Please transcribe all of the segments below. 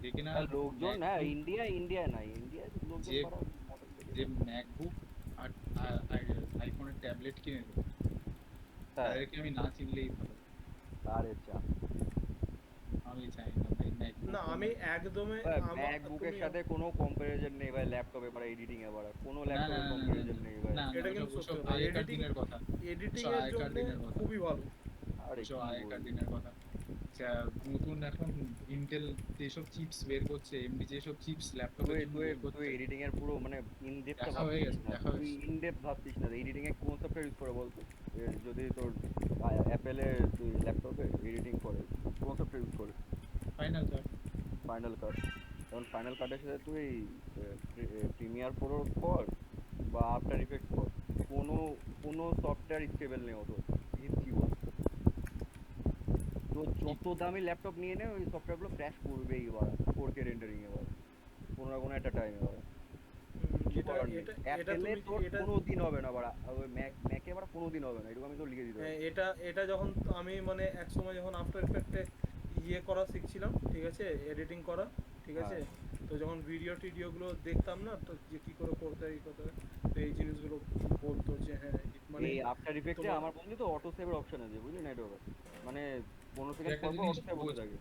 দেখে না লোকজন হ্যাঁ, ম্যাকবুক, ইন্ডিয়া ইন্ডিয়া নাই, ইন্ডিয়ায় লোকজন যে পাড়া মডেল দেখে যে ম্যাকবুক আর আইফোনের ট্যাবলেট কিনে দেবে, হ্যাঁ। তাদেরকে আমি না চিনলেই ভালো। আরে চা আমি চাই না ভাই না ম্যাকবুক আমি আমার। একদমই ভাই, ম্যাকবুকের তুমি সাথে কোনো কম্পারিজন নেই ভাই, ল্যাপটপে বা এডিটিং এ বাড়া কোনো না না ল্যাপটপের না না না কম্পারিজন নেই ভাই। না না, এটা ওসব কিন্তু সত্যি ওসব কথা, আগেকার দিনের কথা। এডিটিং ওসব এর আগেকার জন্য দিনের কথা। খুবই ভালো। আরে ওসব কি আগেকার বলবো। দিনের কথা। নতুন এখন ইন্টেল যেসব চিপস বের করছে, এমনি যেসব চিপস ল্যাপটপের তুই জন্য তুই বের তুই করছে, এডিটিং এর পুরো মানে ইন ডেপথটা দেখা হয়ে ভাবছিস গেছে, না, দেখা তুই হয়েছে। ইন ডেপথ ভাবছিস না এডিটিং এ কোন সফটওয়্যার ইউজ করে বলতো। যদি তোর অ্যাপেলে তুই ল্যাপটপে এডিটিং করে কোন সফটওয়্যার ইউজ করে। ফাইনাল কাট। ফাইনাল কাট। এখন ফাইনাল কাটের সাথে তুই প্রিমিয়ার প্রো কর বা আফটার ইফেক্ট কর, কোনো কোনো সফটওয়্যার স্টেবল নেই অত জীবন। তো যত দামি ল্যাপটপ নিয়ে নে ওই সফটওয়্যারগুলো ক্র্যাশ করবেই এবার, 4K রেন্ডারিং এবার কোনো না কোনো একটা টাইমে এবার। কিছু এটা করার নেই, এটা এটা অ্যাপেলে তুমি তোর এটা কোনো দিন হবে না বাড়া, ওই ম্যাকে আবার কোনো দিন হবে না, এটুকু আমি তো লিখে দিতে পারি। এটা এটা যখন আমি মানে এক সময় যখন আফটার এফেক্টে করা শিখছিলাম, ঠিক আছে, এডিটিং করা, ঠিক আছে, হ্যাঁ। তো যখন ভিডিওগুলো দেখতাম না, তো যে কি করে করতে হয় এই কথা, তো এই জিনিসগুলো বলতো যে হ্যাঁ মানে এই আফটার ইফেক্টে তোমার আমার বুঝলি তো অটো সেভের অপশন আছে, বুঝলি না এটা আবার? মানে 15 তুই সেকেন্ড একটা পর পর জিনিস অটো সেভ বোঝ, হতে থাকে।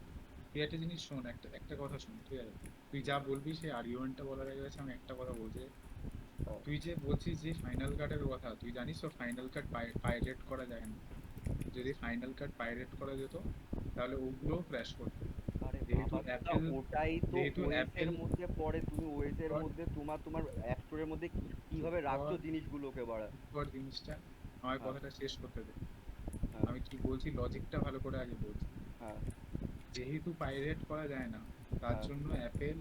তুই একটা জিনিস শোন, একটা একটা কথা শোন, ঠিক আছে? তুই যা বলবি সেই আর্গুমেন্টটা বলার আগে আছে আমি একটা কথা বলছি। হ্যাঁ। তুই যে বলছিস যে ফাইনাল কাটের কথা, তুই জানিস তো ফাইনাল কাট পাইরেট করা যায় না। যদি ফাইনাল কাট পাইরেট করা যেত তাহলে ওগুলোও ক্র্যাশ করতো। আরে যেহেতু বাবা দাদা, অ্যাপেল, ওটাই তো যেহেতু ওএস এর অ্যাপেল, মধ্যে পড়ে, তুমি ওএস এর মধ্যে তোমার তোমার অ্যাপ স্টোরের মধ্যে চুপ কিভাবে রাখছো কর, জিনিসগুলোকে বাড়া। চুপ কর জিনিসটা, আমার হ্যাঁ। কথাটা শেষ করতে দে। হ্যাঁ। আমি কি বলছি লজিকটা ভালো করে আগে বলছি। হ্যাঁ। যেহেতু পাইরেট করা যায় না, তার হ্যাঁ। জন্য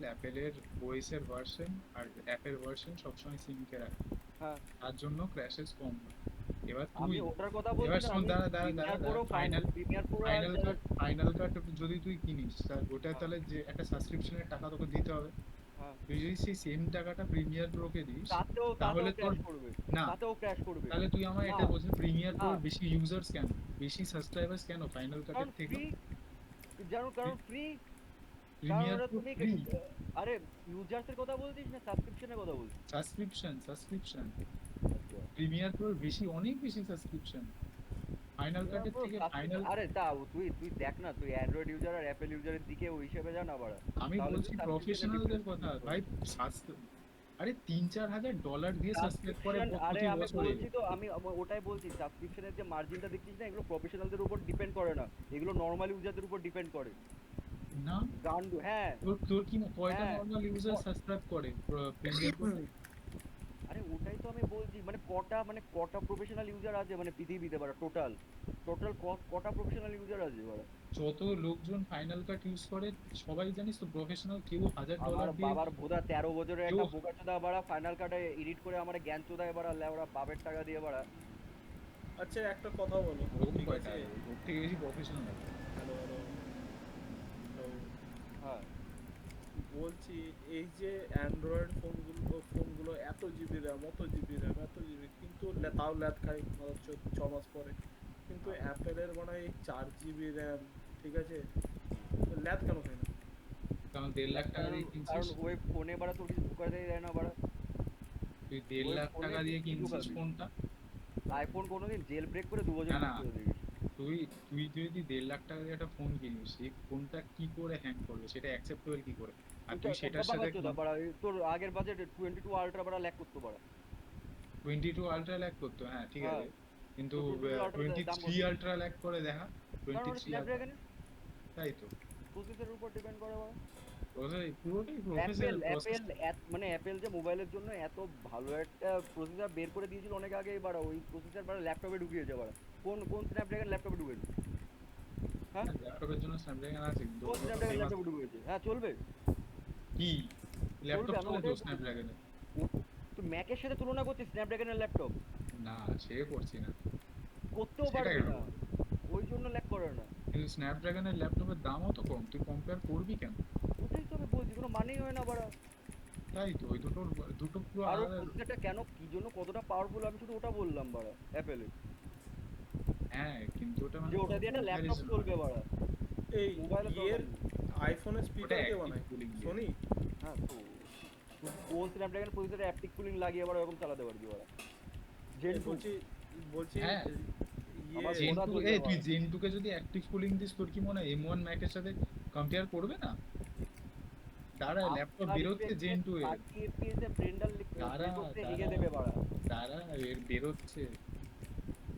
অ্যাপেলের ওএস এর ভার্সন আর অ্যাপের ভার্সন সবসময় সিঙ্কে রাখে। হ্যাঁ। তার জন্য ক্র্যাশেস কম হয়। এবার তুই, আমি ওটার কথা বলছি এবার না, শোন, আমি দাঁড়া দাঁড়া দাঁড়া প্রিমিয়ার দাঁড়া, প্রো ফাইনাল, প্রিমিয়ার প্রো আর ফাইনাল কাট যদি তুই কিনিস তা ওটা হ্যাঁ। তাহলে যে একটা সাবস্ক্রিপশনের টাকা তোকে দিতে হবে। হ্যাঁ। তুই যদি সেই সেম টাকাটা প্রিমিয়ার প্রোকে দিস, তাতেও তাহলে তাতেও তোর, ক্র্যাশ করবে। না, তাতেও ক্র্যাশ করবে। তাহলে তুই আমার না। এটা বলছিস প্রিমিয়ার না। প্রোর বেশি ইউজার্স কেন, বেশি সাবস্ক্রাইবার্স কেন ফাইনাল কারণ কাটের থেকে? ফ্রি, জানো কারণ ফ্রি। কারণ প্রিমিয়ার ওরা প্রো তুমি ফ্রি। আরে ইউজার্সের কথা বলছিস না সাবস্ক্রিপশনের কথা বলছিস? সাবস্ক্রিপশন। আচ্ছা। প্রিমিয়ার প্রোর বেশি, অনেক বেশি সাবস্ক্রিপশন ফাইনাল প্রিমিয়ার কাটের প্রো থেকে। ফাইনাল, সাবস্ক্রিপশন আরে তাও তুই তুই দেখ না, তুই অ্যান্ড্রয়েড ইউজার আর অ্যাপেল ইউজারের দিকে ওই হিসেবে যা না বাড়া। আমি তাহলে তুই বলছি সাবস্ক্রিপশনের প্রফেশনালদের ডিফারেন্স কথা বুঝতে ভাই। পারবি। আরে 3-4 হাজার ডলার দিয়ে সাবস্ক্রাইব করে সাবস্ক্রিপশন আরে প্রতি আমি বছরে। বলছি তো, আমি ওটাই বলছি, সাবস্ক্রিপশনের যে মার্জিনটা দেখছিস না, এগুলো প্রফেশনালদের উপর ডিপেন্ড করে না, এগুলো নর্মাল ইউজারদের উপর ডিপেন্ড করে। না, গান্ডু হ্যাঁ। তোর তোর কি কয়টা হ্যাঁ। নর্মাল ইউজার সাবস্ক্রাইব করে প্রিমিয়ার প্রোতে? আরে ওটাই তো আমি বলছি, মানে কটা প্রফেশনাল ইউজার আছে মানে পৃথিবীতে বাড়া, টোটাল টোটাল কটা প্রফেশনাল ইউজার আছে বাড়া। যত লোকজন ফাইনাল কাট ইউজ করে সবাই জানিস তো প্রফেশনাল, কেউ হাজার আমার ডলার দিয়ে, বাবার ভোদা 13 বছরের কেউ, একটা বোকাচোদা বাড়া ফাইনাল কাটে এডিট করে আমার জ্ঞান চোদায় বাড়া, ওরা বাপের টাকা দিয়ে বাড়া। আচ্ছা একটা কথা বলো, ওরকম ঠিক কয়টা আছে, আছে? ওর থেকে বেশি প্রফেশনাল আছে। হ্যালো হ্যালো হ্যালো, হ্যাঁ। বলছি এই যে অ্যান্ড্রয়েড ফোনগুলো এত জিবি র্যাম, অত জিবি র্যাম, এত জিবি, কিন্তু তাও ল্যাদ খাই অথচ 6 মাস পরে। কিন্তু হ্যাঁ। অ্যাপেলের মানে এই 4 জিবি র্যাম, ঠিক আছে, হুম। ল্যাদ কেন হয় না? কারণ 1.5 লাখ টাকা কারণ দিয়ে কিনছিস, কারণ ওই ফোনে বাড়া তোর কিছু ঢুকাতে দেয় না বাড়া। তুই দেড় ওই লাখ ফোনে টাকা তুই দিয়ে কি কিনছিস ঢুকাবি? ফোনটা। আইফোন কোনোদিন জেল ব্রেক করে 2 বছর না না, ইউজ করে দেখিস। তুই তুই যদি 1.5 লাখ টাকা দিয়ে একটা ফোন কিনিস, সেই ফোনটা কি করে হ্যাং করবে সেটা অ্যাকসেপ্টেবল কি করে? আর ওইটা তুই ওটা সেটার সাথে বাগাচ্চোদা বাড়া, তোর আগের বাজেট 22 আল্ট্রা বাড়া ল্যাক করতো বাড়া। 22 আলট্রা ল্যাক করতো, হ্যাঁ ঠিক হ্যাঁ। আছে, কিন্তু তো 22 আল্ট্রার টোয়েন্টি দাম থ্রি কত? আলট্রা ল্যাক করে দেখা, কারণ টোয়েন্টি ওটা থ্রি আলট্রা স্ন্যাপড্রাগনের তাই তো। প্রসেসরের উপর ডিপেন্ড করে বাড়া। পুরোটাই অ্যাপেল প্রফেশনাল প্রসেস। অ্যাপেল মানে অ্যাপেল যে মোবাইলের জন্য এত ভালো একটা প্রসেসর বের করে দিয়েছিল অনেক আগেই বাড়া, ওই প্রসেসর বাড়া ল্যাপটপে ঢুকিয়েছে বাড়া। কোন কোন স্ন্যাপড্রাগন ল্যাপটপে ঢুকেছে? হ্যাঁ। ল্যাপটপের জন্য স্ন্যাপড্রাগন আছে কিন্তু কোন অত স্ন্যাপড্রাগন ফেমাস। ল্যাপটপে ঢুকেছে? হ্যাঁ চলবে। কি চলবে, ল্যাপটপ আমি চলে তো ওটাই বলছি। স্ন্যাপড্রাগনে? তুই ম্যাকের সাথে তুলনা করছিস স্ন্যাপড্রাগনের ল্যাপটপ? না, সে করছি না, করতেও সেটা পারবি কেন না, করবো? ওই জন্য ল্যাক করে না। কিন্তু স্ন্যাপড্রাগনের ল্যাপটপের দামও তো কম, তুই কম্পেয়ার করবি কেন? ওটাই তো আমি বলছি, কোনো মানেই হয় না বাড়া। তাই তো, ওই দুটোর, দুটো পুরো আর ওর আলাদা। প্রসেসরটা কেন কি জন্য কতটা পাওয়ারফুল আমি শুধু ওটা বললাম বাড়া অ্যাপেলে, হ্যাঁ কিন্তু ওটা যে মানে ওটা কোনো দিয়ে একটা ল্যাপটপ কম্প্যারিজন হয় চলবে না। বাড়া, এই মোবাইলের ইয়ের দরকার নেই। আইফোনের ওটা স্পিকার কে অ্যাক্টিভ বানায়? কুলিং দিয়ে। সোনি? হ্যাঁ তো তুই কোন স্ন্যাপড্রাগন প্রসেসরে অ্যাপটিক কুলিং লাগিয়ে আবার এরকম চালাতে পারবি ওরা জেন টু বলছি বলছি হ্যাঁ ইয়ে আমার জেন গোদা টু চলে এ যাবে তুই জেন টু কে যদি অ্যাক্টিভ কুলিং দিস তোর কি মনে হয় M1 ম্যাকের সাথে কম্পেয়ার করবে না? তারা ল্যাপটপ আফটার বেরোচ্ছে ইফেক্টে জেন টু এর 30 এফপিএস এ ব্লেন্ডার তারা প্লে করতে তারা লিখে দেবে বাড়া তারা এর বেরোচ্ছে।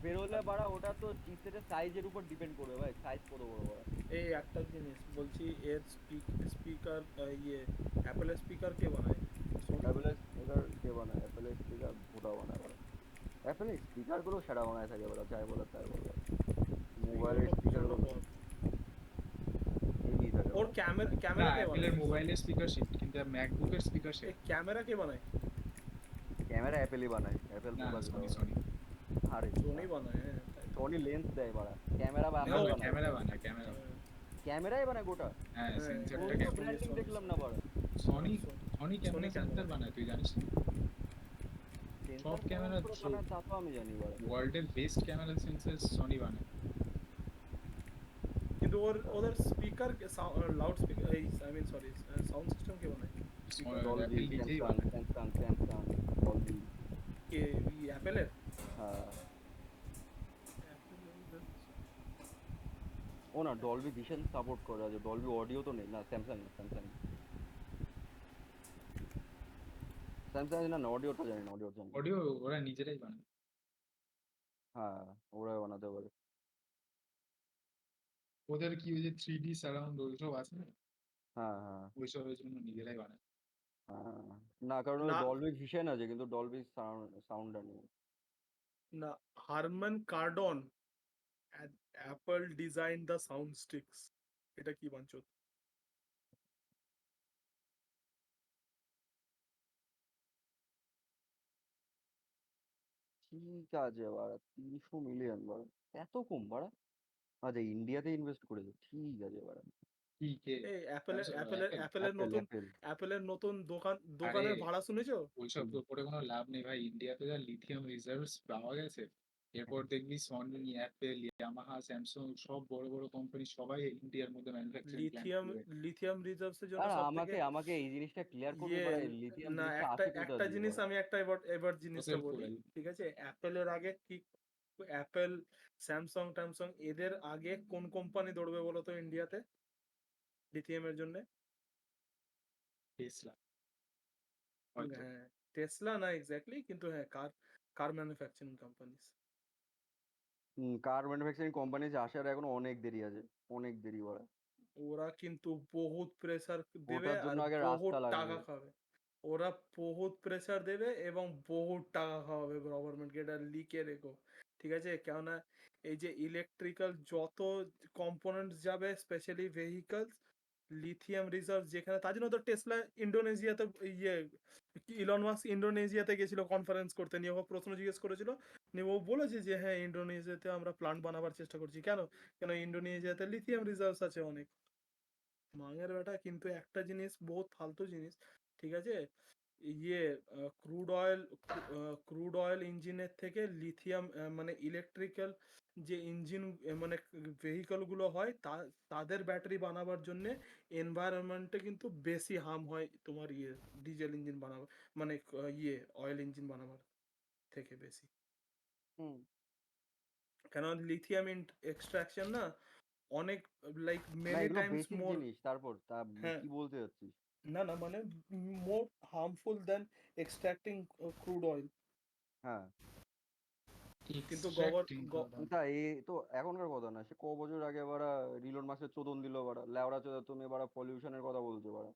বেরোলে বাড়া ওটা তো চিপসেটের সাইজের উপর ডিপেন্ড করবে ভাই সাইজ কত বড় বাড়া এই একটা জিনিস বলছি, এর স্পিকার ইয়ে অ্যাপেলের স্পিকার কে বানায়? সোনি? অ্যাপেলের স্পিকার কে বানায় অ্যাপেলের স্পিকার ভোটা বানায় বাড়া অ্যাপেলের স্পিকার গুলো সেরা বানায় থাকে বাড়া যাই বলে তাই বলে মোবাইলের স্পিকারগুলো স্পিকার প্রচন্ড গুলো বড়। হেভি থাকে ওর বাড়া ক্যামেরা না ক্যামেরা কে অ্যাপেলের বানায়? মোবাইলের স্পিকার শিট কিন্তু ম্যাকবুকের স্পিকার এই শিট। ক্যামেরা কে বানায়? ক্যামেরা অ্যাপেলই বানায় অ্যাপেল না বোকা যেটা সনি বাড়া সনি আরে সোনি বানায়, হ্যাঁ তাই তো। সনি লেন্স দেয় বাড়া ক্যামেরা বা না অ্যাপেল ও বানায় ক্যামেরা বানায় ক্যামেরা হ্যাঁ, ক্যামেরাই বানায় গোটা হ্যাঁ হ্যাঁ, সেন্সরটা কোনো তো ক্যামেরা। ব্র্যান্ডিং সনি দেখলাম না বাড়া Sony Sony Sony camera camera sensor বানায় তুই জানিস না? সব সেন্সর কেমন ক্যামেরা করে বানায় তা তো আমি জানি বাড়া ওয়ার্ল্ডের বেস্ট ক্যামেরা সেন্সর সনি বানায়। কিন্তু ওদের স্পিকার লাউড স্পিকার এই I mean sorry sound system কে বানায়? স্পিকার ডলবি অ্যাপেল নিজেই স্যামসাং বানায়। স্যামসাং স্যামসাং ডলবি কে অ্যাপেলের? হ্যাঁ ও না ডলবি ভিশন সাপোর্ট করে আছে ডলবি অডিও তো নেই না স্যামসাং স্যামসাং স্যামসাং না না অডিওটা জানি না অডিওটা জানি না। অডিও ওরা নিজেরাই বানায়। হ্যাঁ ওরাই বানাতে পারে ওদের কি ওই যে 3D সারাউন্ড ওইসব আছে না, হ্যাঁ হ্যাঁ ওইসবের জন্য নিজেরাই বানায়। হ্যাঁ না কারণ না ডলবি ভিশন আছে কিন্তু ডলবি সাউন্ডটা নেই না, Harman Kardon Apple design the sound sticks, এটা কি বাঞ্চত? ঠিক আছে বাড়া 300 মিলিয়ন বাড়া এত কম বাড়া আচ্ছা ইন্ডিয়াতে ইনভেস্ট করেছে ঠিক আছে বাড়া কি কে? এই অ্যাপেলের অ্যাপেলের অ্যাপেল? অ্যাপেলের অ্যাপেল নতুন অ্যাপেল অ্যাপেলের নতুন আরে দোকানের ভাড়া শুনেছো? ওইসব করে কোনো লাভ নেই ভাই, ইন্ডিয়াতে যা লিথিয়াম রিজার্ভস পাওয়া গেছে, এরপর দেখবি সনি অ্যাপেল ইয়ামাহা স্যামসাং সব বড় বড় কোম্পানি সবাই ইন্ডিয়ার মধ্যে ম্যানুফ্যাকচারিং প্ল্যান্ট লিথিয়াম করবে। লিথিয়াম রিজার্ভস এর জন্য আর সব থেকে আমাকে আমাকে এই জিনিসটা ক্লিয়ার করবি ইয়ে বাড়া লিথিয়াম না, জিনিসটা একটা আসে কোথা একটা দিয়ে জিনিস বাড়া আমি একটা এবার এবার জিনিসটা ফসিল বলি, ফুয়েল। ঠিক আছে? অ্যাপেলের আগে কি, অ্যাপেল স্যামসাং ট্যামসাং এদের আগে কোন কোম্পানি দৌড়বে বলো তো ইন্ডিয়াতে লিথিয়াম এর জন্য? টেসলা হয়তো। হ্যাঁ, টেসলা না এক্স্যাক্টলি, কিন্তু হ্যাঁ car car manufacturing companies. Car manufacturing company আসার এখনো অনেক দেরি আছে অনেক দেরি বাড়া ওরা কিন্তু বহুত প্রেসার দেবে ওটার আর জন্য আগে বহুত রাস্তা লাগবে টাকা খাবে। ওরা বহুত প্রেসার দেবে এবং বহুত টাকা খাওয়াবে গভর্নমেন্টকে, এটা লিখে রেখো, ঠিক আছে? কেননা এই যে ইলেকট্রিক্যাল যত কম্পোনেন্টস যাবে স্পেশালি ভেহিকলস, লিথিয়াম রিসার্চ যেখানে, তার জন্য তো টেসলা ইন্ডোনেশিয়াতে ইয়ে ইলন মাস্ক ইন্ডোনেশিয়াতে গেছিল কনফারেন্স করতে, নিয়ে ও প্রশ্ন জিজ্ঞেস করেছিল, নিয়ে ও বলেছে যে হ্যাঁ ইন্ডোনেশিয়াতে আমরা প্ল্যান্ট বানাবার চেষ্টা করছি। কেন? কেন ইন্ডোনেশিয়াতে লিথিয়াম রিসার্চ আছে অনেক। মাঙের বেটা, কিন্তু একটা জিনিস বহুত ফালতু জিনিস, ঠিক আছে? ইয়ে ক্রুড অয়েল ইঞ্জিনের থেকে লিথিয়াম মানে ইলেকট্রিক্যাল যে ইঞ্জিন মানে ভেহিকল গুলো হয় তাদের ব্যাটারি বানাবার জন্য এনভায়রনমেন্টে কিন্তু বেশি হার্ম হয় তোমার ইয়ে ডিজেল ইঞ্জিন বানাবার, মানে ইয়ে অয়েল ইঞ্জিন বানাবার থেকে বেশি। হুম কেন লিথিয়াম এক্সট্রাকশন না অনেক লাইক না মেনি এগুলো টাইমস বেসিক মোর। জিনিস তারপর তা হ্যাঁ, কি বলতে যাচ্ছিস না না মানে মোর হার্মফুল দেন এক্সট্রাক্টিং ক্রুড অয়েল। হ্যাঁ কিন্তু এক্সট্রাক্টিং তা এ তো এখনকার কথা না সে ক বছর আগে বাড়া রিলন মাসের চোদন দিল বাড়া লেওড়া চোদা তুমি বাড়া পলিউশনের কথা বলছো বাড়া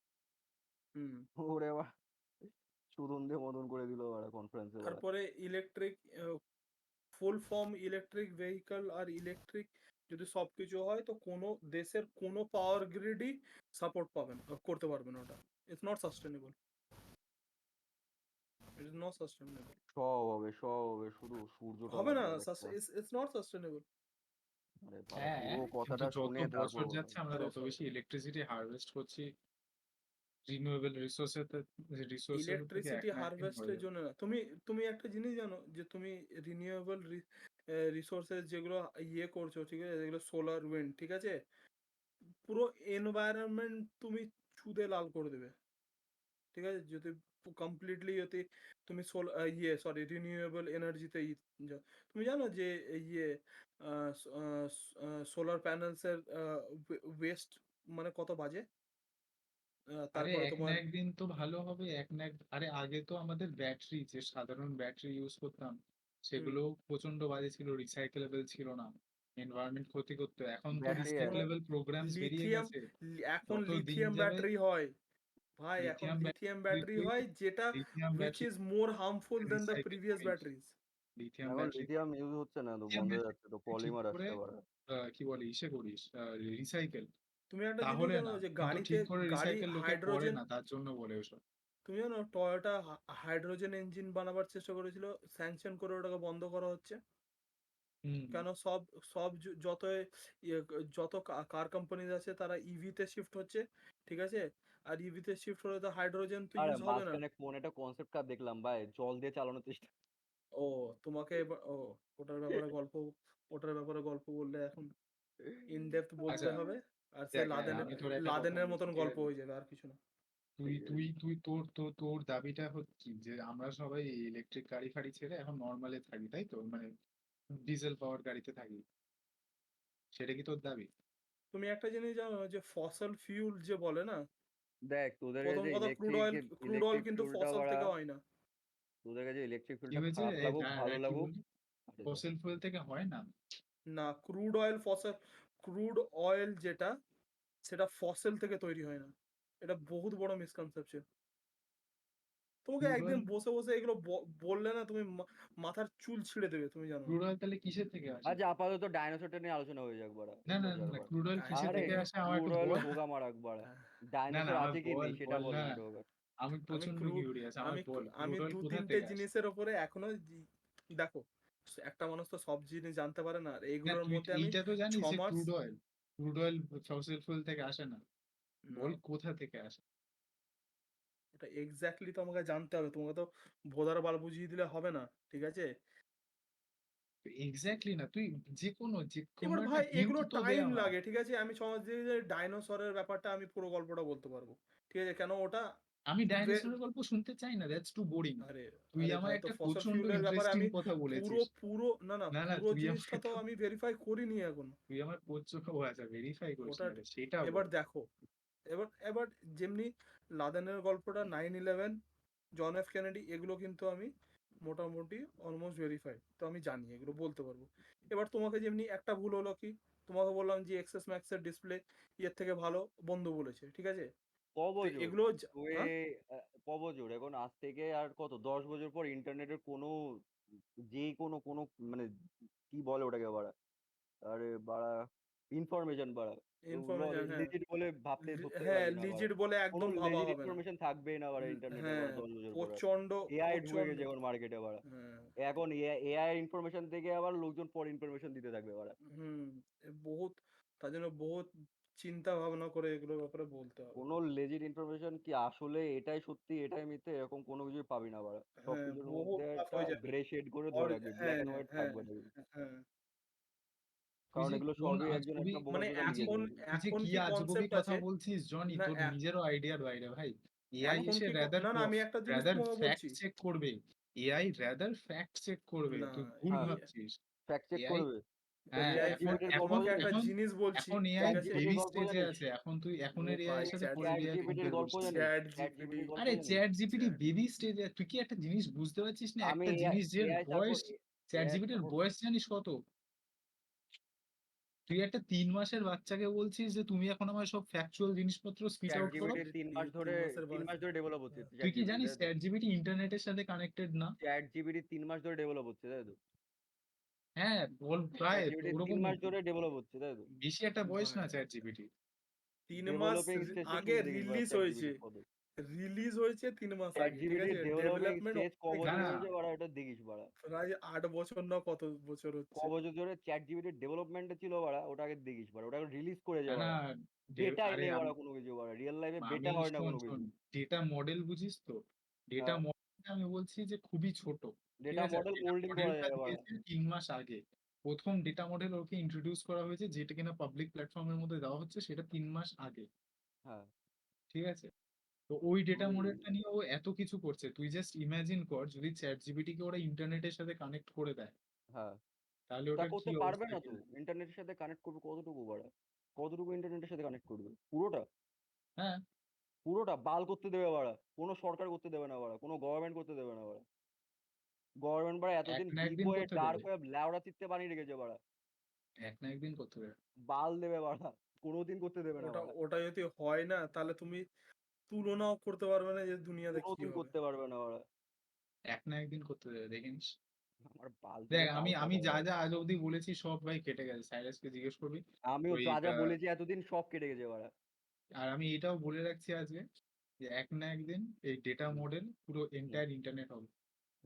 হুম। ওরে বাড়া চোদন দিয়ে মদন করে দিল বাড়া কনফারেন্সে বাড়া তারপরে electric full form electric vehicle আর ইলেকট্রিক যদি সবকিছু হয় তো কোনো দেশের কোনো পাওয়ার গ্রিডই সাপোর্ট পাবে না, করতে পারবে না ওটা। It's not sustainable, it is not sustainable. সব হবে শুধু সূর্যটা হবে না, লাগবে আর একটা ইটস নট সাস্টেনেবল। আরে বাড়া হ্যাঁ পুরো কিন্তু কথাটা যত শুনে বছর তারপর যাচ্ছে আমরা আরে তত সরি, বেশি ইলেকট্রিসিটি হারভেস্ট করছি রিনিউয়েবল রিসোর্সের থেকে এক ইলেকট্রিসিটি না একদিন হয়ে হারভেস্টের যাবে। জন্য না, তুমি তুমি একটা জিনিস জানো যে তুমি রিনিউয়েবল রিসোর্সেস যেগুলো ইয়ে করছো, ঠিক আছে, যেগুলো সোলার উইন্ড, ঠিক আছে, পুরো এনভায়রনমেন্ট তুমি চুদে লাল করে দেবে। ঠিক আছে? যদি কমপ্লিটলি যদি তুমি সরি রিনিউয়েবল এনার্জিতে তুমি জানো যে ইয়ে সোলার প্যানেলস এর ওয়েস্ট মানে কত বাজে? আরে তারপরে এক না তোমার একদিন তো ভালো হবে, এক না আরে আগে তো আমাদের ব্যাটারি, যে সাধারণ ব্যাটারি ইউজ করতাম, হুম, সেগুলো প্রচন্ড বাজে ছিল, রিসাইকেলেবল ছিল না, এনভায়রনমেন্ট ক্ষতি করতো। এখন তো ব্যাটারি এখনো রিসাইকেলেবল প্রোগ্রামস বেরিয়ে লিথিয়াম গেছে। এখন যত দিন লিথিয়াম যাবে ব্যাটারি হয়। ভাই এখন লিথিয়াম লিথিয়াম ব্যাটারি, ব্যাটারি তুই হয় যেটা lithium which battery is more harmful than the recycle previous করিস, batteries. লিথিয়াম এখন ব্যাটারি লিথিয়াম ইউজ হচ্ছে না, তো লিথিয়াম বন্ধ হয়ে ব্যাটারি যাচ্ছে, তো ঠিক পলিমার করে আসছে বাড়া। কি বলে ইসে করিস, রিসাইকেল, তুমি একটা জিনিস তাহলে জানো না, যে কিন্তু গাড়িতে ঠিক করে গাড়ি রিসাইকেল লোকে করে হাইড্রোজেন না, তার জন্য বলে ওসব। তুমি জানো টয়োটা হাইড্রোজেন ইঞ্জিন বানাবার চেষ্টা করেছিল, স্যাংশন করে ওটাকে বন্ধ করা হচ্ছে। হুম। কেন সব সব যত কার কোম্পানি আছে তারা ইভিতে শিফট হচ্ছে, ঠিক আছে? আর ইভিতে শিফট হলে তো হাইড্রোজেন তো আরে ইউজ হবে না। মাঝখানে কোন একটা কনসেপ্ট কার দেখলাম ভাই, জল দিয়ে চালানোর চেষ্টা। ও তোমাকে ওটার ব্যাপারে গল্প ওটার ব্যাপারে গল্প বললে এখন ইন ডেপথ বলতে আচ্ছা হবে, আর সে দেখ, লাদেনের আমি তোর একটা কথা লাদেনের বলছি, মতন ঠিক গল্প আছে? হয়ে যাবে আর কিছু না। তুই তুই তুই তোর তোর তোর দাবিটা হচ্ছে কি, যে আমরা সবাই ইলেকট্রিক গাড়ি ফাড়ি ছেড়ে এখন নর্মালে থাকি, তাই তো? মানে ডিজেল পাওয়ার গাড়িতে থাকি, সেটা কি তোর দাবি? তুমি একটা জিনিস জানো যে ফসল ফিউল যে বলে না, দেখ তোদের প্রথম কাছে কথা ক্রুড অয়েল ইলেকট্রিক কিন্তু ফিউলটা ফসল বাড়া, থেকে হয় না। তোদের কাছে ইলেকট্রিক কি ফিউলটা হয়েছে? খারাপ লাগুক ভালো কি লাগুক, বললি? আরে যা। ফসিল ফুয়েল থেকে হয় না? না, ক্রুড অয়েল যেটা সেটা ফসল থেকে তৈরি হয় না। এটা বহুত বড় মিসকনসেপশন। তোমাকে ক্রুড একদিন অয়েল, বসে বসে এগুলো বললে না তুমি মাথার চুল ছিঁড়ে দেবে, তুমি জানো না? ক্রুড অয়েল তাহলে কিসের থেকে আসে? আচ্ছা আপাতত ডাইনোসরটা নিয়ে আলোচনা হয়ে যাক বাড়া, না না এবার না যার না, বাড়া। ক্রুড অয়েল কিসের আরে থেকে ডাইনোসর আসে আমার ক্রুড একটু অয়েল বল। ভোগা মারাক বাড়া, না না, ডাইনোসর আমার আছে কি বল নেই সেটা বল বল না, ভিডিও কর। আমি আমি প্রচন্ড ক্রুড কিউরিয়াস, আমার আমি বল আমি ক্রুড অয়েল দু কোথা তিনটে থেকে আসে? জিনিসের ওপরে এখনো দেখো, একটা মানুষ তো সব জিনিস জানতে পারে না, আর না এইগুলোর তুই মধ্যে আমি এইটা তো ছ জানিস যে মাস ক্রুড অয়েল ফসিল ফুয়েল থেকে আসে না, না, বল কোথা থেকে আসে? ওটা এক্স্যাক্টলি তো আমাকে জানতে হবে, তোমাকে তো ভোদার বাল বুঝিয়ে দিলে হবে না, ঠিক আছে? এক্স্যাক্টলি না, তুই যে কোনো এবার একটা ভাই হিন্ট এগুলো তো দে টাইম আমায়। লাগে, ঠিক আছে? আমি সমাজ দিয়ে যে ডাইনোসরের ব্যাপারটা আমি পুরো গল্পটা বলতে পারবো, ঠিক আছে? কেন ওটা আমি বে- ডাইনোসরের গল্প শুনতে চাই না, দ্যাটস টু বোরিং। আরে তুই আরে ভাই আমায় তো একটা ফসল প্রচন্ড ফিউলের ব্যাপারে ইন্টারেস্টিং আমি কথা পুরো বলেছিস। পুরো না না না না, পুরো তুই জিনিসটা আমায় তো আমি ভেরিফাই করিনি এখন। তুই আমার প্রচন্ড, ও আচ্ছা ভেরিফাই করিস ওটা না রে, সেটা এবার বল। দেখো, এবার এবার যেমনি লাদেনের গল্পটা 9/11, জন এফ কেনেডি, এগুলো কিন্তু আমি মোটামুটি অলমোস্ট ভেরিফাই, তো আমি জানি এগুলো বলতে পারবো। এবার তোমাকে যেমনি একটা ভুল হলো কি, তোমাকে বললাম যে এক্সএস ম্যাক্সের ডিসপ্লে এর থেকে ভালো, বন্ধু বলেছে, ঠিক আছে? তো কবজোর এগুলো তুই হ্যাঁ কবজোর এখন আজ থেকে আর কত 10 বছর পর ইন্টারনেটের কোনো যে কোনো মানে কি বলে ওটাকে বাড়া, আরে বাড়া ইনফরমেশন বাড়া, ওগুলো ইনফরমেশন, হ্যাঁ লিজিট বলে ভাবতে ধরতে হ্যাঁ পারবি না বাড়া। লিজিট বলে কোনো একদম ভাবা লেজিট হবে না। ইনফরমেশন থাকবেই না বাড়া ইন্টারনেটে হ্যাঁ বাড়া 10 বছর পর আর। প্রচন্ড এআই ঢুকে প্রচন্ড গেছে এখন মার্কেটে বাড়া। হ্যাঁ এখন এআই ইনফরমেশন থেকে আবার লোকজন পর ইনফরমেশন দিতে থাকবে বাড়া। হুম বহুত, তার জন্য বহুত চিন্তা ভাবনা করে এগুলোর ব্যাপারে বলতে হবে। কোনো লেজিট ইনফরমেশন কি আসলে এটাই সত্যি এটাই মিথ্যে এরকম কোনো কিছুই পাবি না বাড়া। হ্যাঁ সবকিছুর বহুত মধ্যে টাফ একটা হয়ে যাবে। গ্রে শেড করে ধরে রাখবি, ব্ল্যাক হ্যাঁ এন্ড হোয়াইট হ্যাঁ থাকবে না কিন্তু। হ্যাঁ তুই কারণ যে এগুলো কোন সবই একজন আজগুবি, একটা মানে ভবিষ্যতে তুই যে লিখে এখন গেছে। তুই যে এখন কি কি আজগুবি কনসেপ্ট কথা আছে বলছিস জনি, না তোর নিজেরও আইডিয়ার বাইরে ভাই। এআই এখন এসে কি রাদার না না আমি একটা জিনিস রাদার তোমাকে ফ্যাক্ট বলছি চেক করবে, এআই রাদার ফ্যাক্ট চেক করবে, না তুই ভুল হ্যাঁ, ভাবছিস। ফ্যাক্ট চেক এআই, করবে। তো হ্যাঁ চ্যাট এআই এখন জিপিটির গল্প এখন তোমাকে একটা জানিস? এখন জিনিস বলছি, এখন এআই ঠিক চ্যাট আছে? জিপিটির বেবি গল্প স্টেজে জানিস? আছে, এখন তুই ও এখনের এআই ভাই এর সাথে চ্যাট পরের চ্যাট এআই জিপিটির কম্পেয়ার গল্প করছিস। জানিস? চ্যাট চ্যাট জিপিটি জিপিটির গল্প আরে জানিস? চ্যাট জিপিটি চ্যাট বেবি স্টেজে, তুই কি একটা জিনিস বুঝতে পারছিস না? আমি একটা এআই জিনিস যে এআই বয়স, সাপোর্ট চ্যাট এআই জিপিটির সাপোর্ট বয়স জানিস কত? তুই একটা 3 মাসের বাচ্চাকে বলছিস যে তুমি এখন আমার সব ফ্যাকচুয়াল জিনিসপত্র স্পিট চ্যাট আউট করো। জিপিটি 3 মাস ধরে 3 মাসের 3 মাস ধরে ডেভেলপ হচ্ছে তুই চ্যাট কি জিপিটি, জানিস তাই তো? চ্যাট জিপিটি ইন্টারনেটের সাথে কানেক্টেড না? চ্যাট জিপিটি 3 মাস ধরে ডেভেলপ হচ্ছে, তাই তো? হ্যাঁ বল, প্রায় চ্যাট জিপিটি 3 ওরকম মাস ধরে ডেভেলপ হচ্ছে, তাই তো? বেশি একটা বয়স ভাই না চ্যাট জিপিটি। 3 মাস ডেভেলপিং স্টেজটা আগে শুরু দেখিস বাড়া রিলিজ চ্যাট হয়েছে, জিপিটির কত। রিলিজ হয়েছে 3 মাস চ্যাট আগে, ঠিক জিপিটির আছে? ডেভেলপিং ডেভেলপমেন্ট স্টেজ ক না বছর না, হয়েছে বাড়া, ওটা দেখিস বাড়া। প্রায় 8 বছর না কত বছর ক হচ্ছে। বছর ধরে চ্যাট জিপিটির ডেভেলপমেন্টে ছিল বাড়া, ওটা আগে দেখিস বাড়া। ওটা রিলিজ করেছে না না, বাড়া। বেটাই আরে নেই আমি বাড়া কোনো কিছু বাড়া, রিয়েল লাইফে আমি বেটা হয় না শোন কোনো শোন, কিছু। ডেটা মডেল বুঝিস তো? ডেটা হ্যাঁ, মডেল আমি বলছি যে খুবই ছোট, ঠিক ডেটা আছে? মডেল ডেটা মোল্ডিং করা মডেলটা যায় বাড়া। দিয়েছে 3 মাস আগে, প্রথম ডেটা মডেল ওকে ইন্ট্রোডিউস করা হয়েছে যেটা কিনা পাবলিক প্ল্যাটফর্মের মধ্যে দেওয়া হচ্ছে সেটা 3 মাস আগে। হ্যাঁ ঠিক আছে? তো ওই ডেটা ওই মডেলটা নিয়ে ও এত কিছু করছে। তুই জাস্ট ইমাজিন কর যদি ChatGPT কে ওরা ইন্টারনেটের সাথে কানেক্ট করে দেয়, হ্যাঁ তাহলে তা ওটার কি করতে পারবে অবস্থা না কি তো, হবে? ইন্টারনেটের সাথে কানেক্ট করবে কতটুকু বাড়া, কতটুকু ইন্টারনেটের সাথে কানেক্ট করবে? পুরোটা? হ্যাঁ, পুরোটা বাল করতে দেবে বাড়া, কোনো সরকার করতে দেবে না বাড়া, কোনো গভর্নমেন্ট করতে দেবে না বাড়া। গভর্নমেন্ট বাড়া এক এতদিন না ডিপ একদিন হয়ে করতে ডার্ক দেবে। হয়ে ল্যাওড়া চিত্তে বানিয়ে রেখেছে বাড়া। এক না একদিন করতে দেবে। বাল দেবে বাড়া, কোনোদিন করতে দেবে না ওটা বাড়া, ওটা যদি হয় না তাহলে তুমি তুলনাও করতে পারবে না যে দুনিয়াতে কি কোনোদিন হবে। করতে পারবে না বাড়া। এক না একদিন করতে দেবে, দেখিস। আমার বাল দেখ থেকে তাল আমি আমি কাটা যা বাড়া। যা আজ অব্দি বলেছি সব ভাই কেটে গেছে, সাইরাসকে জিজ্ঞেস করবি। আমিও ওই যা যা বলেছি এতদিন সব কেটে গেছে বাড়া। আর আমি এটাও বলে রাখছি আজকে যে এক না একদিন এই ডেটা হুম, মডেল পুরো হুম। এন্টায়ার ইন্টারনেট হবে।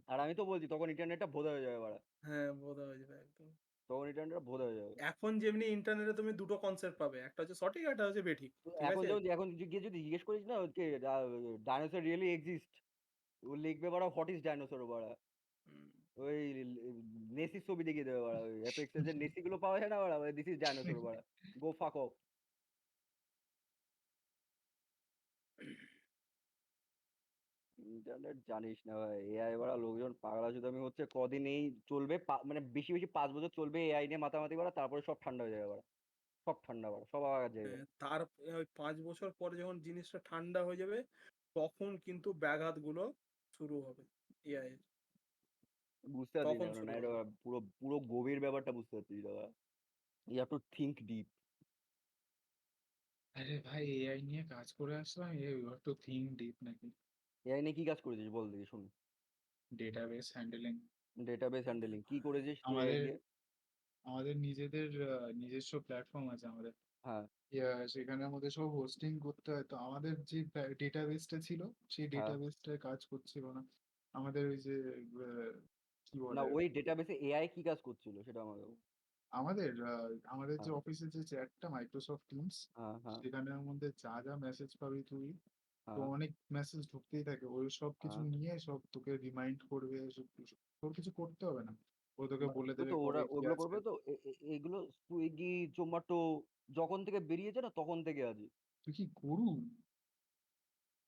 আর আমি তো বলছি তখন ইন্টারনেটটা ভোদা হয়ে যাবে বাড়া, হ্যাঁ, বোধ হয়ে যাবে একদম। তখন ইন্টারনেটটা ভোদা হয়ে যাবে। এখন যেমনি ইন্টারনেটে তুমি দুটো কনসেপ্ট পাবে, একটা হচ্ছে সঠিক, একটা হচ্ছে বেঠিক, তো ঠিক এখন আছে? যেমন এখন গিয়ে যদি জিজ্ঞেস করিস না ওকে ডাইনোসর রিয়েলি এক্সিস্ট, ও লিখবে বাড়া হোয়াট ইজ ডাইনোসর বাড়া, হুম। ওই নেসির ছবি দেখিয়ে দেবে বাড়া, ওই অ্যাপেক্সের যে নেসি গুলো পাওয়া যায় না বাড়া, দিস ইজ ডাইনোসর বাড়া, গো ফাক অফ। ইন্টারনেট জানিস না ভাই, এআই বাড়া লোকজন পাগলা চোদামি হচ্ছে, কদিন এই চলবে মানে বেশি বেশি 5 বছর চলবে এআই নিয়ে মাতামাতি বাড়া, তারপরে সব ঠান্ডা হয়ে যাবে বাড়া, সব ঠান্ডা বাড়া, সব আগার জায়গা। তার ওই 5 বছর পরে যখন জিনিসটা ঠান্ডা হয়ে যাবে তখন কিন্তু ব্যাঘাত গুলো শুরু হবে এআই এর। বুঝতে পারছিস তখন না শুরু না, এটা হবে। পুরো পুরো গভীর ব্যাপারটা বুঝতে পারছিস না বাড়া, you have to think deep. আরে ভাই এআই নিয়ে কাজ করে আসলাম, you have to think deep নাকি? এআই নিয়ে কি কাজ করেছিস বল দেখি শুনি। Database handling. ডেটাবেস আরে হ্যান্ডেলিং কি ভাই, করেছিস তুই এআই আমাদের দিয়ে? আমাদের নিজেদের নিজস্ব প্ল্যাটফর্ম আছে আমাদের। হ্যাঁ সেখানে আমাদের সব হোস্টিং করতে হয়, তো আমাদের যে ডেটাবেসটা ছিল সেই হ্যাঁ। ডেটাবেসটায় কাজ করছিল না। আমাদের ওই যে কি না বলে, ওই ডেটাবেসে এআই কি কাজ করছিল সেটা আমাকে বল। আমাদের যে হ্যাঁ অফিসে যে চ্যাটটা মাইক্রোসফট টিমস, হ্যাঁ হ্যাঁ সেখানের মধ্যে যা যা মেসেজ পাবি তুই, তো হ্যাঁ অনেক মেসেজ ঢুকতেই থাকে, ওই সব কিছু হ্যাঁ। নিয়ে সব তোকে রিমাইন্ড করবে, সব কিছু তোর কিছু করতে হবে না, ও তোকে বলে ওই দেবে তো ওরা কবে কি ওগুলো আছে। করবে তো, এগুলো সুইগি জোম্যাটো যখন থেকে বেরিয়েছে না তখন থেকে আছে। তুই কি গরু?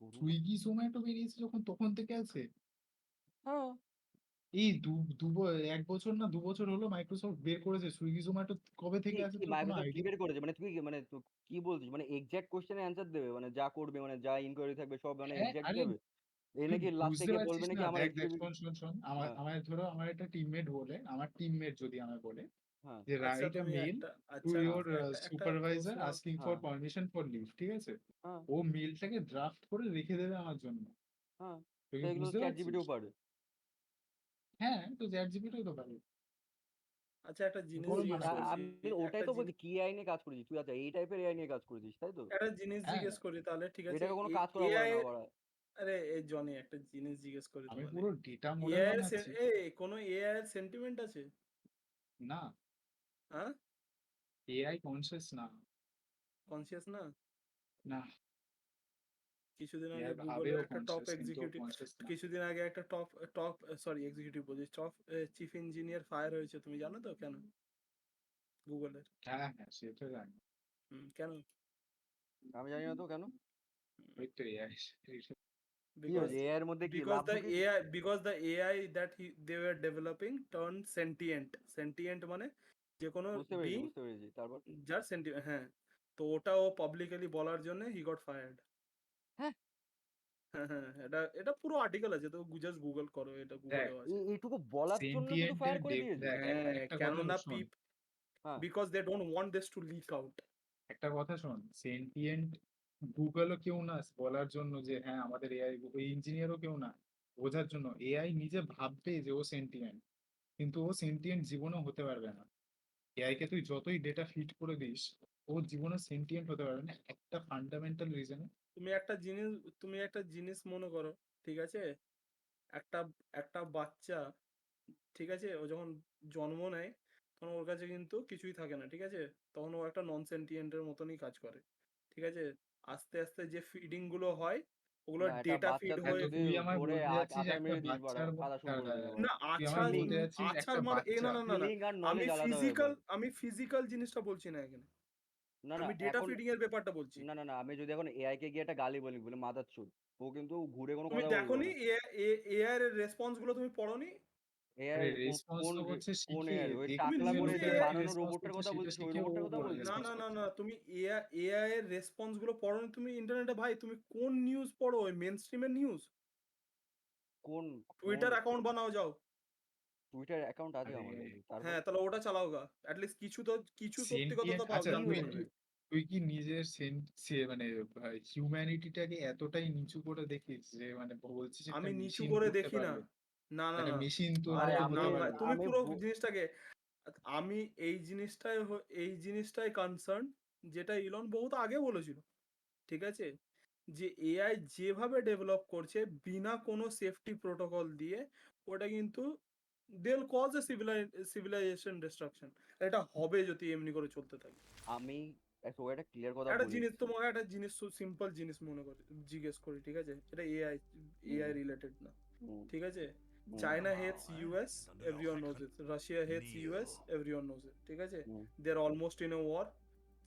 গরু না? সুইগি জোম্যাটো বেরিয়েছে যখন তখন থেকে আছে? হ্যাঁ। এই দু দু ব- 1 বছর না 2 বছর হলো মাইক্রোসফট বের করেছে, সুইগি জোম্যাটো কবে কি থেকে আছে কি তোর কোনো মাইক্রোসফট কি আইডিয়া? বের করেছে মানে, তুই মানে তুই কি বলছিস, মানে এক্সাক্ট কোশ্চেনের অ্যান্সার দেবে, মানে যা করবে মানে যা ইনকোয়ারি থাকবে সব মানে হ্যাঁ, এক্সাক্ট আরে দেবে? এই তুই নাকি লাস্টে বুঝতে গিয়ে বলবে পারছিস নাকি না, আমার দেখ দেখ এক্সিকিউটিভ। শোন শোন শোন, আমার হ্যাঁ আমার ধরো আমার একটা টিমমেট বলে, আমার টিমমেট যদি আমায় বলে হ্যাঁ যে আচ্ছা রাইট আ তুমি মেইল একটা, টু আচ্ছা হ্যাঁ ইয়োর তুমি একটা একটা সুপারভাইজার প্রশ্ন, আস্কিং ফর হ্যাঁ পারমিশন ফর লিভ, ঠিক আছে? হ্যাঁ ও মেইলটাকে ড্রাফট করে রেখে দেবে আমার জন্য। হ্যাঁ। তুই তো কি এগুলো বুঝতে চ্যাট পারছিস? জিপিটিও পারে। হ্যাঁ, তো চ্যাট জিপিটিও তো পারে। আচ্ছা একটা জিনিস কোনো জিজ্ঞেস মাস্টার। করছি, আমি ওটাই একটা তো বলছি, জিনিস, কি এআই নিয়ে কাজ করেছিস তুই? আচ্ছা এই টাইপের এআই নিয়ে কাজ করেছিস তাই তো? একটা জিনিস হ্যাঁ, জিজ্ঞেস করি তাহলে, ঠিক আছে? এটাকে কোনো কাজ করা বলে এআই না এর, বাড়া। আরে এই জনি একটা জিনিস জিজ্ঞেস করি আমি তোমাকে, পুরো ডেটা মডেল এআই এর বানাচ্ছি। কোনো এআই এর সেন্টিমেন্ট আছে? না, হ্যাঁ, এআই কনসিয়াস না। কনসিয়াস না? না, কিছুদিন আগে এআই গুগলের ভাবেও একটা টপ কনসিয়াস কিন্তু এক্সিকিউটিভ, কনসিয়াস না। কিছুদিন আগে একটা টপ টপ সরি এক্সিকিউটিভ বলছি, টপ চিফ ইঞ্জিনিয়ার ফায়ার হয়েছে, তুমি জানো তো কেন? গুগলের। হ্যাঁ হ্যাঁ, সেটা জানি। কেন? আমি জানি না তো কেন। ওই তো এআই। কি বিকজ হয়েছে এআই এর মধ্যে, কি because লাভ the ঢুকেছে? AI because the AI that they were developing turned sentient, sentient মানে যে কোনো বুঝতে পেরেছি বিং বুঝতে পেরেছি, তারপর? যার সেন্টিমেন্ট, হ্যাঁ, তো ওটা ও পাবলিকলি বলার জন্য হি গট ফায়ার্ড। হ্যাঁ। হ্যাঁ হ্যাঁ, এটা এটা পুরো আর্টিকেল আছে, তো জাস্ট গুগল করো, এটা দেখ গুগলেও আছে। এইটুকু বলার জন্য শুধু ফায়ার সেন্টিয়েন্টের করে দিয়েছে? দেখ হ্যাঁ, একটা কথা কেননা শোন, হ্যাঁ because they don't want this to leak out. একটা কথা শোন, সেন্টিয়েন্ট গুগলও কেউ না বলার জন্য যে হ্যাঁ আমাদের এআই, ওই ইঞ্জিনিয়ারও কেউ না বোঝার জন্য। এআই নিজে ভাববে যে ও সেন্টিয়েন্ট, কিন্তু ও সেন্টিয়েন্ট জীবনেও হতে পারবে না। এআই কে তুই যতই ডেটা ফিট করে দিস, ও জীবনে সেন্টিয়েন্ট হতে পারবে না একটা ফান্ডামেন্টাল রিজনে। তুমি একটা জিনিস, তুমি একটা জিনিস মনে করো, ঠিক আছে? একটা একটা বাচ্চা, ঠিক আছে, ও যখন জন্ম নেয় তখন ওর কাছে কিন্তু কিছুই থাকে না, ঠিক আছে? তখন ও একটা নন সেন্টিয়েন্টের মতনই কাজ করে, ঠিক আছে? আস্তে আস্তে যে ফিডিং গুলো হয় ওগুলো না একটা ডেটা বাচ্চা ফিড তুই হ্যাঁ, হয়ে তো যদি তুই আমায় ধরে বলতে যাচ্ছিস আছাড় একটা মেরে দিস বাড়া, বাচ্চার কাদা শুরু করে দেবে না বাড়া। তুই আমায় ফিলিং বলতে যাচ্ছিস একটা আছাড় মার বাচ্চা না ফিলিং আর আমি নলেজ আলাদা ফিজিক্যাল ব্যাপার। জিনিসটা বলছি না এখানে, না, না আমি ডেটা এখন ফিডিং এর ব্যাপারটা বলছি। না, আমি যদি এখন এআই কে গিয়ে একটা গালি বলি, বলি মাদারচোদ, ও কিন্তু ঘুরে কোনো তুমি কথা বলবে দেখোনি না। এআই এর রেসপন্স গুলো তুমি পড়োনি? এআই আরে কোন রেসপন্স কোন তো করছে কোন শিখে এআই? ওই তুমি টাকলা দেখছে করে যে নিউজে লোকেরা কি বানানো রেসপন্স রোবটটার করছে কথা সেটা বলছিস, ওই শিখে ও রোবটটার কথা বলছিস? না, রেসপন্স না, না, করছে। না, তুমি এআই এর রেসপন্স গুলো পড়োনি তুমি ইন্টারনেটে ভাই, তুমি কোন নিউজ পড়ো? ওই মেইন স্ট্রিমের নিউজ? কোন কোন টুইটার অ্যাকাউন্ট বানাও যাও। টুইটার অ্যাকাউন্ট আছে আরে আমার কাছে। তারপর হ্যাঁ, তাহলে ওটা চালাও গা। এট লিস্ট কিছু সত্যিকতা সেন্টিয়েন্ট তো পাও, আচ্ছা কি জানতে তুই পারবে। হয়েছে? তুই তুই কি নিজের মানে হিউম্যানিটিটাকে এতটাই নিচু করে দেখিস যে মানে বলছিস একটা আমি নিচু মেশিন করে করতে দেখি না। পারবে, না, না, একটা না। মেশিন তোর আরে আরে মতো না হতে ভাই, পারবে। তুমি আমি পুরো জিনিসটাকে আমি এই জিনিসটাই কনসার্ন, যেটা ইলন বহুত আগে বলেছিল। ঠিক আছে? যে এআই যেভাবে ডেভেলপ করছে বিনা কোনো সেফটি প্রোটোকল দিয়ে, ওটা কিন্তু they'll cause a civilization destruction. এটা হবে যদি এমনি করে চলতে থাকে। আমি তোকে একটা ক্লিয়ার কথা একটা বলি। জিনিস তোমাকে একটা জিনিস সিম্পল জিনিস মনে করি, জিজ্ঞেস করি, ঠিক আছে? এটা এআই হুম, রিলেটেড না। হুম, ঠিক আছে? Hmm, China hates US, everyone knows it. Russia hates US, everyone knows it. ঠিক আছে? Hmm, they are almost in a war. Hmm,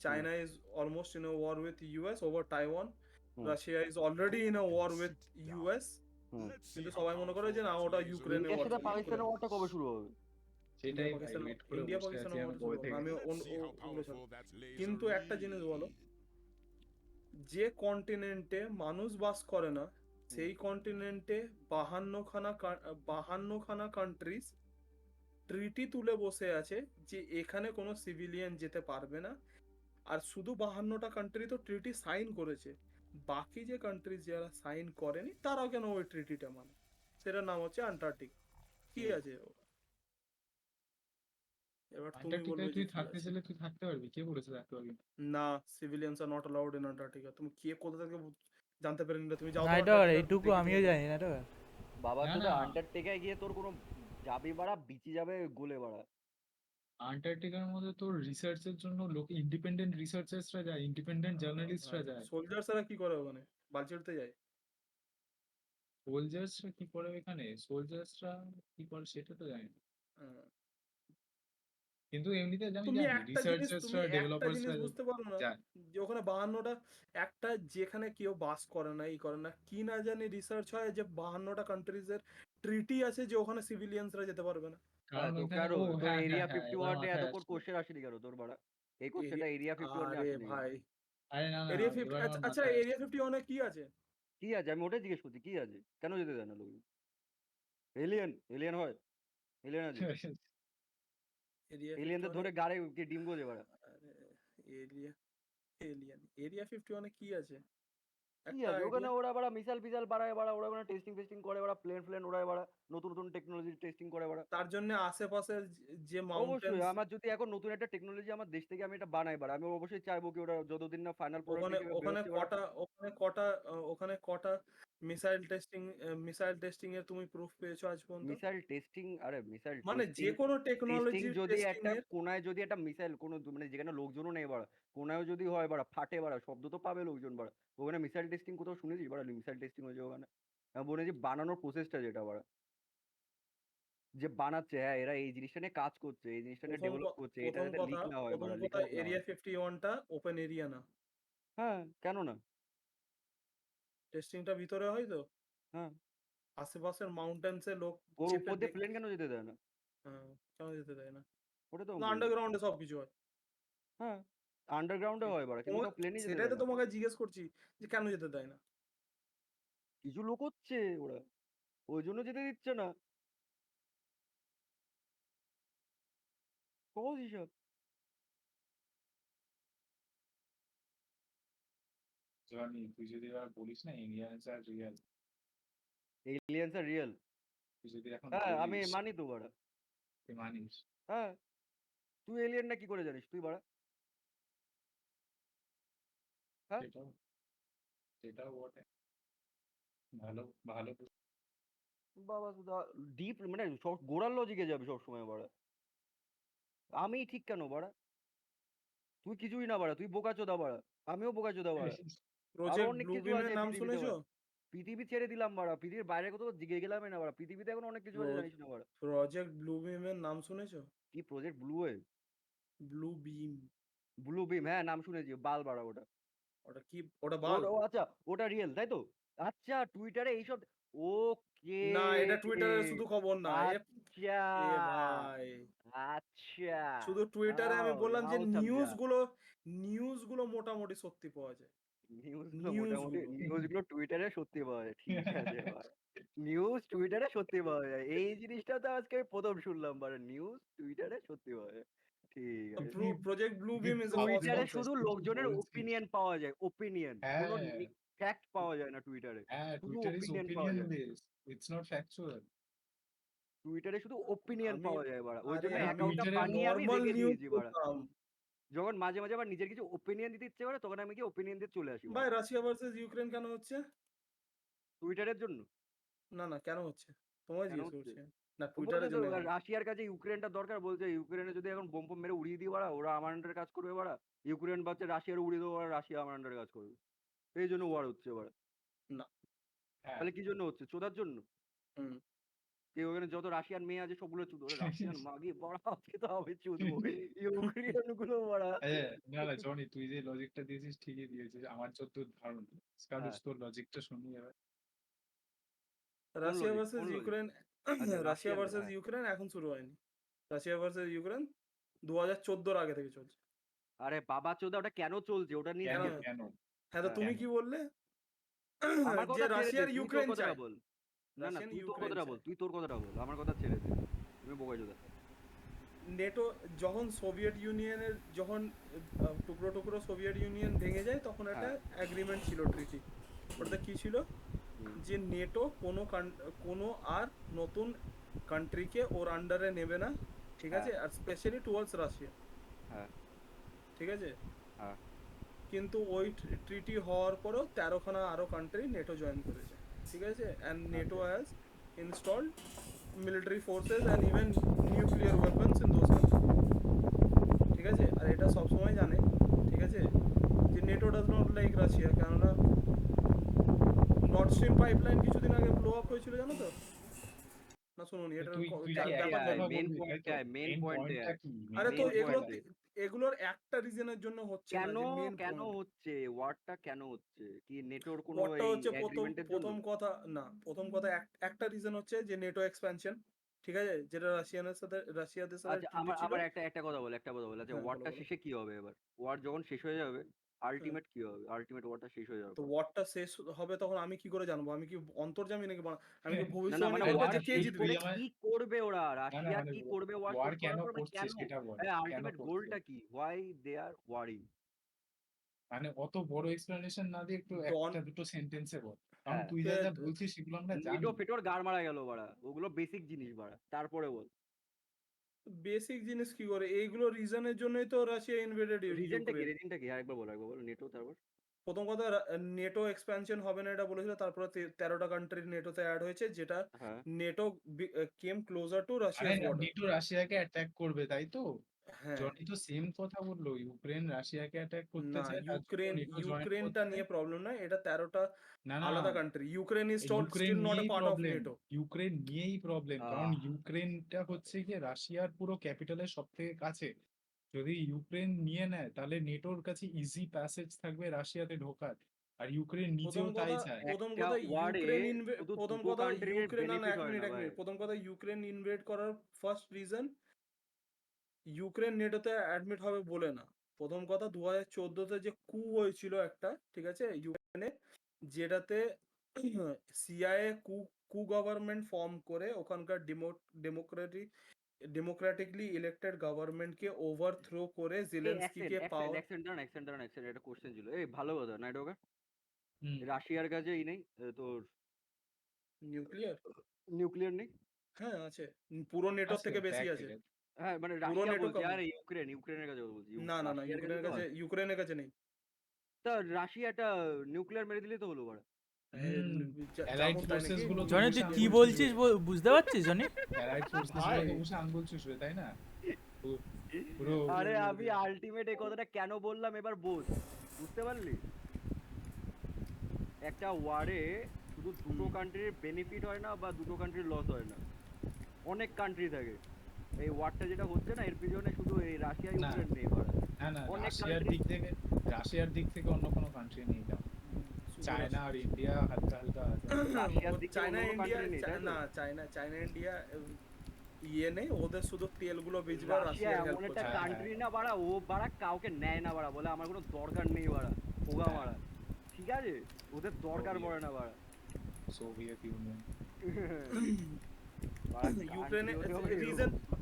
China is almost in a war with US over Taiwan. Hmm, Russia is already in a war with US. হুম। কিন্তু সবাই মনে করে যে না, ওটা ইউক্রেনের ইন্ডিয়ার ওয়ার, সাথে ইউক্রেন। পাকিস্তানের ওয়ারটা কবে শুরু হবে? সেটাই ভাই ওয়েট করে ইন্ডিয়া বসে আছি পাকিস্তানের আমি ওয়ার শুরু কবে হবে না, থেকে। আমি ওগুলো ছাড়া। কিন্তু একটা জিনিস বলো, যে কন্টিনেন্টে মানুষ বাস করে না, হুম। সেই কন্টিনেন্টে 52খানা কান্ট্রিজ ট্রিটি তুলে বসে আছে যে এখানে কোনো সিভিলিয়ান যেতে পারবে না। আর শুধু 52টা কান্ট্রি তো ট্রিটি সাইন করেছে, বাকি যে কান্ট্রি যারা সাইন করেনি তারাও কেন ওই ট্রিটিটা মানে? সেটার নাম হচ্ছে আন্টার্কটিক। কি হুম। আছে ওটা? এবার তুমি বলবে আন্টার্কটিকায় যে তুই কি থাকতে আছে। চাইলে তুই থাকতে পারবি, কে বলেছে থাকতে পারবি না? না, civilians are not allowed in Antarctica. তুমি কে কোথা থেকে জানতে পারেন না? তুমি যাও না তো এটা আন্টার্কটিকা, এইটুকু দেখে আমিও তুমি বলো। জানি না এটা। বাবা না চোদা না, আন্টার্কটিকায় গিয়ে তোর কোনো যাবি বাড়া, বিচি যাবে গলে বাড়া। আন্টার্কটিকার মধ্যে তোর রিসার্চের জন্য লোক ইন্ডিপেন্ডেন্ট রিসার্চার্সরা যায়, ইন্ডিপেন্ডেন্ট জার্নালিস্টরা যায়। সোলজার্সরা কি করে ওখানে? বালতি উঠতে যায়? সোলজার্সরা কি করে এখানে, সোলজার্সরা কি করে সেটা তো জানি না, আহ, কিন্তু এমনিতে আমি তুমি জানি একটা জিনিস তুমি রিসার্চার্সরা একটা জিনিস ডেভেলপার্সরা বুঝতে পারো না, যায়। যে ওখানে 52টা, একটা যেখানে কেউ বাস করে না, করে না, কি না জানি রিসার্চ হয় যে 52টা কান্ট্রিজের ট্রিটি আছে যে ওখানে সিভিলিয়ানসরা যেতে পারবে না। হ্যাঁ কারণ তো ওইখানে কারো ও তোর হ্যাঁ হ্যাঁ এরিয়া হ্যাঁ ফিফটি এবার ওয়ান নিয়ে মাথায় এতক্ষণ আসলো। কোশ্চেন আসেনি কেন তোর বাড়া? এই এরিয়া, কোশ্চেনটা এরিয়া ফিফটি ওয়ান নিয়ে আরে আসেনি কেন? ভাই, আরে না না, এরিয়া ফিফটি, এবার আচ্ছা আমার আচ্ছা, মাথায় এরিয়া আসলো। 51 কি আছে? কি আছে আমি ওটাই জিজ্ঞেস করছি, কি আছে? কেন যেতে দেয় না লোক? এলিয়েন এলিয়েন হয়? এলিয়েন আছে? এরিয়া ফিফটি এলিয়েনদের ওয়ানে ধরে গাড়ে কি ডিম গোজে বাড়া? এরিয়া এরিয়া 51 কি আছে? কি একটা আছে ওখানে? আইডিয়া। ওরা বাড়া মিসাইল ফিসাইল বাড়ায় বাড়া, ওরা ওখানে টেস্টিং ফেস্টিং করে বাড়া, প্লেন ফ্লেন ওড়ায় বাড়া, নতুন নতুন টেকনোলজি টেস্টিং করে বাড়া। তার জন্য আশেপাশের যে অবশ্যই মাউন্টেন্স, আমার যদি এখন নতুন একটা টেকনোলজি আমার দেশ থেকে আমি এটা বানাই বাড়া, আমি অবশ্যই চাইবো কি ওটা যতদিন না ফাইনাল প্রোডাক্ট ওখানে হিসেবে ওখানে বেরোচ্ছে বাড়া। কটা ওখানে কটা মিসাইল টেস্টিং এর তুমি প্রুফ পেয়েছো আজ পর্যন্ত? মিসাইল টেস্টিং, আরে মিসাইল মানে টেস্টিং, যে কোনো টেস্টিং টেকনোলজির যদি টেস্টিং একটা এর। কোনায় যদি একটা মিসাইল কোনো মানে যেখানে লোকজনও নেই বাড়া, কোনায় যদি হয় বাড়া, ফাটে বাড়া, শব্দ তো পাবে লোকজন বাড়া। ওখানে মিসাইল টেস্টিং কোথাও শুনেছিস বাড়া? মিসাইল টেস্টিং হয়েছে ওখানে? আমি বলেছি বানানোর প্রসেসটা যেটা বাড়া, যে বানাচ্ছে, হ্যাঁ এরা এই জিনিসটা নিয়ে কাজ করছে, এই জিনিসটা নিয়ে ডেভেলপ করছে, এটা যাতে লিক না হয় প্রথম বাড়া, লিক কথা, আউট না এরিয়া হয়। 51টা ওপেন এরিয়া না। হ্যাঁ কেন না? টেস্টিংটা ভিতরে হয় তো, হ্যাঁ, আশেপাশের মাউন্টেন্সে লোক ওর চেপে উপর দিয়ে দেখতে। প্লেন কেন যেতে দেয় না? হ্যাঁ, কেন যেতে দেয় না? ওটা তো আমি না, বলছি। আন্ডারগ্রাউন্ডে সবকিছু হয়। হ্যাঁ, আন্ডারগ্রাউন্ডে হয় বাড়া, কিন্তু ওটা প্লেনই যেতে সেটাই দেয় তো না। তোমাকে জিজ্ঞেস করছি যে কেন যেতে দেয় না। কিছু লোক হচ্ছে ওরা, ওই জন্য যেতে দিচ্ছে না। সহজ হিসাব। জনি তুই যদি এবার বলিস না ইন্ডিয়ান্স আর রিয়েল, এলিয়েন্স আর রিয়েল। তুই যদি এখন হ্যাঁ আমি বলিস, মানি তো বাড়া। তুই মানিস, হ্যাঁ, তুই এলিয়েন না কি করে জানিস তুই বাড়া? হ্যাঁ, সেটাও সেটাও বটে। ভালো ভালো বাবা ডিপ মানে সব গোড়ার লজিকে যাবে সবসময় বাড়া। আমি ঠিক কেন বাড়া? তুই কিছুই না বাড়া, তুই বোকাচোদা বাড়া, আমিও বোকাচোদা বাড়া। আরো প্রজেক্ট অনেক ব্লু কিছু আছে বিমের এই নাম পৃথিবীতে শুনেছো? বাড়া। পৃথিবী ছেড়ে দিলাম বাড়া, পৃথিবীর বাইরে কোথাও গেলামই না বাড়া, পৃথিবীতে এখন অনেক কিছু আছে জানিস না বাড়া। প্রজেক্ট ব্লু বিমের নাম শুনেছো? কি প্রজেক্ট ব্লু ওয়েভ? ব্লু বিম, ব্লু বিম, হ্যাঁ নাম শুনেছি, বাল বাড়া ওটা। ওটা কি? ওটা বাল? ও আচ্ছা, ওটা রিয়েল তাই তো? আচ্ছা টুইটারে এইসব, ওকে, না, এটা টুইটারে শুধু খবর না, আচ্ছা এ ভাই, আচ্ছা, শুধু টুইটারে আমি নাও বললাম যে নাও সমঝা। নিউজগুলো মোটামুটি সত্যি পাওয়া যায়। নিউজগুলো মোটামুটি, নিউজগুলো নিউজগুলো টুইটারে সত্যি পাওয়া যায়, ঠিক আছে ভাই। নিউজ টুইটারে সত্যি পাওয়া যায়, এই জিনিসটা তো আজকে আমি প্রথম শুনলাম, বাট নিউজ টুইটারে সত্যি পাওয়া যায়, ঠিক আছে। প্রজেক্ট ব্লু তুই বিম ইজ এ ফলস টুইটারে কনসেপ্ট। শুধু তুই কি লোকজনের বলছিস? ওপিনিয়ন পাওয়া যায়, ওপিনিয়ন, কোনো হ্যাঁ, ফ্যাক্ট পাওয়া যায় না টুইটারে, হ্যাঁ, শুধু টুইটার ইজ ওপিনিয়ন পাওয়া ওপিনিয়ন যায়। Based, it's not factual. টুইটারে শুধু ওপিনিয়ন আমি পাওয়া যায় বাড়া, ওই আরে জন্য আমি অ্যাকাউন্টটা টুইটারে বানিয়ে আমি নর্মাল রেখে নিউজ দিয়েছি বাড়া। বললাম। যখন মাঝে মাঝে আবার নিজের কিছু ওপিনিয়ন দিতে ইচ্ছে করে, তখন আমি কি ওপিনিয়ন দিয়ে চলে আসি ভাই, বাড়া, রাশিয়া ভার্সেস ইউক্রেন কেন হচ্ছে? টুইটারের জন্য। না না, কেন হচ্ছে তোমায় কেন জিজ্ঞেস হচ্ছে? করছি। না, ও বলছে টুইটারের তো জন্য কেন? রাশিয়ার কাছে ইউক্রেনটা দরকার, বলছে ইউক্রেনে যদি এখন বোম মেরে উড়িয়ে দিই বাড়া, ওরা আমার আন্ডারে কাজ করবে বাড়া, ইউক্রেন ভাবছে রাশিয়ার উড়িয়ে দেবো, বাড়া, রাশিয়া আমার আন্ডারে কাজ করবে, এই জন্য ওয়ার হচ্ছে বাড়া। না। হ্যাঁ। তাহলে কি জন্য হচ্ছে? চোদার জন্য। হুম। কেউ ওখানে যত রাশিয়ান মেয়ে আছে সবগুলো চুদ, ওরে রাশিয়ান মাগি বাড়া, আজকে তো আমি চুদবো ইউক্রেন গুলো বাড়া। আচ্ছা, না না জনি, তুই যে লজিকটা দিয়েছিস ঠিকই দিয়েছিস, আমার যতদূর ধারণা। স্কারুস, হ্যাঁ, তোর লজিকটা শুনি এবার। কোন রাশিয়া লজিক, ভার্সেস কোন লজিক? ইউক্রেন আচ্ছা রাশিয়া রাশিয়ান, ভার্সেস হ্যাঁ। ইউক্রেন এখন শুরু হয়নি। রাশিয়া ভার্সেস ইউক্রেন 2014 আগে থেকে চলছে। আরে বাবা চোদা, ওটা কেন চলছে ওটা নিয়ে কেন কেন? জিজ্ঞেস কর। কেন হ্যাঁ, তো হ্যাঁ, তুমি কেন? কি বললে? আমার যে কথা ছেড়ে দে, রাশিয়ার তুই তোর ইউক্রেন কথাটা চাই। বল। না না, রাশিয়ান তুই তোর ইউক্রেন কথাটা বল, চাই। তুই তোর কথাটা বল, আমার কথা ছেড়ে দে, তুমি বোকা চোদা। নেটো যখন সোভিয়েত ইউনিয়নের যখন টুকরো টুকরো সোভিয়েত ইউনিয়ন ভেঙে যায়, তখন একটা হ্যাঁ। এগ্রিমেন্ট ছিল, ট্রিটি। ওটাতে কি ছিল? হুম, যে নেটো কোনো আর নতুন কান্ট্রিকে ওর আন্ডারে নেবে না, ঠিক হ্যাঁ, আছে, আর স্পেশালি টুয়ার্ডস রাশিয়া, হ্যাঁ, ঠিক আছে। হ্যাঁ। কিন্তু ওই ট্রিটি হওয়ার পরেও 13খানা আরো কান্ট্রি নেটো জয়েন করেছে, ঠিক আছে, অ্যান্ড নেটো আচ্ছা। Has installed military forces and even nuclear weapons in those country, ঠিক আছে। আর এটা সবসময় জানে, ঠিক আছে, যে NATO does not like Russia, কেননা নর্থ স্ট্রিম পাইপলাইন কিছুদিন আগে ব্লো আপ হয়েছিল, জানো তো? না শুনুনি, এটার তুই তুই কি ব্যাপার একই জানো? কথা মেন বলবি, তাই পয়েন্ট তো? মেন মেইন পয়েন্টে পয়েন্টটা আয়, কি? আরে মেইন তো মেন পয়েন্টটা এগুলোর পয়েন্টে। এগুলোর একটা রিজনের জন্য হচ্ছে না, কেন যে মেন কেন পয়েন্ট। হচ্ছে ওয়ারটা, কেন হচ্ছে কি নেটোর কোনো ওয়ারটা এই হচ্ছে এগ্রিমেন্টের জন্য? প্রথম কথা একটা রিজন হচ্ছে যে নেটো এক্সপ্যানশন, ঠিক আছে, যেটা রাশিয়াদের সাথে আচ্ছা, ট্রিটি আমার ছিল। আমার একটা কথা বল, একটা কথা বল, আচ্ছা হ্যাঁ, বলো ওয়ারটা বলো। শেষে কি হবে এবার? ওয়ার যখন শেষ হয়ে যাবে, হ্যাঁ, আল্টিমেট কি হবে? আল্টিমেট ওয়ারটা শেষ হয়ে যাওয়ার তো পর। ওয়ারটা শেষ হবে তখন আমি কি করে জানবো? আমি কি অন্তর্যামী নাকি? আমি কি না না, ভবিষ্যবাণী মানে করবো ওয়ার যে কে শেষ জিতবে? করে তুই আমার, কি করবে ওরা? না না রাশিয়া মানে কি করবে ওয়ার ওয়ার শেষ কেন করার পর? মানে করছে কেন? সেটা বল, হ্যাঁ, কেন আল্টিমেট করছে? গোলটা কি? Why they are warring? মানে অত বড় এক্সপ্লেনেশন না দিয়ে একটু ডন একটা দুটো সেন্টেন্সে বল, কারণ হ্যাঁ, তুই যা যা বলছিস সেগুলো আমরা নেটো জানি। ফেটোর গাড় মারা গেল বাড়া, ওগুলো বেসিক জিনিস বাড়া, তারপরে বল। বেসিক জিনিস কি করে? এইগুলো রিজনের জন্যই তো রাশিয়া ইনভেডেড রিজনটা কি? ইউক্রেন। রিজনটা কি? আরেকবার বল, নেটো তারপর। প্রথম কথা, নেটো এক্সপ্যানশন হবে না এটা বলেছিল, তারপরে 13টা কান্ট্রি নেটোতে অ্যাড হয়েছে, যেটা হ্যাঁ, নেটো কেম ক্লোজার টু মানে রাশিয়াস বর্ডার। নেটো রাশিয়াকে অ্যাটাক করবে, তাই তো? হ্যাঁ। জনি তো সেম কথা বললো, ইউক্রেন রাশিয়াকে অ্যাটাক করতে না, চায়, তার জন্য নেটো জয়েন ইউক্রেনটা করছে। নিয়ে প্রবলেম না, এটা 13টা না না, আলাদা country. Ukraine is Ukraine still not a নিয়েই part of problem, NATO. Ukraine নিয়েই প্রবলেম, কারণ আহ, ইউক্রেনটা হচ্ছে গিয়ে রাশিয়ার পুরো ক্যাপিটালের সব থেকে কাছে। যদি ইউক্রেন নিয়ে নেয় তাহলে নেটোর কাছে ইজি প্যাসেজ থাকবে রাশিয়াতে ঢোকার, আর ইউক্রেন নিজেও তাই চায়। একটা ওয়ার্ডে শুধু দুটো কান্ট্রির না না, বেনিফিট এক হয় মিনিট না এক ভাই। মিনিট প্রথম কথা, ইউক্রেন ইনভেড করার ফার্স্ট রিজন ইউক্রেন নেটোতে অ্যাডমিট হবে বলে না। প্রথম কথা, 2014-তে যে কু হয়েছিল একটা, ঠিক আছে, ইউক্রেনে, যেটাতে সিআইএ কু গভর্নমেন্ট ফর্ম করে ওখানকার ডেমোক্রেটিকলি ইলেক্টেড গভর্নমেন্টকে ওভারথ্রো করে এই অ্যাকসেন্ট জেলেনস্কিকে অ্যাকসেন্ট পাওয়ার। অ্যাকসেন্ট দাঁড়ান, অ্যাকসেন্ট দাঁড়ান, অ্যাকসেন্ট, একটা কোশ্চেন ছিল, এই ভালো কথা না এটা ওকে। হুম। রাশিয়ার কাছে এই নেই, তোর নিউক্লিয়ার? নিউক্লিয়ার নেই। হ্যাঁ, আছে। পুরো নেটোর আছে, থেকে বেশি দেখ আছে। রে। হ্যাঁ মানে পুরো রাশিয়া নেটো বলছি, কম। আরে ইউক্রেনের কাছে বলছি, না না না, রাশিয়ার কাছে তো আছে। ইউক্রেনের কাছে নেই। তা রাশিয়াটা নিউক্লিয়ার মেরে দিলেই তো হলো বাড়া। হুম, অ্যালাইড যেমন তাই ফোর্সেস নাকি? গুলো তো জনি বসে তুই কি আঙ্গুল বলছিস চুষবে, বুঝতে পারছিস জনি? অ্যালাইড ফোর্সেস ভাই, গুলো তো বসে আঙ্গুল চুষবে, তাই না? পুরো আরে আমি আলটিমেট এই কথাটা কেন বললাম এবার বোঝ, বুঝতে পারলি? একটা ওয়ারে শুধু দুটো হুম। কান্ট্রির বেনিফিট হয় না বা দুটো কান্ট্রির লস হয় না, অনেক কান্ট্রি থাকে। এই ওয়ারটা যেটা হচ্ছে না এর পিছনে শুধু এই রাশিয়া না ইউক্রেন নেই বাড়া, না অনেক রাশিয়ার কান্ট্রি। দিক থেকে, রাশিয়ার দিক থেকে অন্য কোনো কান্ট্রি নেই তেমন। শুধু চায়না রাশিয়া। আর ইন্ডিয়া হালকা হালকা আছে। রাশিয়ার ও দিক থেকে অন্য চায়না কোনো ইন্ডিয়া কান্ট্রি নেই, তাই তো? না, চায়না ইন্ডিয়া ইয়ে নেই, ওদের শুধু তেলগুলো বেচবে আর রাশিয়া রাশিয়ার হেল্প এমন একটা করছে। হ্যাঁ হ্যাঁ কান্ট্রি না বাড়া, ও বাড়া কাউকে নেয় না বাড়া, বলে আমার কোনো দরকার নেই বাড়া, হোগা হ্যাঁ মারা, ঠিক আছে, ওদের দরকার সোভিয়েত পড়ে না বাড়া। Soviet union. বাড়া কান্ট্রি ইউক্রেনে হতে হবে রিজন, এরকম।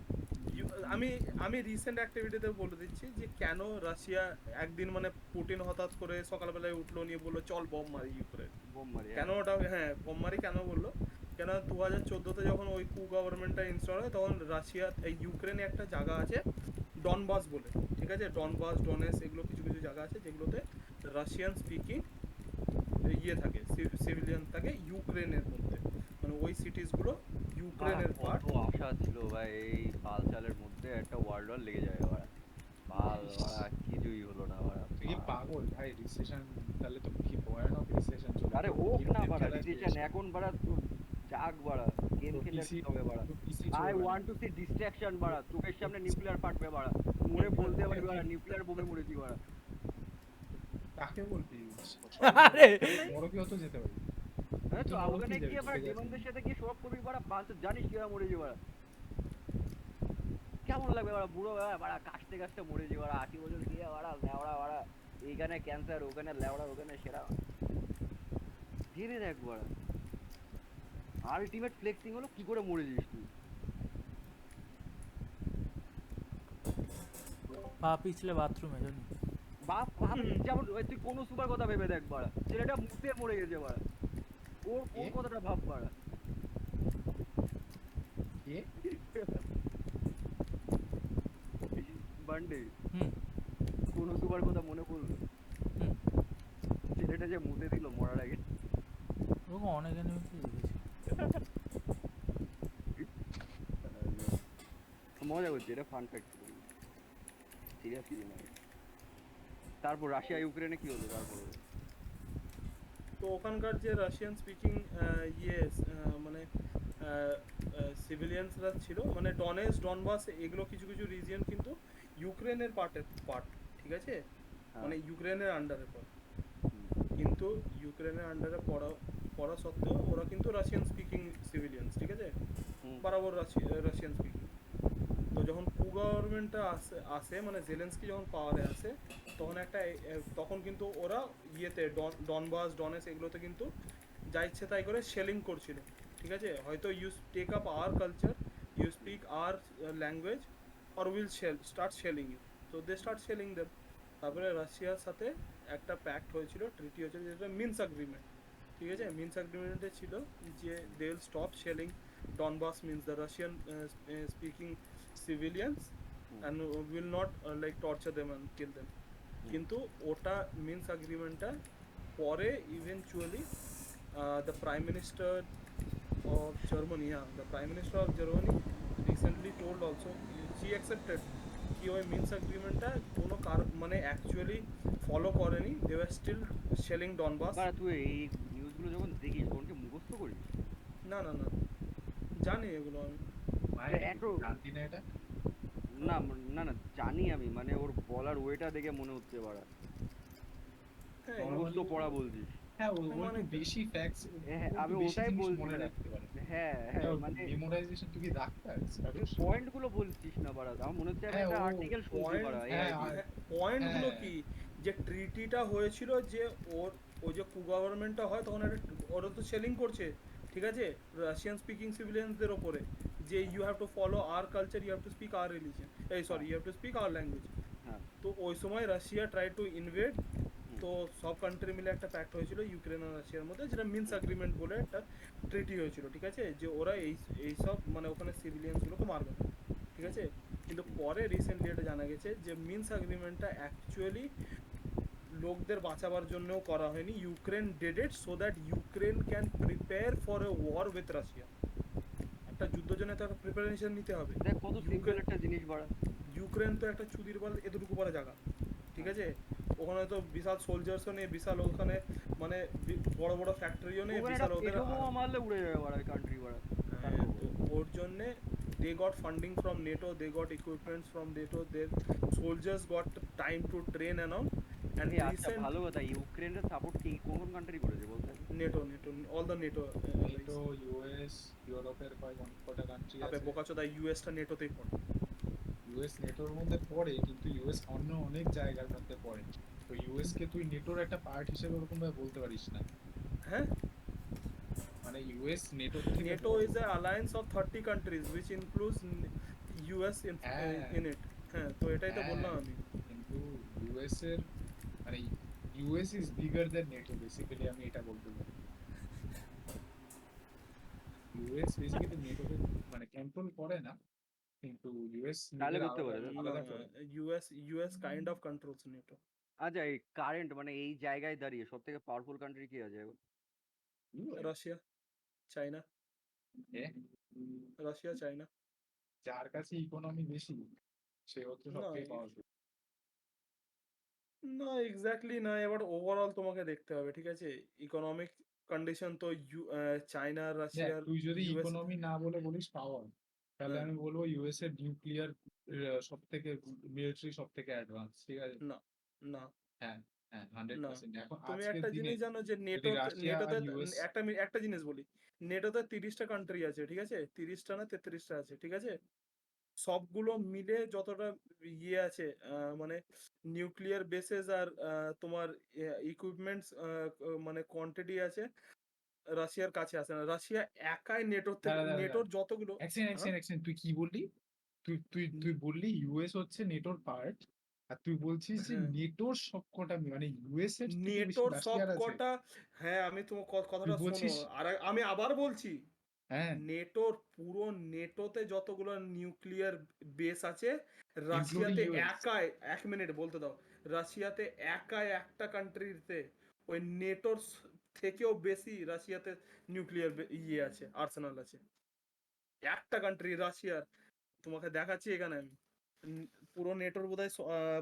আমি আমি রিসেন্ট অ্যাক্টিভিটিতে বলে দিচ্ছি যে কেন রাশিয়া একদিন মানে পুতিন হঠাৎ করে সকালবেলায় উঠলো নিয়ে বললো চল বম মারি ইউক্রেন। বোম মারি, কেন হ্যাঁ। ওটা, হ্যাঁ বম মারি কেন বললো, কেন 2014-তে যখন ওই কু গভর্নমেন্টটা ইনস্টল হয় তখন রাশিয়া এই ইউক্রেনে একটা জায়গা আছে ডনবাস বলে, ঠিক আছে, ডনবাস ডনেস এগুলো কিছু কিছু জায়গা আছে যেগুলোতে রাশিয়ান স্পিকিং ইয়ে থাকে, সিভিলিয়ান থাকে ইউক্রেনের মধ্যে, মানে ওই সিটিসগুলো বাড়া ইউক্রেনের কত পার্ট। আশা ছিল ভাই এই বালচালের মধ্যে একটা ওয়ার্ল্ড ওয়ার লেগে যাবে বাড়া, বাল বাড়া কিছুই হলো না বাড়া, তুই কি পাগল ভাই? রিসেশন, তাহলে তো কি ভয়ানক রিসেশন চলে আরে যাবে। হোক গেম না টেম বাড়া খেলা রিসেশন, শেষ, এখন বাড়া তোর জাগ বাড়া, গেম তোর খেলে আর পিসি, কি হবে বাড়া। তোর পিসি আই চলবে না। ওয়ান্ট টু সি ডিস্ট্রাকশন বাড়া, চোখের সামনে নিউক্লিয়ার ফাটবে বাড়া, মরে বলতে পারবি বাড়া নিউক্লিয়ার বোমে মরেছি বাড়া। কাকে বলবি? আরে নরকেও তো যেতে পারি। হ্যাঁ তুই তো তো নরকেই ওখানে যাবি, গিয়ে বাড়া ভুলে যাস ডিমনদের না। সাথে গিয়ে সব করবি বাড়া, বাঞ্চ জানিস কিভাবে মরেছি বাড়া, কেমন লাগবে বাড়া, বুড়ো বাড়া কাশতে কাশতে মরেছি বাড়া, 80 বছর গিয়ে বাড়া লেওড়া বাড়া, এইখানে ক্যান্সার ওখানে লেওড়া ওখানে সেরা, জেনে দেখ বাড়া। আলটিমেট ফ্লেক্সিং হলো কি করে মরেছিস তুই। পা পিছলে বাথরুমে জানি। বাপ ভাবে যেমন ওই তুই কোনো সুপার কথা ভেবে দেখ বাড়া, ছেলেটা মুতে মরে গেছে বাড়া, ওর কে? ওর কথাটা ভাব বাড়া। কে? বান্ডে হুম কোনো সুপার কথা মনে পড়লো, হুম ছেলেটা যে মুতে দিল মরার আগে। ওরকম অনেক এনিমিকে দেখেছি। মজা করছে, এটা ফান ফ্যাক্ট, সিরিয়াসলি না। তারপর রাশিয়া ইউক্রেনে কি হলো তারপর? তো ওখানকার যে রাশিয়ান স্পিকিং ইয়ে মানে সিভিলিয়ানসরা ছিল, মানে ডনেস ডনবাস এগুলো কিছু কিছু রিজিয়ন কিন্তু ইউক্রেনের পার্ট, ঠিক আছে, মানে ইউক্রেনের আন্ডারে পড়ে, কিন্তু ইউক্রেনের আন্ডারে পড়া সত্ত্বেও ওরা কিন্তু রাশিয়ান স্পিকিং সিভিলিয়ানস, ঠিক আছে, বরাবর রাশিয়ান স্পিকিং। তো যখন কু গভর্নমেন্টটা আসে মানে জেলেন্সকি যখন পাওয়ারে আসে তখন তখন কিন্তু ওরা ইয়েতে ডনবাস ডনেস এগুলোতে কিন্তু যা ইচ্ছে তাই করে শেলিং করছিল, ঠিক আছে, হয়তো you take up our culture, you speak our language or will start shelling you, তো দে স্টার্ট শেলিং দেম। তারপরে রাশিয়ার সাথে একটা প্যাক্ট হয়েছিল, ট্রিটি হয়েছিল, যেটা মিন্স এগ্রিমেন্ট, ঠিক আছে, মিন্স এগ্রিমেন্টে ছিল যে they will stop shelling Donbas, means the Russian speaking civilians and will not like torture them and kill them, কিন্তু ওটা মিন্স এগ্রিমেন্টটা পরে eventually the prime minister of Germany, yeah, the prime minister of Germany recently told also she accepted কি ওই means এগ্রিমেন্টটা কোনো মানে actually follow করেনি, they were still shelling Donbass। বাড়া তুই এই নিউজগুলো যখন দেখিস তখন কি মুখস্থ করিস? না না না, জানি এগুলো আমি। মায়ের এত জানতি না এটা? না না না জানি আমি, মানে ওর বলার ওয়েটা দেখে মনে হচ্ছে বাড়া হ্যাঁ মুখস্থ পড়া বলছিস। হ্যাঁ, ও মানে একটু বেশি ফ্যাক্টস, হ্যাঁ আমি ওটাই বলছি, মনে মানে রাখতে পারে। হ্যাঁ হ্যাঁ মানে মেমোরাইজেশন, তুই কি ডাক্তার? পয়েন্ট গুলো বলছিস না বাড়া, আমার মনে হচ্ছে আমি হ্যাঁ, একটা ও আর্টিকেল শুনছি পয়েন্ট, বাড়া। পয়েন্টগুলো হ্যাঁ। কি, যে ট্রিটিটা হয়েছিল যে ওই যে কু গভর্নমেন্টটা হয় তখন ওরা তো সেলিং করছে, ঠিক আছে, রাশিয়ান স্পিকিং সিভিলিয়ানসদের ওপরে, যে you have to follow our culture, you have to speak our religion, sorry you have to speak our language. হ্যাঁ তো ওই সময় রাশিয়া ট্রাই টু ইনভেড, তো সব কান্ট্রি মিলে একটা প্যাক্ট হয়েছিল ইউক্রেন আর রাশিয়ার মধ্যে, যেটা মিন্স এগ্রিমেন্ট বলে একটা ট্রিটি হয়েছিল, ঠিক আছে, যে ওরা এই সব মানে ওখানে সিভিলিয়ানসগুলোকে মারবে না, ঠিক আছে, কিন্তু পরে রিসেন্টলি এটা জানা গেছে যে মিন্স এগ্রিমেন্টটা অ্যাকচুয়ালি লোকদের বাঁচাবার জন্যও করা হয়নি, Ukraine did it so that Ukraine can prepare for a war with Russia. একটা যুদ্ধের জন্য তো একটা প্রিপারেশন নিতে হবে। দেখ কত সিম্পল একটা জিনিস বাড়া। ইউক্রেন তো একটা চুদির বল এতটুকু বড় জায়গা, ঠিক আছে, ওখানে তো বিশাল সোলজার্সও নিয়ে বিশাল ওখানে মানে বড় বড় ফ্যাক্টরিও নিয়ে ওখানে বিশাল একটা ওদের পেটো বোমা মারলে উড়ে যাবে বাড়া কান্ট্রি বাড়া তার হ্যাঁ, খবর। তো ওর জন্যে they got funding from NATO, they got equipments from NATO, their soldiers got time to train and all. And এই আচ্ছা recent ভালো কথা, ইউক্রেনের সাপোর্ট কি কোন কোন কান্ট্রি করেছে বলতে? NATO, all the NATO NATO, US, ইউরোপের অনেক কটা কান্ট্রি আপে আছে। বোকাচোদা ইউএসটা নেটোতেই পড়ে। ইউএস নেটোর মধ্যে পড়ে, কিন্তু ইউএস অন্য অনেক জায়গার মধ্যে পড়ে। তো ইউএস কে তুই নেটোর একটা পার্ট হিসেবে ওরকম ভাবে বলতে পারিস না। হ্যাঁ, মানে ইউএস নেটোর থেকে NATO বড়। is an alliance of 30 countries which includes US হ্যাঁ। in it. হ্যাঁ, তো এটাই তো হ্যাঁ, বললাম আমি। কিন্তু ইউএস এর মানে US is bigger than NATO basically, আমি এটা বলতে পারি। ইউএস বেসিক্যালি নেটোকে মানে কন্ট্রোল করে না, কিন্তু ইউএস তাহলে নিজের করতে পারে। আলাদা করে। US kind of controls NATO. আচ্ছা এই কারেন্ট মানে এই জায়গায় দাঁড়িয়ে সব থেকে পাওয়ারফুল কান্ট্রি কি আছে এখন? রাশিয়া, চায়না, এ, রাশিয়া, চায়না। যার কাছে ইকোনমি বেশি সে হচ্ছে না, সবথেকে পাওয়ারফুল। না এক্স্যাক্টলি না, এবার ওভারঅল তোমাকে দেখতে হবে, ঠিক আছে? ইকোনমিক কন্ডিশন তো চায়না, দেখ, রাশিয়ার, তুই যদি ইউএস। ইকোনমি না বলে বলিস পাওয়ার, তাহলে হ্যাঁ, আমি বলবো ইউএস এর নিউক্লিয়ার সব থেকে মিলিটারি সব থেকে অ্যাডভান্স, ঠিক আছে? না, না, হ্যাঁ, হ্যাঁ, না। 100%। এখন তুমি আজকের একটা দিনে জিনিস জানো যে যদি রাশিয়া আর নেটোতে ইউএস, একটা জিনিস বলি, নেটোতে 30টা কান্ট্রি আছে, ঠিক আছে? 30টা না 33টা আছে, ঠিক আছে? সবগুলো মিলে যতটা ইয়ে আছে মানে নিউক্লিয়ার বেসেস আর তোমার ইকুইপমেন্টস মানে কোয়ান্টিটি আছে, রাশিয়ার কাছে আসে না। রাশিয়া একাই নেটোর থেকে, দাঁড়া দাঁড়া নেটোর যতগুলো, হ্যাঁ, অ্যাকশন, তুই কি বললি? তুই বললি ইউএস হচ্ছে নেটোর পার্ট, আর তুই বলছিস যে হ্যাঁ, নেটোর সবকটা মানে ইউএস এর থেকে বেশি নেটোর সব রাশিয়ার আছে। কটা, হ্যাঁ, আমি তোমার তুই কথাটা শোনো, বলছিস আর আমি আবার বলছি, হ্যাঁ, নেটোর পুরো নেটোতে যতগুলো নিউক্লিয়ার বেস আছে, ইনক্লুডিং রাশিয়াতে ইউএস। একাই, 1 মিনিট বলতে দাও, রাশিয়াতে একাই একটা কান্ট্রিতে ওই নেটোর থেকেও বেশি রাশিয়াতে নিউক্লিয়ার ইয়ে আছে, আর্সেনাল আছে। একটা কান্ট্রি রাশিয়ার, তোমাকে দেখাচ্ছি এখানে আমি। পুরো নেটোর বোধহয়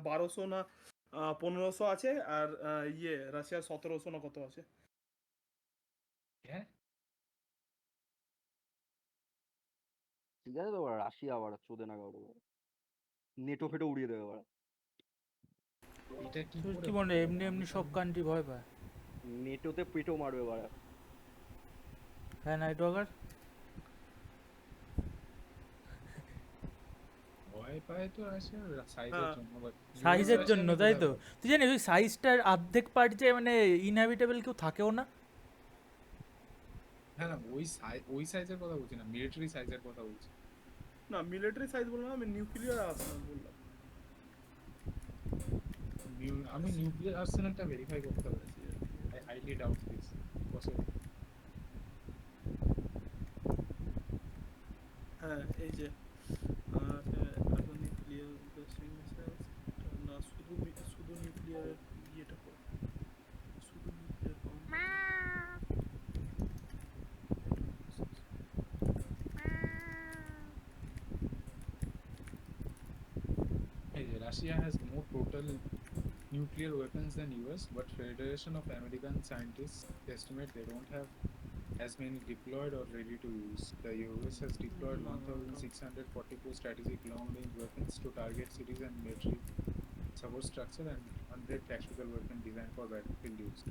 1200 না 1500 আছে, আর ইয়ে রাশিয়ার 1700 না কত আছে। হ্যাঁ, ঠিক আছে তো বাড়া, রাশিয়া আবার চোদে না কাউকে বাড়া। নেটো ফেটো উড়িয়ে দেবে বাড়া। এটা কি তোর করে কি মনে হয় হলো? এমনি এমনি সব কান্ট্রি ভয় পায়? নেটোতে পেটো মারবে বাড়া। হ্যাঁ, নাইট ওয়াকার ভয় পায় তো রাশিয়ার সাইজের হ্যাঁ, জন্য, but সাইজের রাশিয়া জন্য, নিয়ে তাই কোথায় তো? ভয়? তুই জানিস ওই সাইজটার অর্ধেক পার্ট যে মানে ইনহ্যাবিটেবল কেউ থাকেও না। হ্যাঁ না, ওই সাইজের কথা বলছি না, মিলিটারি সাইজের কথা বলছি। না মিলিটারি সাইজ বললাম, আমি নিউক্লিয়ার আর্সেনাল বললাম। আমি নিউক্লিয়ার আর্সেনালটা ভেরিফাই করতে পারছি, I highly doubt this possible. হ্যাঁ, এই যে নিউক্লিয়ার না, শুধু নিউক্লিয়ারের ইয়েটা করে, শুধু nuclear Russia has more total nuclear weapons than US, but Federation of American Scientists estimate they don't have as many deployed or ready to use. The US has deployed 1,644 strategic long-range weapons to target cities and military support structure, and 100 tactical weapons designed for battlefield use.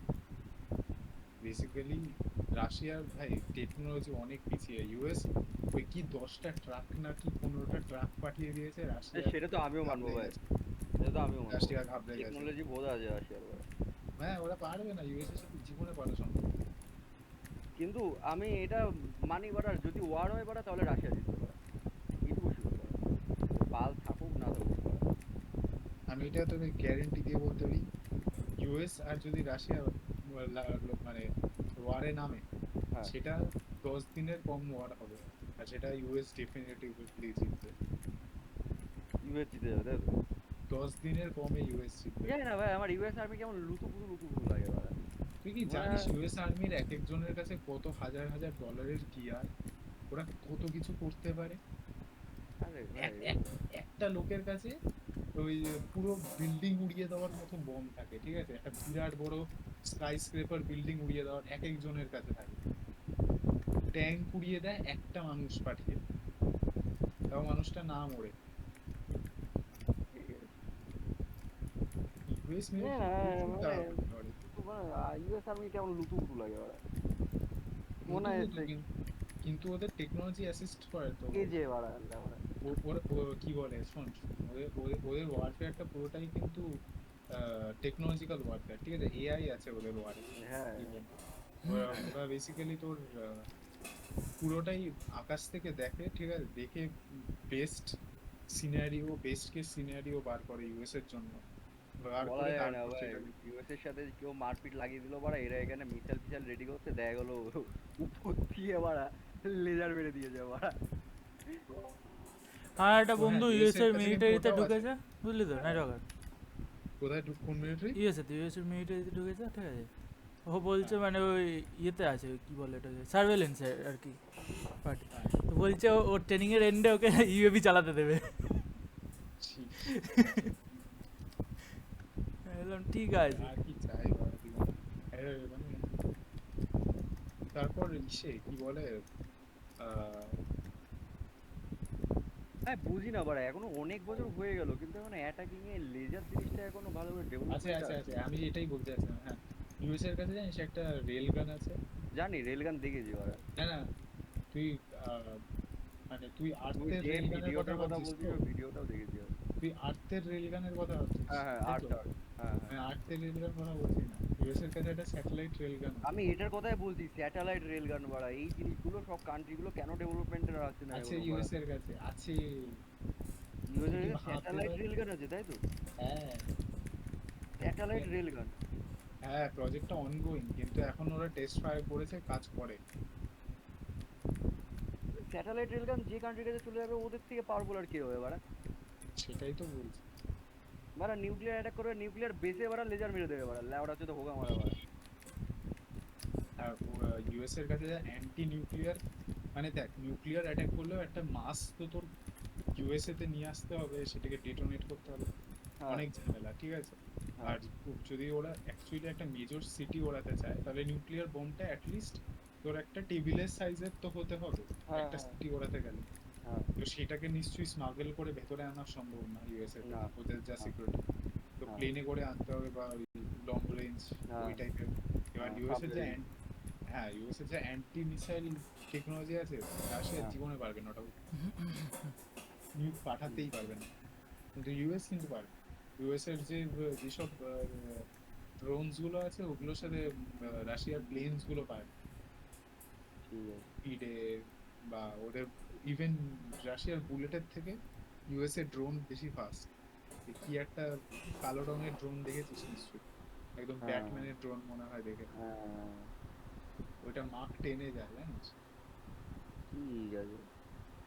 Basically রাশিয়ার ভাই technology অনেক পিছিয়ে। US ওই কি 10টা truck নাকি 15টা truck পাঠিয়ে দিয়েছে রাশিয়া, সেটা তো আমিও মানবো ভাই, সেটা তো আমিও মানবো। রাশিয়া ঘাবড়ে গেছে। টেকনোলজি বোঝা আছে রাশিয়ার বাড়া। হ্যাঁ, ওরা পারবে না, ইউএস এর সাথে জীবনে পারা সম্ভব না। কিন্তু আমি এটা মানি বাড়া, যদি ওয়ার হয় বাড়া তাহলে রাশিয়া জিতবে বাড়া, এইটুকু শিওর বাড়া। পাল থাকুক না থাকুক বাড়া। আমি এটা তোকে গ্যারেন্টি দিয়ে বলতে পারি, ইউএস আর যদি রাশিয়া মানে ওয়ারে নামে, হ্যাঁ, সেটা 10 দিনের কম ওয়ার হবে, আর সেটা ইউএস ডেফিনেটলি জিতবে। ইউএস জিতে যাবে তাই তো? 10 দিনের কমে ইউএস জিতবে। জানি না ভাই, আমার ইউএস আর্মি কেমন লুতুপুতু লাগে বাড়া। তুই কি জানিস ইউএস আর্মির এক একজনের কাছে কত হাজার হাজার ডলারের গিয়ার, ওরা কত কিছু করতে পারে? আরে এক ভাই এক একটা লোকের কাছে ওই পুরো বিল্ডিং উড়িয়ে দেওয়ার মতো বোম থাকে, ঠিক আছে? একটা বিরাট বড় স্কাই স্ক্রেপার বিল্ডিং উড়িয়ে দেওয়ার এক একজনের কাছে থাকে। ট্যাঙ্ক উড়িয়ে দেয় একটা মানুষ পাঠিয়ে, তাও মানুষটা না মরে। ইউএস মিলিটারি প্রচুর মানে টাকা খরচা করে। ইউএস আর্মি কেমন লুতুপুতু লাগে ওরা, মনে হয় বুঝু কিন্তু ওদের টেকনোলজি অ্যাসিস্ট করে তো। কে যে বাড়া ওরা। কি বলে শোন, ওদের ওয়ারফেয়ারটা পুরোটাই কিন্তু টেকনোলজিক্যাল ওয়ারফেয়ার, ঠিক আছে? এআই আছে ওদের ওয়ারে। হ্যাঁ ওরা বেসিক্যালি তোর পুরোটাই আকাশ থেকে দেখে, ঠিক আছে? দেখে বেস্ট কেস সিনারিও বার করে ইউএস এর জন্য, বার বলা করে যায় না তারপর ভাই, সেটাকে। ইউএস এর সাথে কেউ মারপিট লাগিয়ে দিল বাড়া, এরা এখানে মিসাইল ফিসাইল রেডি করতে, দেখা গেলো উপর দিয়ে বাড়া লেজার মেরে দিয়েছে বাড়া। আমার একটা ও হ্যাঁ, বন্ধু ইউএস ইউএস এর এর কাছে কিন্তু মিলিটারিতে ওটাও আছে। ঢুকেছে, বুঝলি তো, নাইট ওয়াকার। কোথায় কোন মিলিটারি? ইউএস এর মিলিটারিতে ঢুকেছে, ঠিক আছে। ও বলছে হ্যাঁ, মানে ওই ইয়েতে আছে, কি বলে এটাকে, সার্ভেলেন্স আর কি পার্টি। হ্যাঁ, তো বলছে ওর ট্রেনিং এর এন্ডে ওকে ইউএভি চালাতে দেবে। ছি, বললাম ঠিক আছে। আর কি চাই বাবা জীবনে। মানে তারপর কি বলে আহ হ্যাঁ বুঝি না বাড়া, এখনো অনেক বছর হয়ে গেল কিন্তু এখনো অ্যাটাকিং এ লেজার জিনিসটা এখনো ভালোভাবে আছে ডেভেলপমেন্ট আছে আছে। আছে, আমি এটাই বলতে চাচ্ছিলাম। হ্যাঁ, ইউএস এর কাছে জানিস একটা রেল গান আছে। জানি রেলগান দেখেছি বাড়া। না না, তুই আহ, মানে তুই তুই আর্থের যে রেল গানের কথা ভিডিওটার কথা ভাবছিস তো? বলছিস ওই ভিডিওটাও দেখেছি আমি। তুই আর্থের রেল গানের কথা ভাবছিস, হ্যাঁ হ্যাঁ তাই তো? Art art. হ্যাঁ হ্যাঁ। আমি আর্থের রেল গান কথা বলছি না, ইউএস এর কাছে একটা স্যাটেলাইট রেল গান আমি এটার কথাই বলছি, স্যাটেলাইট রেলগান বাড়া, এই জিনিসগুলো সব কান্ট্রিগুলো কেন ডেভেলপমেন্টের আসছে না আছে। এখনো বাড়া। ইউএস এর কাছে আছে। ইউএসএর তুই কাছে ভাবতে স্যাটেলাইট পার। রেলগান আছে তাই তো? হ্যাঁ, স্যাটেলাইট রেলগান। হ্যাঁ, প্রজেক্টটা অনগোয়িং, কিন্তু এখন ওরা টেস্ট ফায়ার করেছে, কাজ করে। স্যাটেলাইট রেলগান যে কান্ট্রির কাছে চলে যাবে ওদের থেকে পাওয়ারফুল আর কে হবে বাড়া। সেটাই তো বলছি। বাড়া নিউক্লিয়ার অ্যাটাক করবে, নিউক্লিয়ার বেসে বাড়া লেজার মেরে দেবে বাড়া, ল্যাওড়া হচ্ছে তো হোগা মারা বাড়া। আর ইউএস এর কাছে অ্যান্টি নিউক্লিয়ার, মানে দেখ, নিউক্লিয়ার অ্যাটাক করলেও একটা মাস তো তোর ইউএসএ তে নিয়ে আসতে হবে, সেটাকে ডিটোনেট করতে হবে, হ্যাঁ অনেক ঝামেলা, ঠিক আছে? হ্যাঁ আর যদি ওরা অ্যাকচুয়ালি একটা মেজর সিটি ওড়াতে চায়, তাহলে নিউক্লিয়ার বোমটা অ্যাটলিস্ট তোর একটা টেবিলের সাইজের তো হতে হবে হ্যাঁ একটা হ্যাঁ সিটি ওড়াতে গেলে। হ্যাঁ। তো সেটাকে নিশ্চয়ই স্মাগল করে ভেতরে আনা সম্ভব না ইউএসএ তে, না ওদের যা না সিকিউরিটি। তো না প্লেনে করে আনতে হবে, বা ওই লং রেঞ্জ হ্যাঁ ওই টাইপের। এবার হ্যাঁ ইউএস এর যে সাবমেরিন। হ্যাঁ, ইউএস এর যে অ্যান্টি মিসাইল টেকনোলজি আছে, রাশিয়া হ্যাঁ জীবনে পারবে না ওটা, নিউক পাঠাতেই পারবে না। কিন্তু ইউএস কিন্তু পারবে। ইউএস এর যেসব ড্রোনস গুলো আছে, ওগুলোর সাথে রাশিয়ার প্লেনস গুলো পায় ঠিক আছে। স্পিডে, বা ওদের ইভেন রাশিয়ার বুলেটের থেকে ইউএস এর ড্রোন বেশি ফাস্ট। কি একটা কালো রঙের ড্রোন দেখেছিস নিশ্চয়ই, একদম হ্যাঁ ব্যাটম্যানের ড্রোন মনে হয় দেখে। হ্যাঁ ওইটা মাক 10-এ যায়, জানিস? ঠিক আছে।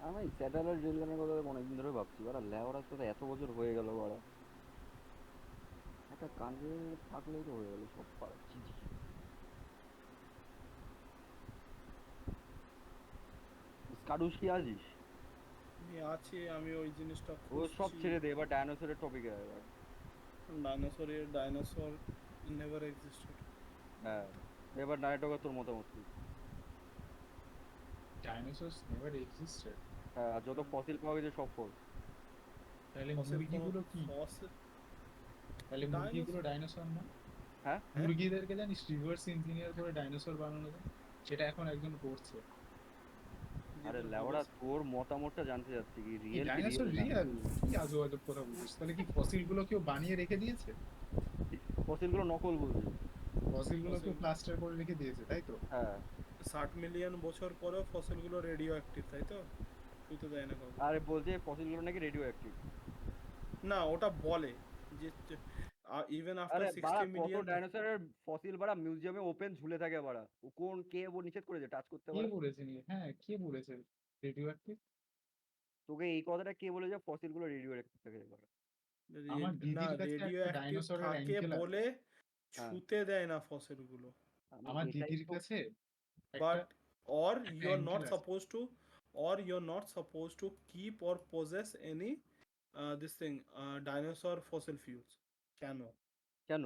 আমি স্যাটেলাইট রেলগানের কথা অনেকদিন ধরে ভাবছি বাড়া, ল্যাওড়ার সাথে এত বছর হয়ে গেল বাড়া, একটা কান্ট্রি থাকলেই তো হয়ে গেল সব পাড়া চিজি। স্কাডুস কি আছিস? আমি আছি, আমি ওই জিনিসটা ও সব খুঁজছি। ছেড়ে দে, এবার ডাইনোসরের টপিকে এবার। Dinosaur never existed. হ্যাঁ এবার নাইটোকা তোর মতামত কি? Dinosaurs never existed? হ্যাঁ আর যত ফসিল পাওয়া গেছে সব ফল। তাহলে ফসিল কোনো মুরগিগুলো কি? ফসিল তাহলে মুরগিগুলো ডাইনোসর। ডাইনোসর না? হ্যাঁ হ্যাঁ, মুরগিদেরকে জানিস রিভার্স ইঞ্জিনিয়ার করে ডাইনোসর বানানো যায়? সেটা এখন একজন করছে। আরে যেটা ল্যাওড়া তোর মতামতটা জানতে চাচ্ছি, কি কি রিয়েল কি ডাইনোসর রিয়েল না? রিয়াল? কি আজব আজব কথা বলছিস? তাহলে কি ফসিল গুলো কেউ বানিয়ে রেখে দিয়েছে? ফসিল গুলো নকল বলছি। ফসিল গুলো কেউ ফসিল প্লাস্টার করে রেখে দিয়েছে, তাই তো? হ্যাঁ 60 মিলিয়ন বছর পরেও ফসিলগুলো রেডিও অ্যাক্টিভ, তাই তো? তুই তো দেয় না কাউকে। আরে বলছে ফসিল গুলো নাকি রেডিও অ্যাক্টিভ। না, ওটা বলে যে ইভেন আফটার আরে বাড়া 60 কত মিলিয়ন। ডাইনোসরের ফসিল বাড়া মিউজিয়ামে ওপেন ঝুলে থাকে বাড়া, ও কোন কে নিষেধ করেছে টাচ করতে কে বাড়া? বলেছে হ্যাঁ, কে বলেছে রেডিও অ্যাক্টিভ? তোকে এই কথাটা কে বলে যে ফসিল গুলো রেডিও অ্যাক্টিভ থাকে বাড়া? আমার না, দিদির কাছে রেডিও একটা অ্যাক্টিভ ডাইনোসরের থাকে অ্যাঙ্কেল আছে। বলে হ্যাঁ ছুতে দেয় না ফসিলগুলো। আমি আমার এটাই দিদির তো। কাছে একটা বাট অর একটা ইউ আর নট অ্যাঙ্কেল আছে। Suppose two or you're not supposed to keep or possess any this thing dinosaur fossil fuels. কেন? কেন?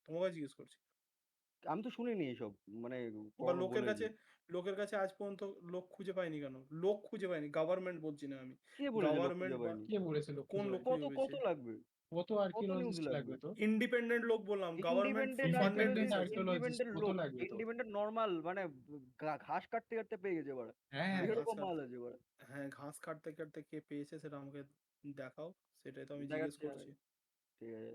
তোমাকে জিজ্ঞেস করছি। আমি তো শুনিনি এসব। মানে বা কখনো বলেছে। লোকের কাছে আজ পর্যন্ত লোক খুঁজে পায়নি কেন? লোক খুঁজে পায়নি, গভর্নমেন্ট বলছি না আমি। কে বলেছে লোক গভর্নমেন্ট খুঁজে বা পায়নি? কে বলেছিল কোন খুঁজে লোক পাইনি? খুঁজে কত পেয়েছে? লাগবে? কত কত নিউজ আর্কিওলজিস্ট লাগবে? লাগবে তো? ইন্ডিপেন্ডেন্ট লোক বললাম, government independent funded research. Archaeologist independent কত লোক, লাগবে তো? ইন্ডিপেন্ডেন্ট নরমাল মানে ঘাস কাটতে কাটতে পেয়ে গেছে বাড়া। হ্যাঁ, ঘাস এরকম কাটতে মাল আছে বাড়া। হ্যাঁ, ঘাস কাটতে কাটতে কে পেয়েছে সেটা আমাকে দেখাও। সেটাই তো আমি জিজ্ঞেস দেখাচ্ছি আমি। করছি। ঠিক আছে।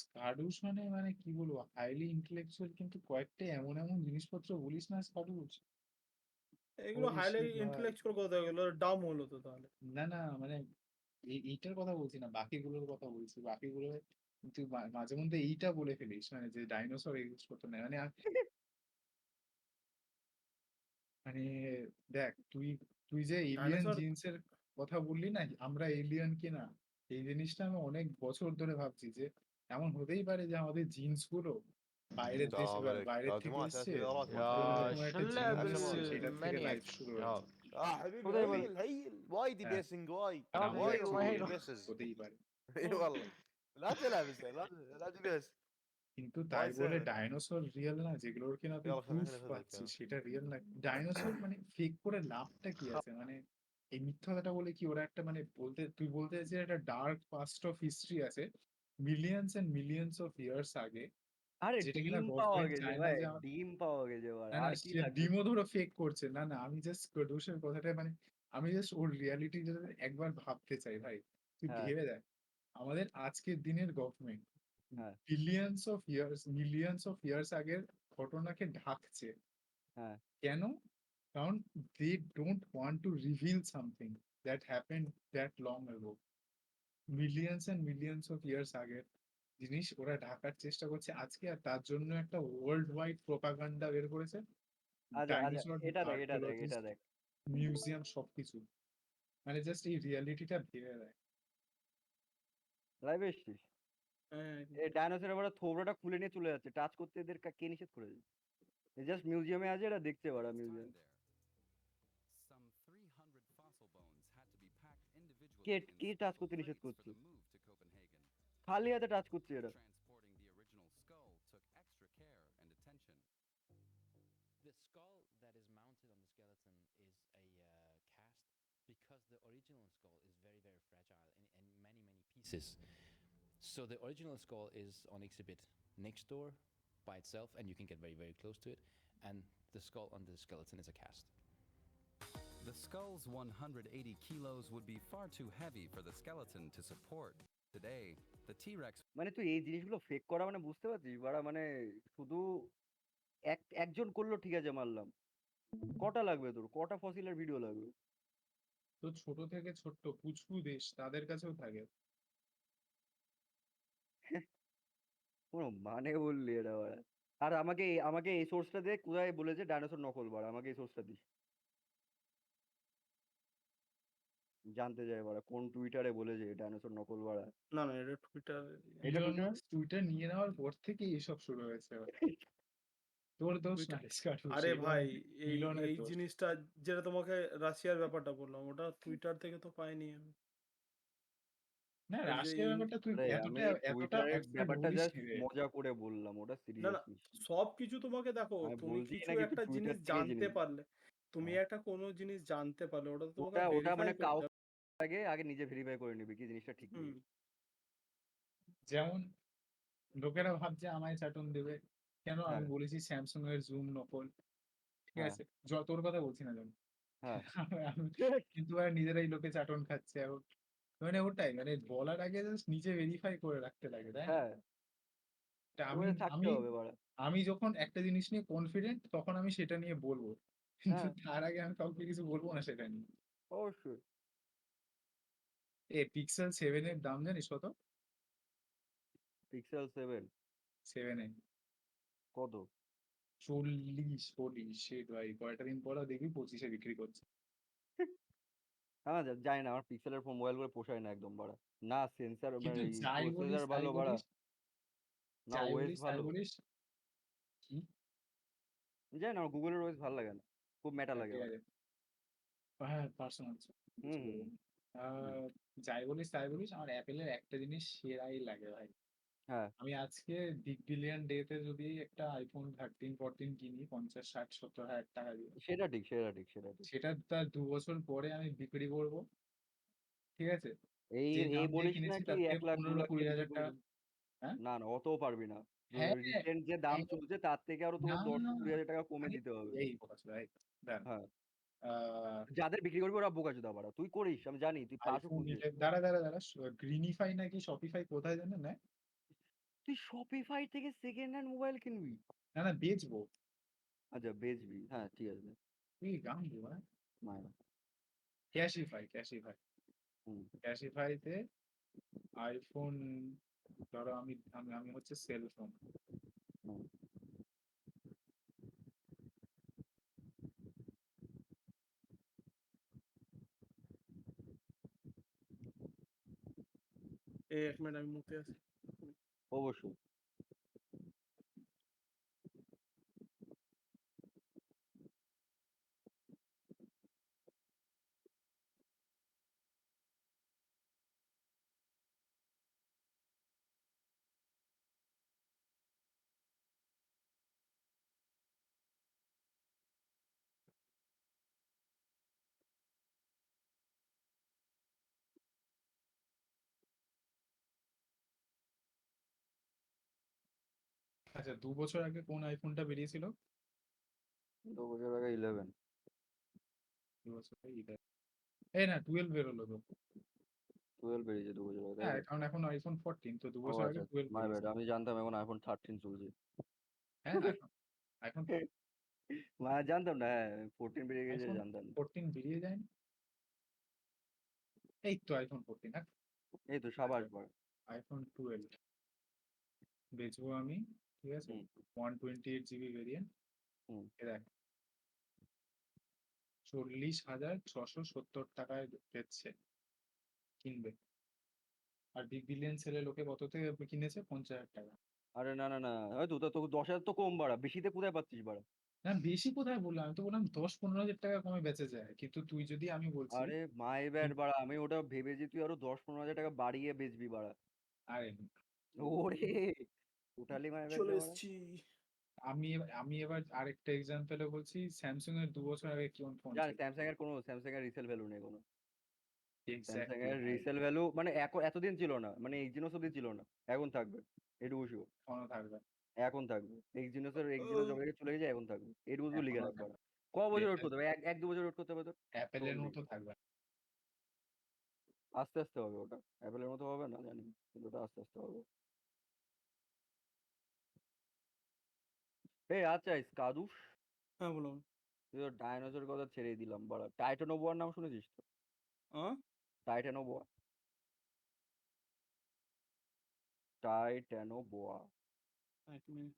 স্কাডুস মানে মানে কি বলবো, হাইলি ইন্টেলেকচুয়াল, কিন্তু কয়েকটা এমন এমন জিনিসপত্র বলিস না স্কাডুস, এগুলো হোলি হাইলি শিট ভাই। ইন্টেলেকচুয়াল কথা, এগুলো ডাম হলো তো তাহলে। না না, মানে এইটার কথা বলছি না, বাকিগুলোর কথা বলছি। বাকিগুলো কিন্তু মাঝে মধ্যে এইটা বলে ফেলিস, মানে যে ডাইনোসর এক্সিস্ট করতো না, মানে মানে দেখ, তুই তুই যে এলিয়ান ডাইনোসর জিন্সের কথা বললি না, আমরা এলিয়ান কিনা, এই জিনিসটা আমি অনেক বছর ধরে ভাবছি যে এমন হতেই পারে যে আমাদের জিন্স গুলো বাইরের দেশ السلام عليكم বাইরের يا থেকে جماعة এসছে, سيارات ما কোনো تخلوني রকম একটা هلا জিন عشان এসছে, ما সেটার থেকে بالمانياك লাইফ শুরু يا হয়েছে। حبيبي কোথায় বলে? هيل وايد হ্যাঁ, بيسنج وايد هذا নাও وايد هيرو হচ্ছে ما سوي هيرو بيسز হতেই পারে, اي والله لا تلعب هسه لا تجلس কিন্তু তাই وايد বলে سهل ডাইনোসর রিয়েল না, যেগুলোর কিনা তুই يلا خلينا প্রুফ خلينا نسولف পাচ্ছিস সেটা রিয়েল না। ডাইনোসর মানে ফেক করে লাভটা কি আছে, মানে এই মিথ্যাটা বলে কি ওরা একটা, মানে তুই বলতে চাইছিস একটা ডার্ক পাস্ট অফ হিস্ট্রি আছে millions and millions of years আগে, আরে যেটা কিনা ডিম পাওয়া গভর্নমেন্ট গেছে চায় না ভাই, যে ডিম পাওয়া গেছে বাড়া। না না, আর কি সে লাগবে? ডিমও ধরো ফেক করছে, না না, আমি জাস্ট প্রডিউসের কথাটা মানে আমি জাস্ট ওর রিয়ালিটি একবার ভাবতে চাই ভাই। তুই হ্যাঁ, ভেবে দেখ, আমাদের আজকের দিনের গভর্নমেন্ট হ্যাঁ, মিলিয়ন্স অফ ইয়ার্স আগের ঘটনাকে ঢাকছে। হ্যাঁ। কেন? কারণ they don't want to reveal something that happened that long ago. Millions of years আগের জিনিস ওরা ঢাকার চেষ্টা করছে আজকে, আর তার জন্য একটা ওয়ার্ল্ড ওয়াইড প্রোপাগান্ডা বের করেছে। আচ্ছা, আচ্ছা, ডাইনোসর, এটা দেখ, এটা দেখ, এটা আর্কিওলজিস্ট, দেখ। মিউজিয়াম সবকিছু, মানে জাস্ট এই রিয়ালিটিটা ভেবে দেয়। লাইভে এসছিস? হ্যাঁ, এই ডাইনোসরের বাড়া থোবড়াটা খুলে নিয়ে চলে যাচ্ছে। টাচ করতে এদের কে নিষেধ করেছে? জাস্ট মিউজিয়ামে আছে, এরা দেখছে বাড়া museum. Some 300 fossil bones had to be packed K individually in K touch special করতে নিষেধ crates for করছে? the move to Copenhagen. খালি হাতে টাচ করছে এরা। Transporting the original skull took extra care and attention. The skull that is mounted on the skeleton is a cast because the original skull is very, very fragile in many, many pieces. So the original skull is on exhibit next door by itself, and you can get very, very close to it. And the skull on the skeleton is a cast. The skull's 180 kilos would be far too heavy for the skeleton to support. Today, the T-Rex মানে তুই এই জিনিসগুলো fake করা মানে বুঝতে পারছিস বাড়া, মানে শুধু একজন করলো ঠিক আছে মারলাম। কটা লাগবে তোর? কটা ফসিলের ভিডিও লাগবে? তো ছোট থেকে ছোট্ট পুচকু দেশ তাদের কাছেও থাকে। কোনো মানে বললি এটা বাড়া। আর আমাকে আমাকে এই সোর্সটা দে, কোথায় বলেছে ডাইনোসর নকল বাড়া, আমাকে এই সোর্সটা দিস। জানতে চাই বাড়া কোন টুইটারে বলেছে ডাইনোসর নকল বাড়া। না না, এটা টুইটার। এটা ইলন টুইটার? মাস্ক টুইটার নিয়ে নেওয়ার পর থেকে এসব শুরু হয়েছে। তোর দোষ না স্কাটুস, আরে ভাই, এই ইলনের এই দোষ। জিনিসটা যেটা তোমাকে রাশিয়ার ব্যাপারটা বললাম, ওটা টুইটার থেকে তো পাইনি আমি। না, এই যে রাশিয়ার ব্যাপারটা তুই আরে এতটা আমি এতটা টুইটারের এতটা ব্যাপারটা বলিস জাস্ট নি রে। মজা করে বললাম, ওটা না না, সিরিয়াস নিস নি। সবকিছু তোমাকে দেখো, আমি তুমি বলছি কিছু নাকি তুই একটা টুইটার জিনিস থেকে জানতে জেনে নিস। পারলে, তুমি হ্যাঁ। একটা কোনো জিনিস জানতে পারলে, ওটা তো তোমাকে ওটা ওটা ভেরিফাই মানে করতে হবে। আগে আগে নিজে ভেরিফাই করে নিবি কি জিনিসটা ঠিক হুম। নেই। যেমন লোকেরা ভাবছে আমায় চাটন দেবে কেন, আমি হ্যাঁ, বলেছি স্যামসাং এর জুম নকল, ঠিক হ্যাঁ, আছে, তোর কথা বলছি না যেমন। হ্যাঁ। কিন্তু আর নিজেরাই লোকে চাটন খাচ্ছে এখন, মানে ওটাই, মানে বলার আগে জাস্ট নিজে ভেরিফাই করে রাখতে লাগে, তাই না? হ্যাঁ, তা আমি তোমাদের থাকতে আমি হবে বাড়া। আমি যখন একটা জিনিস নিয়ে কনফিডেন্ট তখন আমি সেটা নিয়ে বলবো, কিন্তু হ্যাঁ, তার আগে আমি কাউকে কিছু বলবো না সেটা নিয়ে। অবশ্যই। পিক্সেল 7 এর দাম জানিস কত? পিক্সেল 7 7 এ কত? 40 shit ভাই, কয়টা দিন পর দেখবি 25 এ বিক্রি করছে। হ্যাঁ, জানি না, আমার পিক্সেলের ফোন মোবাইল গুলো পোষায় না একদম বাড়া। না সেন্সর কিন্তু মানে প্রসেসর ভালো বাড়া, না ওএস তাই ভালো। বলিস কি? জানি না, আমার গুগলের ওএস ভালো লাগে না, খুব মেটা লাগে ঠিক বাড়া। আছে, হ্যাঁ, পার্সোনাল হুম হুম হুম। যাই বলিস তাই বলিস আমার অ্যাপেলের একটা জিনিস সেরাই লাগে ভাই। হ্যাঁ আমি আজকে বিগ বিলিয়ন ডে তে যদি একটা আইফোন 13 14 কিনি 50 60 70 হাজার টাকা দিয়ে, সেটা ঠিক সেটা ঠিক সেটা ঠিক। সেটা তার 2 বছর পরে আমি বিক্রি করবো, ঠিক আছে, এই যে এই দাম দিয়ে বলিস না কিনেছি কি তার থেকে 1 লাখ 2 15 লাখ 20 দিয়ে বিক্রি হাজার টাকা। করবি? হ্যাঁ না না অতও পারবি না। হ্যাঁ রিসেন্ট যে দাম এই চলছে তার থেকে আরো না তোকে 10-20 হাজার টাকা কমে আরে দিতে হবে। এই বছর এই দেন হ্যাঁ আহ, যাদের বিক্রি করবি ওরা বোকাচোদা বাড়া, তুই করিস আমি জানি, তুই পাসও আইফোন করছিস। 11 দাঁড়া গ্রিনিফাই নাকি শপিফাই কোথায় জানেন না? তুই শপিফাই থেকে সেকেন্ড হ্যান্ড মোবাইল কিনবি? না বেচবো। আচ্ছা বেচবি, হ্যাঁ ঠিক আছে। এই গান দেবো হ্যাঁ, মায়েরা। ক্যাশিফাই হুম ক্যাশিফাইতে আইফোন, ধরো আমি আমি আমি হচ্ছে সেল ফোন, হুম। এই 1 মিনিট আমি মুতে আসি। অবশ্যই। আচ্ছা 2 বছর আগে কোন আইফোনটা বেরিয়েছিল? 2 বছর আগে 11। 2 বছর আগে এই না 12 বেরোলো তো। 12 বেরিয়েছে 2 বছর আগে, তাই হ্যাঁ তো? কারণ এখন আইফোন 14, তো ও 2 বছর আগে আচ্ছা 12 মাই ব্যাড, বেরিয়েছে। আমি জানতাম এখন আইফোন 13 চলছে। হ্যাঁ আইফোন আইফোন জানতাম না, হ্যাঁ 14 বেরিয়ে গেছে আইফোন জানতাম না। 14 বেরিয়ে যায়নি, এই তো আইফোন 14 হ্যাঁ। এই তো আচ্ছা সাবাস বার। আইফোন 12 বেচবো আমি, ঠিক আছে, হুম 128 জিবি ভেরিয়েন্ট। হুম। দেখ 40,670 টাকায় বেচছে, কিনবে। আর বিগ বিলিয়ন সেলে লোকে কততে কিনেছে? 50,000 টাকা। আরে না না না, হয়তো তো তোকে 10,000 তো কম বাড়া, বেশিতে কোথায় পাচ্ছিস বাড়া? না বেশি কোথায় বললাম, আমি তো বললাম 10-15 হাজার টাকা কমে বেঁচে যায়, কিন্তু তুই যদি, আমি বলছি আরে মাই ব্যাড বাড়া, আমি ওটা ভেবেছি তুই আরো 10-15 হাজার টাকা বাড়িয়ে বেচবি বাড়া। আরে ওরে টোটালি মাই ব্যাড চলে রে বাড়া। এসছি। আমি আমি এবার আরেকটা এক্সাম্পলে বলছি, স্যামসুং এর 2 বছর আগে কোন ফোন জান ছিল? স্যামসাং এর রিসেল ভ্যালু নেই কোনো। স্যামসাং এক্স্যাক্টলি এর ভাই, রিসেল ভ্যালু মানে এতদিন ছিল না, মানে এক্সিনোস অব্দি ছিল না, এখন থাকবে এটুকু শিওর। এখনো থাকবে, এখন থাকবে এক্সিনোস যবে থেকে চলে গেছে এখন থাকবে, এটুকু তুই লিখে এখনো রাখ বাড়া। থাকবে। ক বছর ওয়েট অ্যাপেল, করতে হবে? এক দু বছর ওয়েট করতে হবে তোর? অ্যাপেলের চল্লিশ। মতো থাকবে। আস্তে আস্তে হবে ওটা, অ্যাপেলের মতো হবে না জানি, কিন্তু ওটা আস্তে আস্তে হবে। এই আচ্ছা স্কাদুস, হ্যাঁ বলুন। তুই তো ডাইনোসর কথা ছেড়েই দিলাম বাড়া, টাইটানোবোয়ার নাম শুনেছিস তো? হ্যাঁ টাইটানোবোয়া, টাইটানোবোয়া। 1 মিনিট।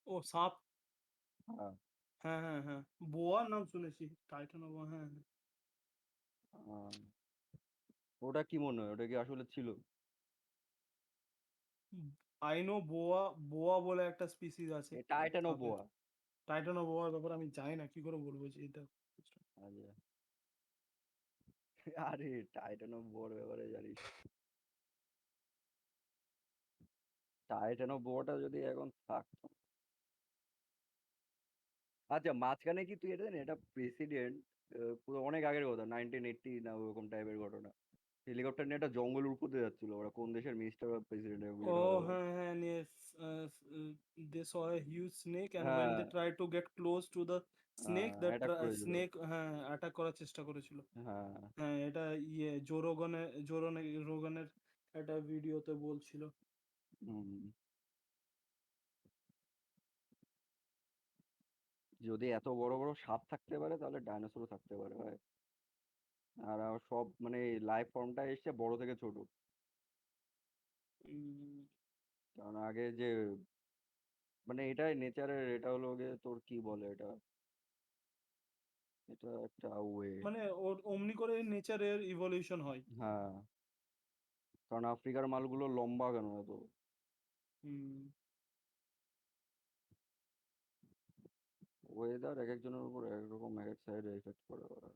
ও সাপ। হ্যাঁ হ্যাঁ হ্যাঁ হ্যাঁ, বোয়ার নাম শুনেছি, টাইটান বোয়া, হ্যাঁ হ্যাঁ। আহ, ওটা কি মনে হয়, ওটা কি আসলে ছিল? আই নো বোয়া, বোয়া বলে একটা স্পিসিস আছে সাপের। টাইটানোবোয়া। টাইটান বোয়ার ব্যাপারে আমি জানি না, কি করে বলবো যে এটা। আচ্ছা আরে টাইটানোবোয়ার ব্যাপারে জানিস? টাইটানোবোয়াটা যদি এখন থাকতো। আচ্ছা মাঝখানে কি তুই এটা জানিস, এটা প্রেসিডেন্ট পুরো অনেক আগের কথা, 1980 না ওরকম টাইপের ঘটনা, হেলিকপ্টার নিয়ে একটা জঙ্গলের উপর দিয়ে যাচ্ছিল, ওরা কোন দেশের মিনিস্টার বা প্রেসিডেন্ট ও বুঝতে পারবে। হ্যাঁ হ্যাঁ, নিয়ে they saw a huge snake and when হ্যাঁ they tried to get close to the snake, the attack করেছিল। snake হ্যাঁ অ্যাটাক করার চেষ্টা করেছিল। হ্যাঁ হ্যাঁ এটা রোগানের একটা ভিডিওতে বলছিল। হুম। যদি এত বড় বড় সাপ থাকতে পারে তাহলে ডাইনোসরও থাকতে পারে ভাই। আর সব মানে লাইফ ফর্মটা এসছে বড় থেকে ছোট, উম, কারণ আগে যে মানে এটাই নেচারের, এটা হলো গিয়ে তোর কি বলে এটা, এটা একটা ওয়ে। মানে ওর অমনি করে নেচারের ইভলিউশন হয়। হ্যাঁ কারণ আফ্রিকার মালগুলো লম্বা কেন এত, হুম। ওয়েদার এক একজনের উপর এক রকম এক এক সাইডে এফেক্ট করে ওরা।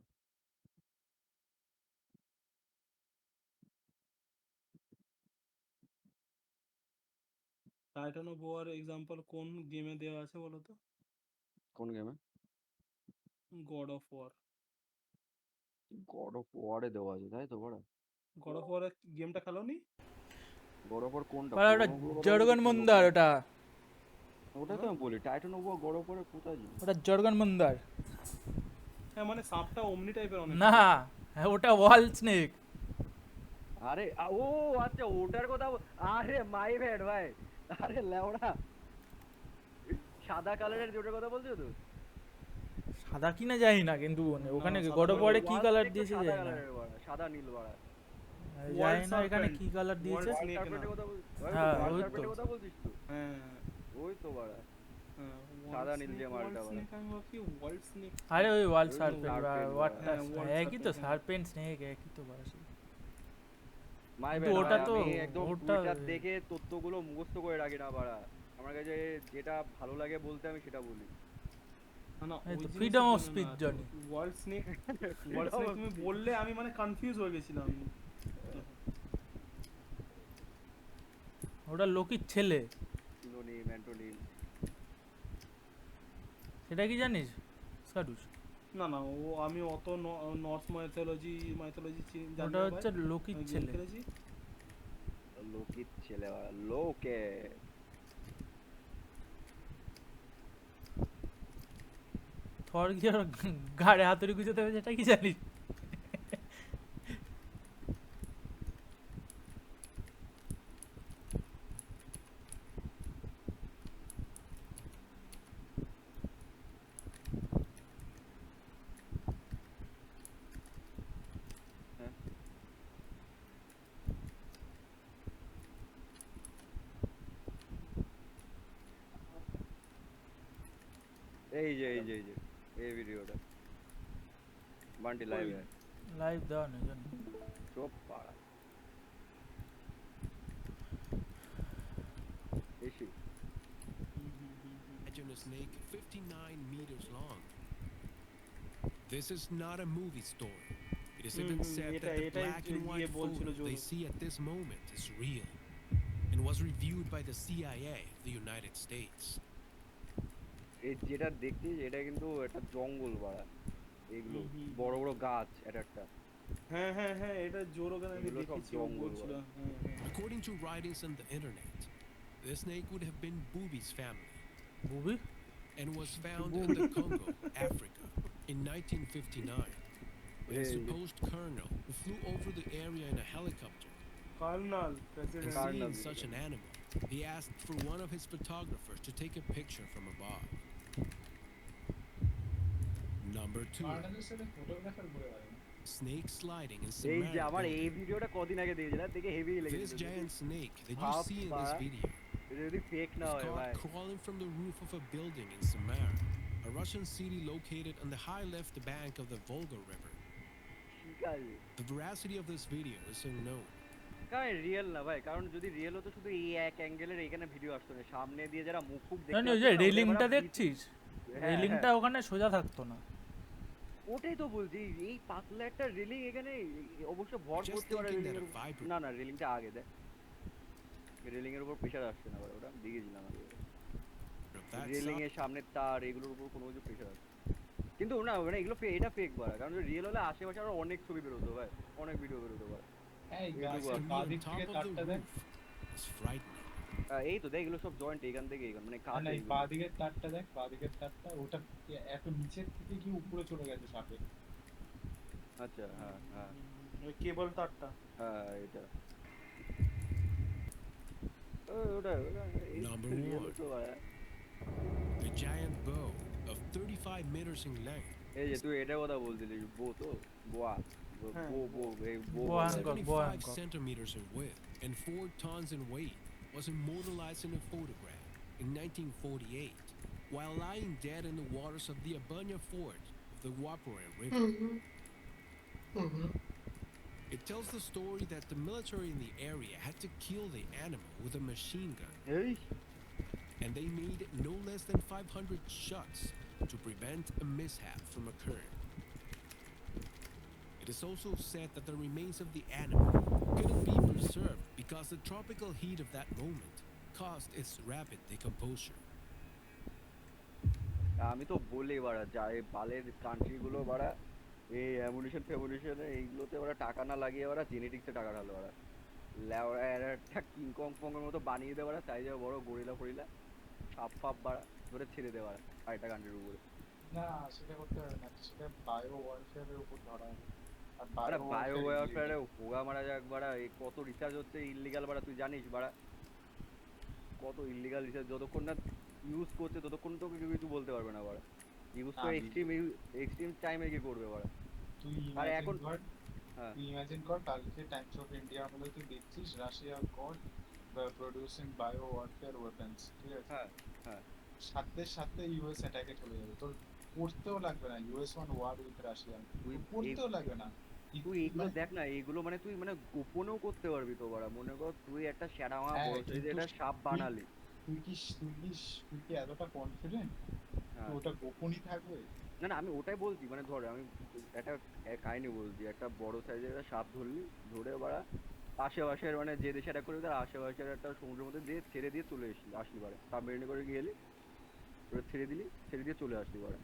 টাইটান অফ ওয়ার এক্সাম্পল কোন গেমে দেওয়া আছে বলো তো? কোন গেমে? God of War. God of ওয়ারে দেওয়া আছে তাই তো বড়া? গড অফ ওয়ার গেমটা খেলোনি? গড অফ ওয়ার কোনটা? বাড়া ওটা পুরোনোগুলোর কথা বলছিস জর্গন না মুন্দার নতুন? ওটা, ওটাই তো আমি বলি, Titan of War God of ওয়ারে কোথায় ছিল? ওটা জর্গন মুন্দার। হ্যাঁ মানে সাপটা অমনি টাইপের অনেক। না হ্যাঁ, ওটা ওয়াল স্নেক। আরে ও আচ্ছা ওটার কথা আরে মাই ব্যাড ভাই। আরে লেওড়া, সাদা কালারের যেটার কথা বলছো তো? সাদা কিনা যাই না, কিন্তু ওখানে সাদা গড অফ ওয়ারে কি ওয়াল কালার স্নেক তো দিয়েছে সাদা যাই না, কালারের বাড়া, সাদা নীল বাড়া। যাই না এখানে serpent, কি কালার দিয়েছে। World ওয়াল snake সার্পেন্টের না। কথা বল, হ্যাঁ, ওয়াল ওই তো। সার্পেন্টের কথা বলছিস তো? হ্যাঁ ওই তো বাড়া, হ্যাঁ সাদা নীল যে মালটা ওয়ার্ল্ড বাড়া। স্নেক আমি ভাবছি ওয়ার্ল্ড স্নেক। আরে ওই ওয়াল ওই তো সার্পেন্ট বা serpent ওয়াটটা হ্যাঁ, wall একই তো, serpent, হ্যাঁ। সার্পেন্ট স্নেক একই তো বাড়া। মাই কিন্তু ব্যাড ওটা ভাই, তো- আমি একদম ওটা- টুইটার দেখে তথ্যগুলো মুখস্থ করে রাখি না বাড়া। আমার কাছে যেটা ভালো লাগে বলতে আমি সেটা বলি। না না এই ওই তো জিনিসের freedom of জন্য speech, না, Johnny. World snake world snake তুমি বললে আমি মানে কনফিউজ হয়ে গেছিলাম। ওটা লোকির ছেলে, সিনোনিম, অ্যান্টোনিম। সেটা কি জানিস সারুস? না না ও আমি অত নর্থ মাইথোলজি জানি ওটা না হচ্ছে ভাই। লোকির আমি গেম ছেলে। খেলেছি। লোকিত ছেলে বাড়া, লোকে। থর গিয়ে ওর ঘাড়ে হাতুড়ি গুঁজোতে হবে, সেটা কি জানিস? হ্যাঁ। এই যে এই ভিডিওটা বান্টি লাইভ ওই। লাইভ দেওয়া নেই জানি। সব পাড়া AC. Imagine a snake 59 meters long. This is not a movie story. It is even said that the black and white photo they see at this moment is real and was reviewed by the CIA of the United States. এই যেটা দেখছিস এটা কিন্তু একটা জঙ্গল বাড়া, এগুলো বড় বড় গাছ একটা। হ্যাঁ হ্যাঁ হ্যাঁ এটা জোরগান আমি এগুলো সব দেখেছি, ও জঙ্গল বলছিল। বলে। হ্যাঁ হ্যাঁ According to writings on the internet, the snake would have been Booby's family Bubi and was found in the Congo, Africa, in 1959 by a Hey. supposed colonel who flew over the area in a helicopter. Karnal And president. Cardinal. seeing such an animal, he asked for one of his photographers to take a picture from above. Number 2, বাংলাদেশের সাথে photographer ঘুরে বেড়ায় না। snake sliding in এই যে Samaria আমার এই building. ভিডিওটা কদিন আগে দিয়েছিলাম, দেখে হেভি This লেগেছিল। giant snake that you Half see in this bar. video এটা যদি ফেক না was হয় caught ভাই। crawling from the roof of a building in Samara, a Russian city located on the high left bank of the Volga River. ঠিক আছে, The veracity of this video is unknown. কারণ real না ভাই, কারণ যদি real হতো শুধু এই এক অ্যাঙ্গেলের এখানে ভিডিও আসতো না, সামনে দিয়ে যারা মুখ জানি ওই দেখতে যে পাচ্ছে না, ওদের রেলিংটা আবার দেখছিস, হ্যাঁ, রেলিংটা ওখানে সোজা থাকতো না। ওটাই তো বলছি, এই পাতলা একটা রেলিং এখানে অবশ্য ভর Just করতে পারে thinking that railing a vibrant না না রেলিংটা আগে দেখ, রেলিং এর উপর প্রেসার আসছে না, ওটা দেখেছিলাম আগে। of that রেলিং size এর সামনের তার এগুলোর উপর কোনো কিছু প্রেসার আসছে, কিন্তু না মানে এগুলো এটা ফেক বাড়া, কারণ রিয়েল হলে আশেপাশে আরো অনেক ছবি বেরোতো ভাই, অনেক ভিডিও বেরোতো ভাই। হ্যাঁ এই এই গাছের দুবার। বাঁ on দিক top থেকে of the তারটা দেখ, roof is frightening. এই তো দেখ এগুলো সব জয়েন্ট এখান থেকে এখান মানে না কাছে এই বাঁ দিকের তারটা দেখ, বাঁ দিকের তারটা ওটা এত নিচের থেকে কি উপরে চলে গেছে সাপে। আচ্ছা হ্যাঁ হ্যাঁ ওই কেবল তারটা। হ্যাঁ এটা ওটা Number one. A giant bow of 35 meters in length, এই যে তুই এটা কথা বলছিলিস, বো তো বোয়া হ্যাঁ। বো এই বো বোয়া বলে। Uncle, 75 Bangkok. centimeters in width and 4 tons in weight, was immortalized in a photograph in 1948 while lying dead in the waters of the Abanya Fort of the Wapore River. It tells the story that the military in the area had to kill the animal with a machine gun, এই and they made no less than 500 shots to prevent a mishap from occurring. It is also said that the remains of the animal couldn't be preserved because the tropical heat of that moment caused its rapid decomposure. আমি তো বলি বাড়া যা এই বালের country গুলো বাড়া এই অ্যামুনিশন ফ্যামুনিশনে এইগুলোতে ওরা টাকা না লাগিয়ে ওরা জেনেটিক্সে টাকা ঢালো ওরা লেওরা একটা কিংকং ফংয়ের মতো বানিয়ে দেওয়া সাইজে বড় গরিলা ফরিলা সাপ ফাপ বাড়া ধরে ছেড়ে দেওয়া আরেকটা কান্ট্রির উপরে। না সেটা করতে হবে না, সেটা বায়ো ওয়ারফেয়ারের উপর ধরা হবে। আর আরে বায়ো warfare ওয়ারফেয়ারে হোগা মারা যাক বাড়া এই কত রিসার্চ হচ্ছে ইল্লিগাল বাড়া তুই জানিস বাড়া কত ইল্লিগাল রিসার্চ যতক্ষণ না ইউজ করছে ততক্ষণ তো কেউ কিছু বলতে পারবে না বাড়া ইউজ তো এক্সট্রিম টাইমে কি করবে বাড়া। তুই আর ইমাজিন এখন কর, হ্যাঁ তুই ইমাজিন কর কালকে টাইমস অফ ইন্ডিয়া বলে তুই দেখছিস Russia god producing bio warfare weapons, ঠিক আছে? হ্যাঁ হ্যাঁ সাথে সাথে ইউএস অ্যাটাকে চলে যাবে, তোর পড়তেও লাগবে না US one war with Russia, তুই পড়তেও লাগবে না। তুই এগুলো দেখ না এইগুলো মানে তুই মানে গোপনেও করতে পারবি তো বাড়া মনে কর তুই একটা শ্যাডামা হ্যাঁ, বলছিস কিন্তু এটা সাপ বানালি তুই কি এতটা কনফিডেন্ট হ্যাঁ ওটা গোপনই থাকবে? না না আমি ওটাই বলছি মানে ধর আমি একটা কাহিনী বলছি একটা বড় সাইজের একটা সাপ ধরলি ধরে বাড়া আশেপাশের মানে যে দেশে অ্যাটাক করবি তার আশেপাশের একটা সমুদ্রের মধ্যে দিয়ে ছেড়ে দিয়ে চলে আসলি পারে সাবমেরিনে করে গেলি ওটা ছেড়ে দিয়ে চলে আসলি পারে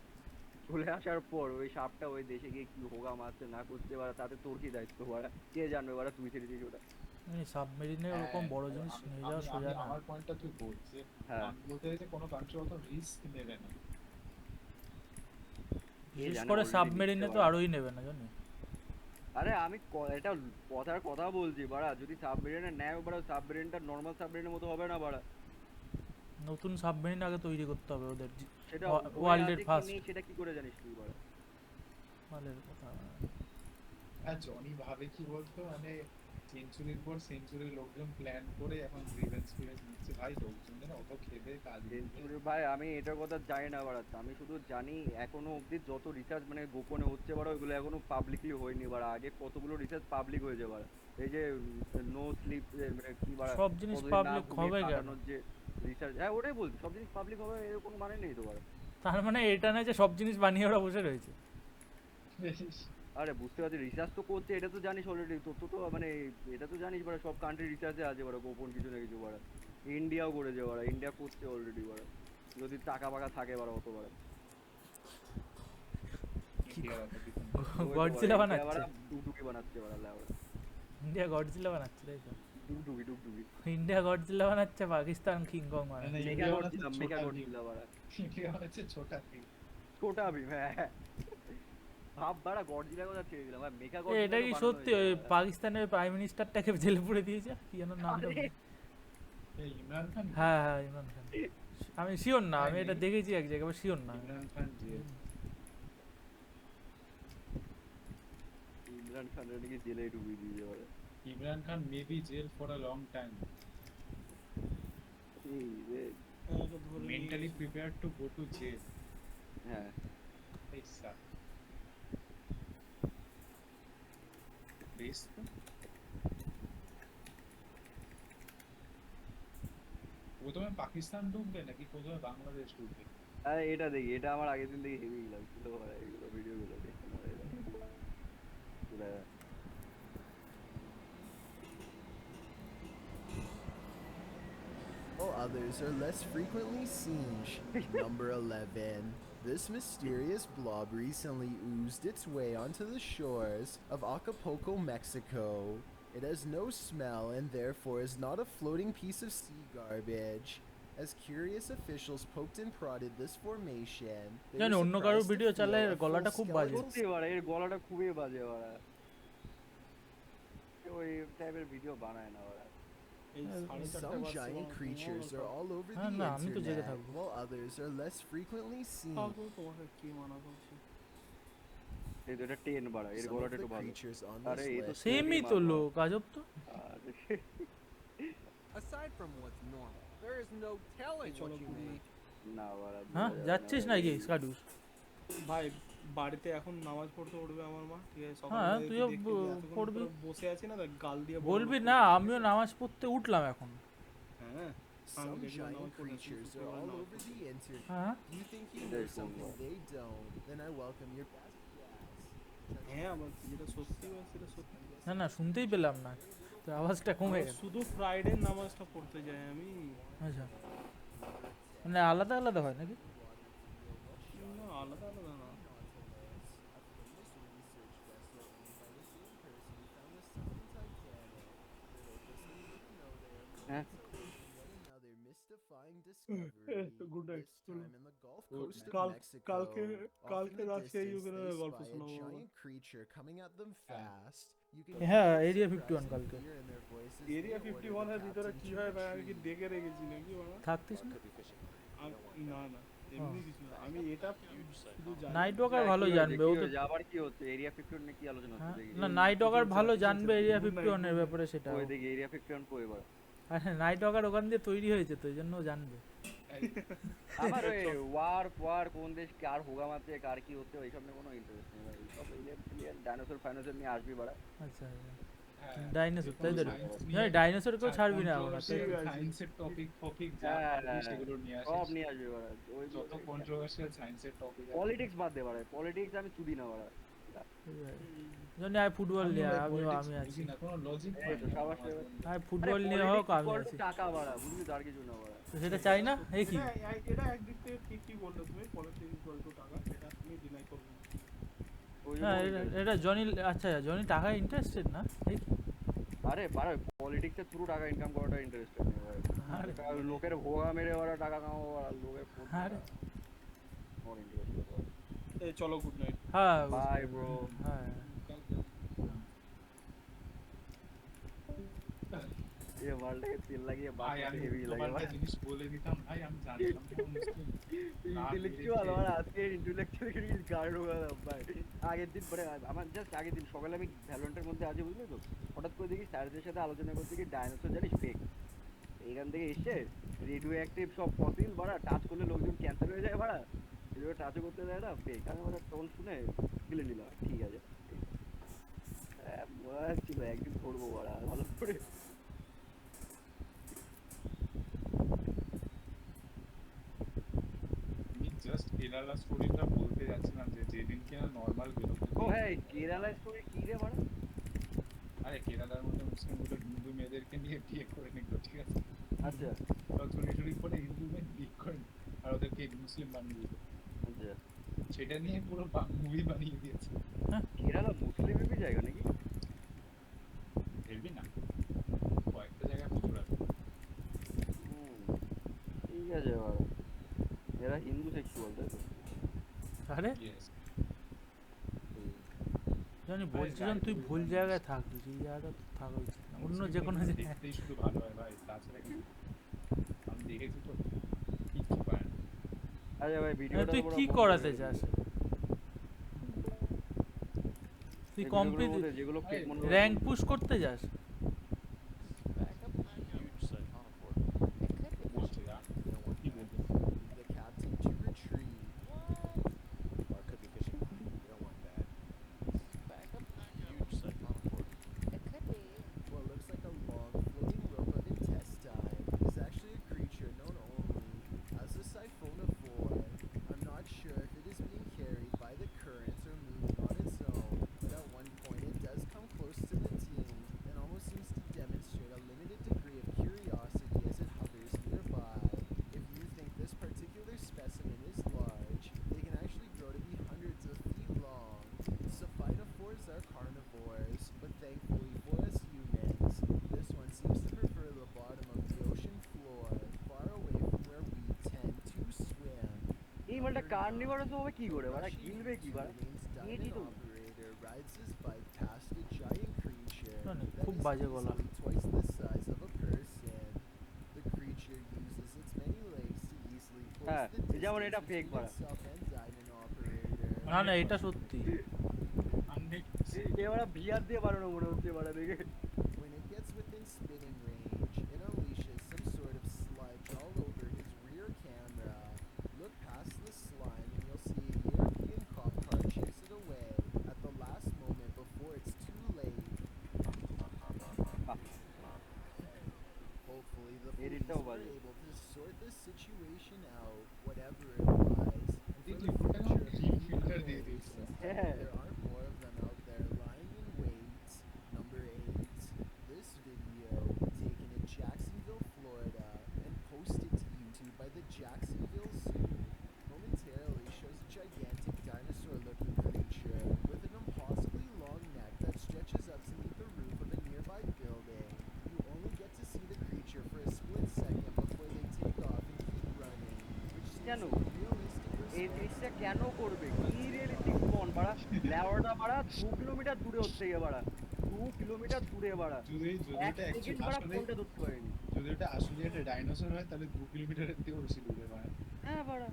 চলে আসার পর ওই সাপটা ওই দেশে গিয়ে কি হোগা মারছে না করতে পারে তাতে তোর কি দায়িত্ব বাড়া কে জানবে বাড়া তুই ছেড়ে দিয়েছিস ওটা। সাবমেরিনে ওরকম বড় জিনিস নিয়ে যাওয়া সোজা না। আমার পয়েন্টটা তুই বলছিস হ্যাঁ আমি বলতে চাইছি কোনো কান্ট্রি অত রিস্ক নেবে না। বিশেষ জানে করে already সাবমেরিনে নিচ্ছে তো বাড়া। আরোই নেবে না জানি। আরে আমি এটা কথার কথা বলছি বাড়া যদি সাবমেরিনে নেয় বাড়া সাবমেরিনটা নর্মাল সাবমেরিনের মতো হবে না বাড়া নতুন সাবমেরিন আগে তৈরি করতে হবে ওদের সেটা ওয়ার্ল্ডের ফার্স্ট সেটা কি করে জানিস তুই বাড়া। মালের কথা। আর জনি ভাবে কি বলতো মানে সেঞ্চুরির পর সেঞ্চুরি লোকজন প্ল্যান করে এখন রিভেঞ্জ নিচ্ছে, ভাই লোকজনের অত খেপে কাজ নেই। সেঞ্চুরি ভাই আমি এটার কথা জানি না বাড়া আমি শুধু জানি এখনো অবধি যত রিসার্চ মানে গোপনে হচ্ছে বাড়া ওইগুলো এখনো পাবলিকলি হয়নি বাড়া আগে কতগুলো রিসার্চ পাবলিক হয়েছে বাড়া এই যে নো স্লিপ মানে কি বাড়া সব জিনিস কতদিন না পাবলিক ঘুমিয়ে হবে কেন? কাটানোর যে রিসার্চ হ্যাঁ ওটাই বলছি সব জিনিস পাবলিক হবে এর কোনো মানে নেই তো বাড়া। তার মানে এটা না যে সব জিনিস বানিয়ে ওরা বসে রয়েছে। আরে বুঝতে পারছি রিসার্চ তো করছে এটা তো জানিস অলরেডি তো তো মানে এটা তো জানিস বাড়া সব কান্ট্রি রিসার্চে আছে বাড়া গোপন কিছু না কিছু বাড়া ইন্ডিয়াও করেছে বাড়া ইন্ডিয়া করছে অলরেডি বাড়া যদি টাকা ফাকা থাকে বাড়া অত বাড়া গডজিলা বানাচ্ছে, ডুগডুগি বানাচ্ছে বাড়া লেওড়া ইন্ডিয়া গডজিলা বানাচ্ছে তাই তো। ডুগডুগি ইন্ডিয়া গডজিলা বানাচ্ছে, পাকিস্তান কিংকং বানাচ্ছে। মেগা গডজিলা বাড়া ছোটা ভীম। ছোটা ভীম হ্যাঁ ভাব বাড়া গডজিলার কথা ছেড়ে দিলাম ভাই মেগা এ, গডজিলা এটা কি সত্যি ওই পাকিস্তানের প্রাইম মিনিস্টারটাকে জেলে পুরে দিয়েছে কি যেন নামটা আরে! ইমরান খান, হ্যাঁ হ্যাঁ ইমরান খান। আমি শিওর না, আমি এটা দেখেছি এক জায়গায় শিওর না। ইমরান খান ইমরান খানের নাকি জেলে ঢুকিয়ে দিয়েছে বাড়া Imran Khan may be jail for a long time, এই রে mentally prepared to go to jail. হ্যাঁ ऐसा बेस तो প্রথমে পাকিস্তান ঢুকবে নাকি প্রথমে বাংলাদেশ ঢুকবে? আরে এটা দেখি এটা আমার আগের দিন থেকে হেভি লাগছিল বাড়া এগুলো ভিডিওগুলো দেখে না এরা পুরা while others are less frequently seen. Number 11. This mysterious blob recently oozed its way onto the shores of Acapulco, Mexico. It has no smell and therefore is not a floating piece of sea garbage. As curious officials poked and prodded this formation, they জানি were অন্য কারো surprised to video feel চালালে a full গলাটা খুব বাজে। skeleton সত্যি বাড়া এর গলাটা খুবই বাজে বাড়া ওই টাইপের ভিডিও বানায় না বাড়া Some giant creatures are all over the না, আমি তো জেগে internet, থাকবো। while others are less frequently seen. তোমাকে কি মানা করছি এই তো এটা 10 বাড়া এর Some of গলাটা the একটু ভালো creatures on আরে this এই তো list সেমই তো লোক আজব তো। আরে Aside from what's normal, there is no telling what you may. না বাড়া হ্যাঁ যাচ্ছিস নাকি স্কাডুস? ভাই বাড়িতে এখন নামাজ পড়তে উঠবে আমার মা, ঠিক আছে? হ্যাঁ, সকালবেলা তুইও দেখতে যে এতক্ষণ পড়বি। ধরে বসে আছি না, তা গাল দিয়ে বলবি না আমিও নামাজ পড়তে উঠলাম এখন। হ্যাঁ Some দেখলাম giant নামাজ পড়তে creatures are all over the internet. হ্যাঁ You think you know something they don't? Then I welcome your best guess. হ্যাঁ আমার যেটা সত্যি হয় সেটা সত্যি। না না শুনতেই পেলাম না, তো আওয়াজটা কমে আমার গেল। শুধু ফ্রাইডে নামাজটা পড়তে যাই আমি। আচ্ছা, মানে আলাদা আলাদা হয় নাকি? না আলাদা আলাদা না। হ্যাঁ Another mystifying discovery. Good night. This time in the Gulf Coast of কাল- Mexico. কালকে Off in কালকে the রাতে এই distance, ওখানে they গল্প spy a শোনাবো। giant creature coming at them fast. You can হ্যাঁ, hear the Area surprise 51 and কালকে। fear in their voices. Area They 51 order এর the ভিতরে captain কি to হয় ভাই, আমি কি retreat. ডেকে রেখেছি নাকি বাবা? থাকতিস না? না না এমনি কিছু না, আমি এটা শুধু জানি। নাইট ওয়াকার ভালো জানবে ও তো। আবার কি হচ্ছে এরিয়া 51 নিয়ে কি আলোচনা হ্যাঁ, হচ্ছে দেখি না নাইট ওয়াকার ভালো জানবে এরিয়া 51 এর ব্যাপারে সেটা। ওই দেখি এরিয়া 51 কই এবার আরে নাইট ওয়াকার ওখান দিয়ে তৈরি হয়েছে তো, এই জন্য ও জানবে। আমার ওই ওয়ার কোন দেশ কার হোগা মারছে কার কি হচ্ছে ওইসব নিয়ে কোনো ইন্টারেস্ট নেই ভাই, সব এলিয়েন ডাইনোসর ফাইনোসর নিয়ে আসবি বাড়া। আচ্ছা ডাইনোসর তাই তো? না ডাইনোসরকেও ছাড়বি না আমরা। সায়েন্সের টপিক যা সেগুলো নিয়ে আসিস। সব নিয়ে আসবি বাড়া, ওই যত কন্ট্রোভার্সিয়াল সায়েন্সের টপিক পলিটিক্স বাদ দে বাড়া, পলিটিক্স আমি চুদি না বাড়া। জানি আই ফুটবল নিয়ে আমি আছি। না কোনো লজিক এই তো সবার আই ফুটবল নিয়ে হোক আমি আছি। টাকা বাড়া বুঝলি তো, আর কিছু না বাড়া। তো সেটা চাই না, এই কি? এটা একদিক থেকে ঠিকই বললে তুমি, পলিটিক্স বলতো টাকা, এটা তুমি ডিনাই করবে না। ওই হ্যাঁ এটা জনি, আচ্ছা জনি টাকায় ইন্টারেস্টেড না, এই কি? আরে বাড়া পলিটিক্সে পুরো টাকা ইনকাম করাটা ইন্টারেস্টেড নেই ভাই। আরে লোকের ভোগা মেরে ওরা টাকা কামাবো আর লোকের আরে মোর ইন্টারেস্টেড। এই চলো গুড নাইট। হ্যাঁ বাই ব্রো। হ্যাঁ ये মালটাকে তেল লাগিয়ে ভাই বাকি আমি হেভি লাগে তোমার জিনিস বলে দিতাম ভাই, আমি জানতাম না মুসলিম ইন্টেলেকচুয়াল আমার আজকে ইন্টেলেকচুয়াল কি গার্ড হয়ে গেল ভাই। আগের দিন পরে আমার জাস্ট আগের দিন সকালে আমি ভ্যালোরেন্টের মধ্যে আছি বুঝলি তো, হঠাৎ করে দেখি স্যারদের সাথে আলোচনা করতে কি ডাইনোসর জানিস ফেক, এইখান থেকে এসে রেডিও অ্যাক্টিভ সব ফসিল বাড়া, টাচ করলে লোকজন ক্যান্সার হয়ে যায় বাড়া, এগুলো টাচও করতে দেয় না ফেক। আমি আমার টোন শুনে গিলে নিলাম ঠিক আছে, ছিল একদিন করবো বাড়া ভালো করে। আমি জাস্ট কেরালা স্টোরিটা বলতে যাচ্ছিলাম যে যেদিন কিনা নর্মাল বেরোতো। ও হ্যাঁ কেরালা স্টোরি কি রে বাড়া? আরে কেরালার মধ্যে মুসলিমগুলো হিন্দু মেয়েদেরকে নিয়ে বিয়ে করে নিত, ঠিক আছে? আচ্ছা চুরি করে হিন্দু মেয়ে বিয়ে করে নিত আর ওদেরকে মুসলিম বানিয়ে দিত। আচ্ছা সেটা নিয়ে পুরো মুভি বানিয়ে দিয়েছে। কেরালা মুসলিমেরই জায়গা নাকি? দেখবি না কয়েকটা জায়গায় প্রচুর আছে। ঠিক আছে বাড়া, এরা হিন্দু সেক্সুয়াল তাই তো? আরে Yes. জানি বলছি যখন তুই ভুল জায়গায় থাকছিস, এই জায়গাটা তো থাকা উচিত না, অন্য যে কোনো জায়গায়। দেখতেই শুধু ভালো হয় ভাই, তাছাড়া কি আমি দেখেছি তো কিচ্ছু পায় না। আচ্ছা ভাই ভিডিওটা তুই কি করাতে চাস? তুই কমপ্লিট যেগুলো ফেক মনে র্যাঙ্ক পুশ করতে যাস? বলছে যা কি বলবো, The captain to retreat. Or could be fishing. You don't want that. What looks like a long floating rope of intestine is actually a creature known only as the siphonophore. I'm not sure if it is being carried by the currents or moving on its own, but at one point it does come close to the team and almost seems to demonstrate a limited degree of curiosity as it hovers nearby. If you think this particular specimen is large, they can actually grow to be hundreds of feet long. Siphonophores are carnivores, but thankfully for us humans, this one seems to prefer the bottom of the ocean floor, far away from where we tend to swim. এই মালটা কার্নিভারাস হবে কি করে বাড়া, গিলবে কি বাড়া? Remains এই তো operator rides his bike past a giant creature না, না, that খুব is বাজে গলা। easily twice the size of a person. The creature uses its many legs to easily close হ্যাঁ, the যেমন এটা distance fake between বাড়া। itself and Diamond Operator. না না এটা সত্যি। এবার ভিআর দিয়ে বানানো মনে হচ্ছে বাড়া দেখে। When it gets within spitting range, it unleashes some sort of sludge all over his rear camera. Look past the slime and you'll see a European cop car Hopefully, the police এডিটটাও were বাজে। able to sort this situation out, whatever it was. And for the future of filter illegal দিয়ে apes, দিয়েছে। হ্যাঁ there aren't more of them out there lying in wait. Number 8. This video, taken in Jacksonville, Florida, and posted to YouTube by the Jacksonville Zoo, momentarily shows a gigantic dinosaur-looking creature with an impossibly long neck that stretches up to meet the roof of a nearby building. You only get to see the creature for a split second before they take off and keep running, which seems কেন like a realistic এই response জিনিসটা to কেন করবে? কি realistic স্পন বাড়া? লেওয়াটা বাড়া 2 kilometre দূরে হচ্ছে গিয়ে বাড়া, 2 কিলোমিটার দূরে বাড়া, যদি এক এটা সেকেন্ড বাড়া আসলে ফোনটা ধরতে পারেনি। যদি এটা আসলে একটা ডাইনোসর হয় তাহলে 2 কিলোমিটারের থেকেও বেশি দূরে হয়। হ্যাঁ বাড়া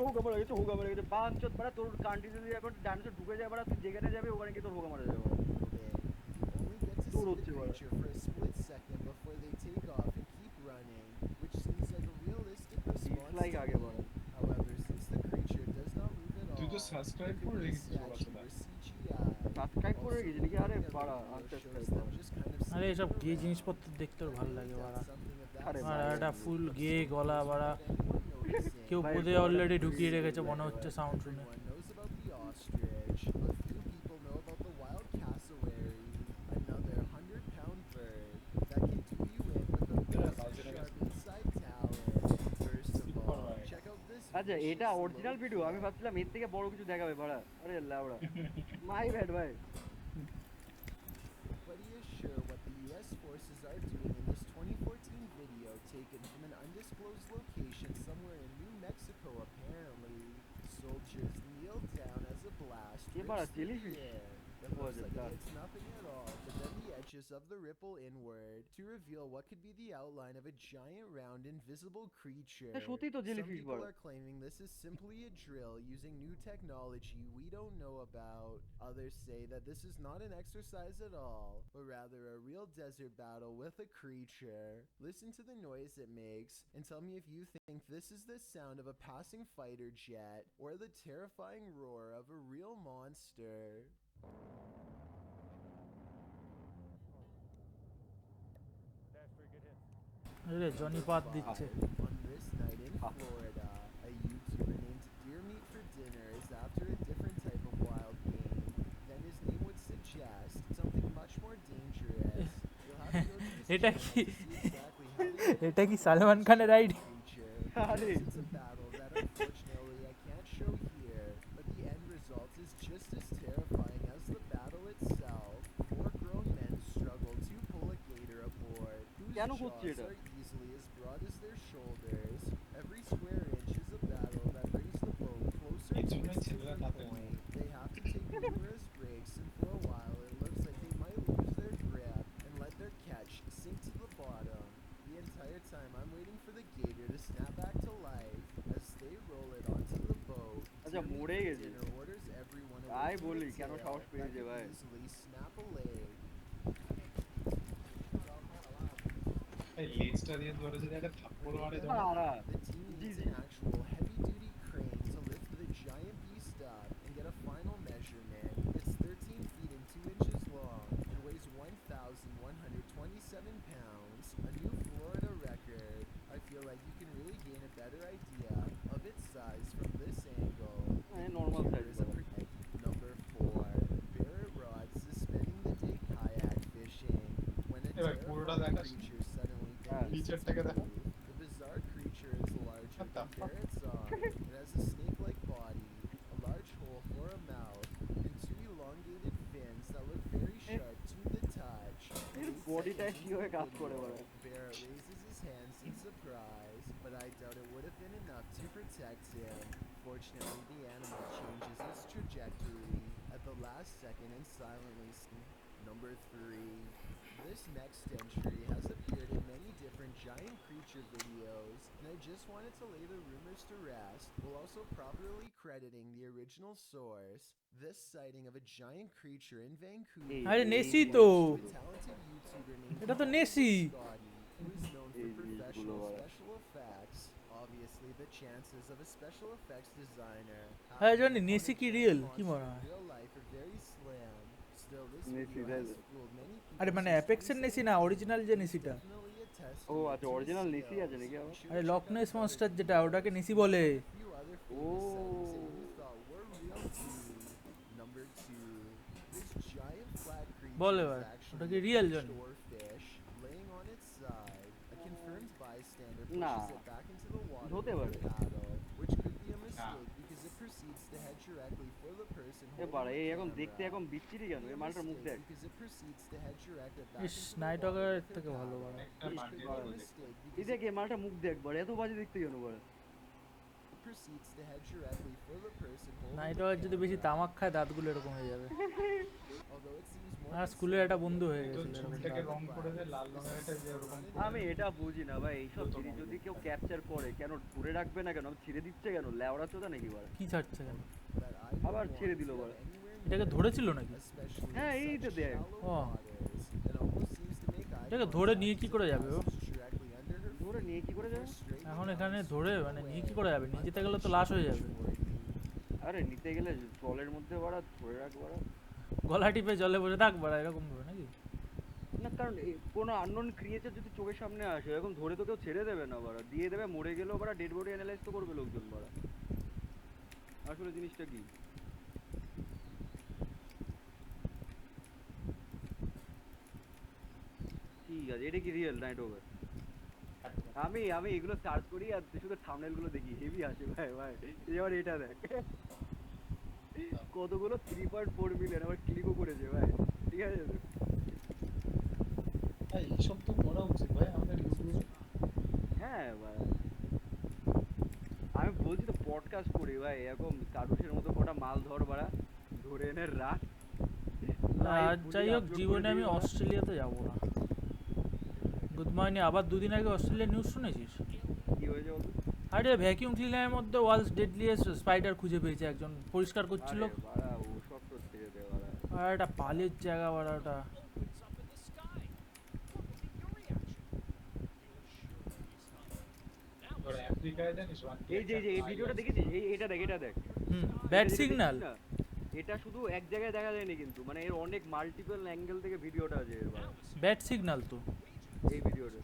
হোগা মারা গেছে, হোগা মারা গেছে, বাঞ্চত বাড়া। তোর কান্ট্রি যদি এখন ডাইনোসর ঢুকে যায় বাড়া, তুই যেখানে যাবে ওখানে গিয়ে তোর হোগা মারা যাবে বাড়া। building. You only get to দূর see হচ্ছে the বাড়া। creature for a split second before they take off and keep running, which seems like a realistic response dislike to আগে me. বাড়া। However, since the creature does not move at তুই all, তো subscribe it করে could be a রেখেছিস statue বাচ্চাটা। or CGI. Subscribe করে Also, রেখেছি নাকি? আরে looking at the বাড়া video আনসাবস্ক্রাইব shows them করা। just kind of আরে sitting এসব গে around. জিনিসপত্র দেখতে Whoever ভালো লাগে does বাড়া। something of that আরে আর ভাই, একটা ফুল গে গলা বাড়া, anyone noticing. কেউ ভাই, বোধে গলাটা অলরেডি খুবই ঢুকিয়ে রেখেছে সুন্দর মনে লাগে হচ্ছে ভাই। সাউন্ড শুনে। Everyone knows about the ostrich. A few people know about the wild cassowary, another 100-pound bird that can do you in with a razor-sharp inside talon. First of all, check out this আচ্ছা এটা vicious original low video, আমি cat. ভাবছিলাম এর থেকে বড় কিছু দেখাবে বাড়া। আরে লাউড়া মাই ব্যাড ভাই। But he is sure what the US forces are doing in this 2014 video taken from an undisclosed location somewhere in New Mexico apparently. Soldiers kneel down as a blast এ বাড়া rips through the jellyfish? air. It looks it like it does. hits nothing at all, but then the edges of the ripple inward to reveal what could be the outline of a giant round invisible creature. সত্যিই তো Some jellyfish people বাড়া। are claiming this is simply a drill using new technology we don't know about. Others say that this is not an exercise at all, but rather a real desert battle with a creature. Listen to the noise it makes and tell me if you think this is the sound of a passing fighter jet or the terrifying roar of a real monster. আরে Johnny পাত দিচ্ছে। On this night in Florida, a YouTuber named Deer Meat for Dinner is after a different type of wild game than his name would suggest, something much more dangerous. You'll have to go to his এটা channel কি to see exactly how they এটা কি সালমান খানের ID? creature. আরে It's a battle that unfortunately I can't show here, but the end result is just as terrifying as the battle itself. 4 grown men struggle to pull a gator aboard, whose কেন jaws করছে এটা? are easily as broad as their shoulders. Every square inch is a battle that brings the boat closer এই to জন্যই its ছেলেরা tipping তাতে point. They have to take numerous breaks, and for a while it looks like they might lose their grip and let their catch sink to the bottom. The entire time I'm waiting for the gator to snap back to life as they roll it onto the boat. আচ্ছা Deer Meat মরে for গেছে। Dinner orders everyone তাই away from বলি the কেন tail সাহস that পেয়েছে could ভাই। easily snap a leg. এই লেজটা দিয়ে ধরে যদি একটা থাপ্পড় মারে যেমন বাড়া The team needs G, an actual heavy-duty crane to lift the giant beast up and get a final measurement. It's 13 feet and 2 inches long and weighs 1,127 pounds, a new Florida record. I feel like you can really gain a better idea of its size from this angle. The normal YouTuber size is a Number 4, Barrett Rod suspending the day kayak fishing when a এবার পুরোটা terrifying দেখাস creature suddenly হ্যাঁ। bangs its নিচেরটাকে দেখা। move. The bizarre creature is larger What the than fuck? Barrett's arm. It has a snake-like body, a large hole for a mouth, and 2 elongated fins that look very sharp to the touch. এর 8 বডিটা seconds কিভাবে into কাজ the করে video, বলে? Barrett raises his hands in surprise, but I doubt it would have been enough to protect him. Fortunately, the animal changes its trajectory at the last second and silently. Number 3. This next entry has appeared in many different giant creature videos, and I just wanted to lay the rumors to rest while also properly crediting the original source. This sighting of a giant creature in Vancouver. আরে এই নেসি belongs তো। to a talented YouTuber named এটা তো Colin নেসি। Scotty, who is known for এই জিনিসগুলো professional বাড়া। special effects. Obviously, the chances of a special effects designer হ্যাঁ happening জানি upon নেসি a কি giant রিয়েল কি monster মনে in হয়? real life are very slim. Still, this নেসি video তাই has তো। fooled many people আরে মানে since অ্যাপেক্সের নেসি না 2017. অরিজিনাল যে নেসিটা? Definitely a ও আচ্ছা, অরিজিনাল নেসি আছে নাকি আবার? আরে লকনেস মনস্টার যেটা ওটাকে নেসি বলে। ও Number 2, this giant flat ball creature এবার is ওটা actually কি a রিয়েল জানি? shore fish laying on its side. A confirmed bystander না, pushes it back into the water হতে with পারে। a paddle, which could be a mistake because it proceeds to head directly for the person A holding বাড়া, the এই এখন দেখতে camera. এখন বিচ্ছিরি কেন? এই মালটার মুখ দেখ। Because it proceeds to head directly back is into the night water ওয়াকের with a থেকে ভালো paddle. বড়। একটা Which bundle could be a বলে। mistake এই because দেখ এই মালটার মুখ দেখ বাড়া, এত বাজে দেখতে কেন বাড়া? it proceeds to head directly for the person holding night the ওয়াকের যদি বেশি camera. তামাক খায় দাঁতগুলো এরকম হয়ে যাবে। Although it seems more আর স্কুলের একটা বন্ধু হয়ে তো গেছিল এরকম চুলটাকে দাঁত। রং করে দে লাল রঙের একটা যে ওরকম আমি এটা বুঝি না ভাই, এইসব জিনিস যদি কেউ ক্যাপচার করে কেন ধরে রাখবে না কেন? ছেড়ে দিচ্ছে কেন? লেওড়া চোদা নাকি বাড়া? কি ছাড়ছে কেন? that I আবার don't ছেড়ে want দিল to go বাড়া। anywhere এটাকে near, ধরেছিল নাকি? especially হ্যাঁ, in এই তো such দেখ। shallow O. waters. It almost seems to make eye এটাকে ধরে contact নিয়ে কি as করে it যাবে ও? passes directly under her ধরে নিয়ে কি করে যাবে? straight এখন down এখানে swimming ধরে মানে নিয়ে কি away. করে যাবে? নিয়ে যেতে গেলে তো My লাশ হয়ে যাবে। punishment for you. আরে নিতে গেলে জলের মধ্যে বাড়া ধরে রাখ বাড়া। গলা টিপে জলে বসে থাক বাড়া এরকম ভাবে নাকি? না কারণ কোনো আননোন ক্রিয়েচার যদি চোখের সামনে আসে এখন ধরে তো কেউ ছেড়ে দেবে না বাড়া, দিয়ে দেবে, মরে গেলেও বাড়া ডেড বডি অ্যানালাইজ তো করবে লোকজন বাড়া। আসলে জিনিসটা কি? ঠিক আছে, এটা কি রিয়েল নাইট ওভার? আমি আমি এগুলো সার্চ করি আর শুধু থাম্বনেল গুলো দেখি, হেভি আসে ভাই ভাই। এবার এটা দেখ কতগুলো 3.4 মিলিয়ন আবার ক্লিকও করেছে ভাই, ঠিক আছে? ভাই এইসব তো করা উচিত ভাই আমাদের ইউটিউবে। হ্যাঁ ভাই, আমি বলছি তো পডকাস্ট করি ভাই, এরকম কারুষের মতো কটা মাল ধর বাড়া, ধরে এনে রাখ। আর যাই হোক জীবনে আমি অস্ট্রেলিয়াতে যাব না। Good morning. আবার দুদিন আগে অস্ট্রেলিয়ার নিউজ শুনেছিস? কি হয়েছে বলতো? আরে ভ্যাকিউম ক্লিনারের মধ্যে ওয়ার্ল্ডস ডেডলিয়েস্ট স্পাইডার খুঁজে পেয়েছে একজন, পরিষ্কার করছিল। আরে বাড়া ওসব তো ছেড়ে দে বাড়া। আর একটা পালের জায়গা বাড়া ওটা। তোর আফ্রিকায় জানিস এই যে এই ভিডিওটা দেখেছিস? এটা দেখ, এটা দেখ। ব্যাড এটা যেটা সিগন্যাল। দেখছিস না, এটা শুধু এক জায়গায় দেখা যায়নি কিন্তু, মানে এর অনেক মাল্টিপল অ্যাঙ্গেল থেকে ভিডিওটা আছে এর বাড়া, ব্যাড সিগন্যাল তো। এই ভিডিওটা।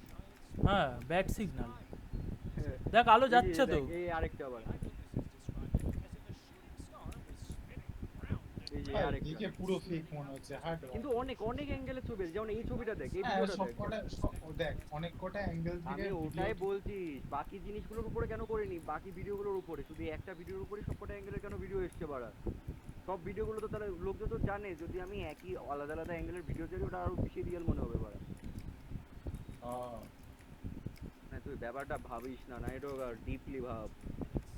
হ্যাঁ ব্যাড সিগন্যাল। হ্যাঁ, দেখ আলো এই যে যাচ্ছে তো। দেখ, এই আরেকটা আবার, এই যে আরেকটা। দেখে পুরো ফেক মনে হচ্ছে হার্ড। কিন্তু অনেক অনেক অ্যাঙ্গেলের ছবি আছে, যেমন এই ছবিটা দেখ, এই হ্যাঁ ভিডিওটা সব দেখ। কটা দেখ অনেক কটা অ্যাঙ্গেল থেকে আমি ওটাই বলছি, বাকি জিনিসগুলোর উপরে কেন করিনি, বাকি ভিডিওগুলোর উপরে, শুধু একটা ভিডিওর উপরে সবকটা অ্যাঙ্গেলের কেন ভিডিও এসছে বাড়া? সব ভিডিওগুলো তো তাহলে লোকজন তো জানে, যদি আমি একই আলাদা আলাদা অ্যাঙ্গেলের ভিডিও চাই ওটা আরো বেশি রিয়েল মনে হবে বাড়া। না তুই ব্যাপারটা ভাবিস না, না এটা ডিপলি ভাব।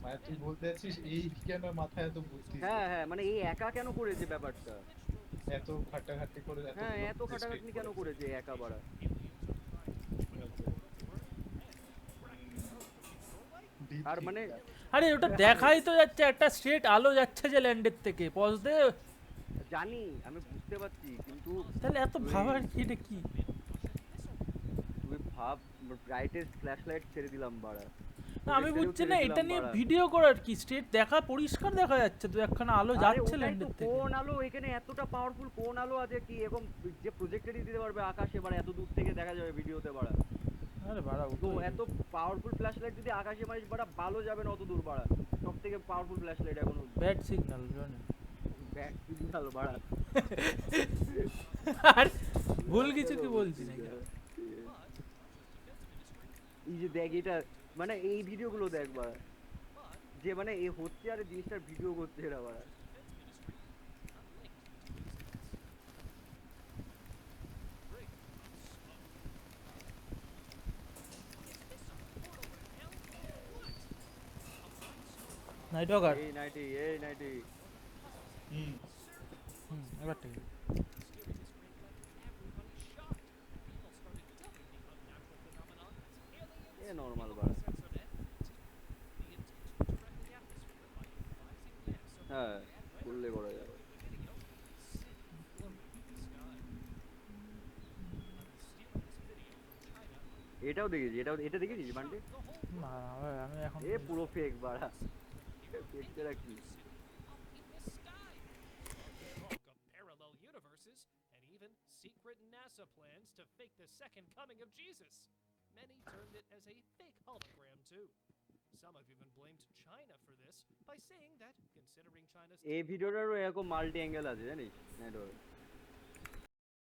মানে তুই বলতে চাচ্ছিস এই কেন মাথায় এত বুদ্ধি? হ্যাঁ হ্যাঁ, মানে এই একা কেন করেছে ব্যাপারটা? এত খাটাখাটি করে হ্যাঁ এত খাটাখাটনি কেন করেছে একা বাড়া? আর মানে আরে ওটা দেখাই তো যাচ্ছে একটা স্ট্রেট আলো যাচ্ছে যে ল্যান্ডের থেকে। পজ দে। জানি, আমি বুঝতে পারছি, কিন্তু তাহলে এত ভাবার কি এটা কি? তুই ভাব, ব্রাইটেস্ট ফ্ল্যাশ লাইট ছেড়ে দিলাম বাড়া। না আমি বুঝছি না এটা নিয়ে ভিডিও করার কি? স্ট্রেট দেখা পরিষ্কার দেখা যাচ্ছে তো, একখানা আলো যাচ্ছে ল্যান্ডের থেকে। কোন আলো এখানে এতটা পাওয়ারফুল, কোন আলো আছে কি এরকম যে প্রজেক্টরই দিতে পারবে আকাশে বাড়া, এত দূর থেকে দেখা যাবে ভিডিওতে বাড়া? আরে বাড়া তো এত পাওয়ারফুল ফ্ল্যাশ লাইট যদি আকাশে মারিস বাড়া, ভালো যাবে না অত দূর বাড়া। সব থেকে পাওয়ারফুল ফ্ল্যাশ লাইট এখন ব্যাড সিগন্যাল জানেন। ব্যাড সিগন্যাল বাড়া। আর ভুল কিছু কি বলছি নাকি? এই যে দেখ এটা, মানে এই ভিডিওগুলো দেখ বাড়া, যে মানে এ হচ্ছে আর জিনিসটার ভিডিও করছে এরা বাড়া। নাইট ওয়াকার। এই নাইটি এবার ঠিক আছে। এ নরমাল বাড়া। হ্যাঁ করলে করা যাবে। এটাও দেখেছি, এটা দেখেছিস বান্ডে? না ভাই আমি এখন এ পুরো ফেক বাড়া, ফেক রাখি। Parallel universes and even secret NASA plans to fake the second coming of Jesus. Many termed it as a fake hologram too. Some have even blamed China for this by saying that considering China's এই ভিডিওটারও এরকম multi angle আছে জানিস network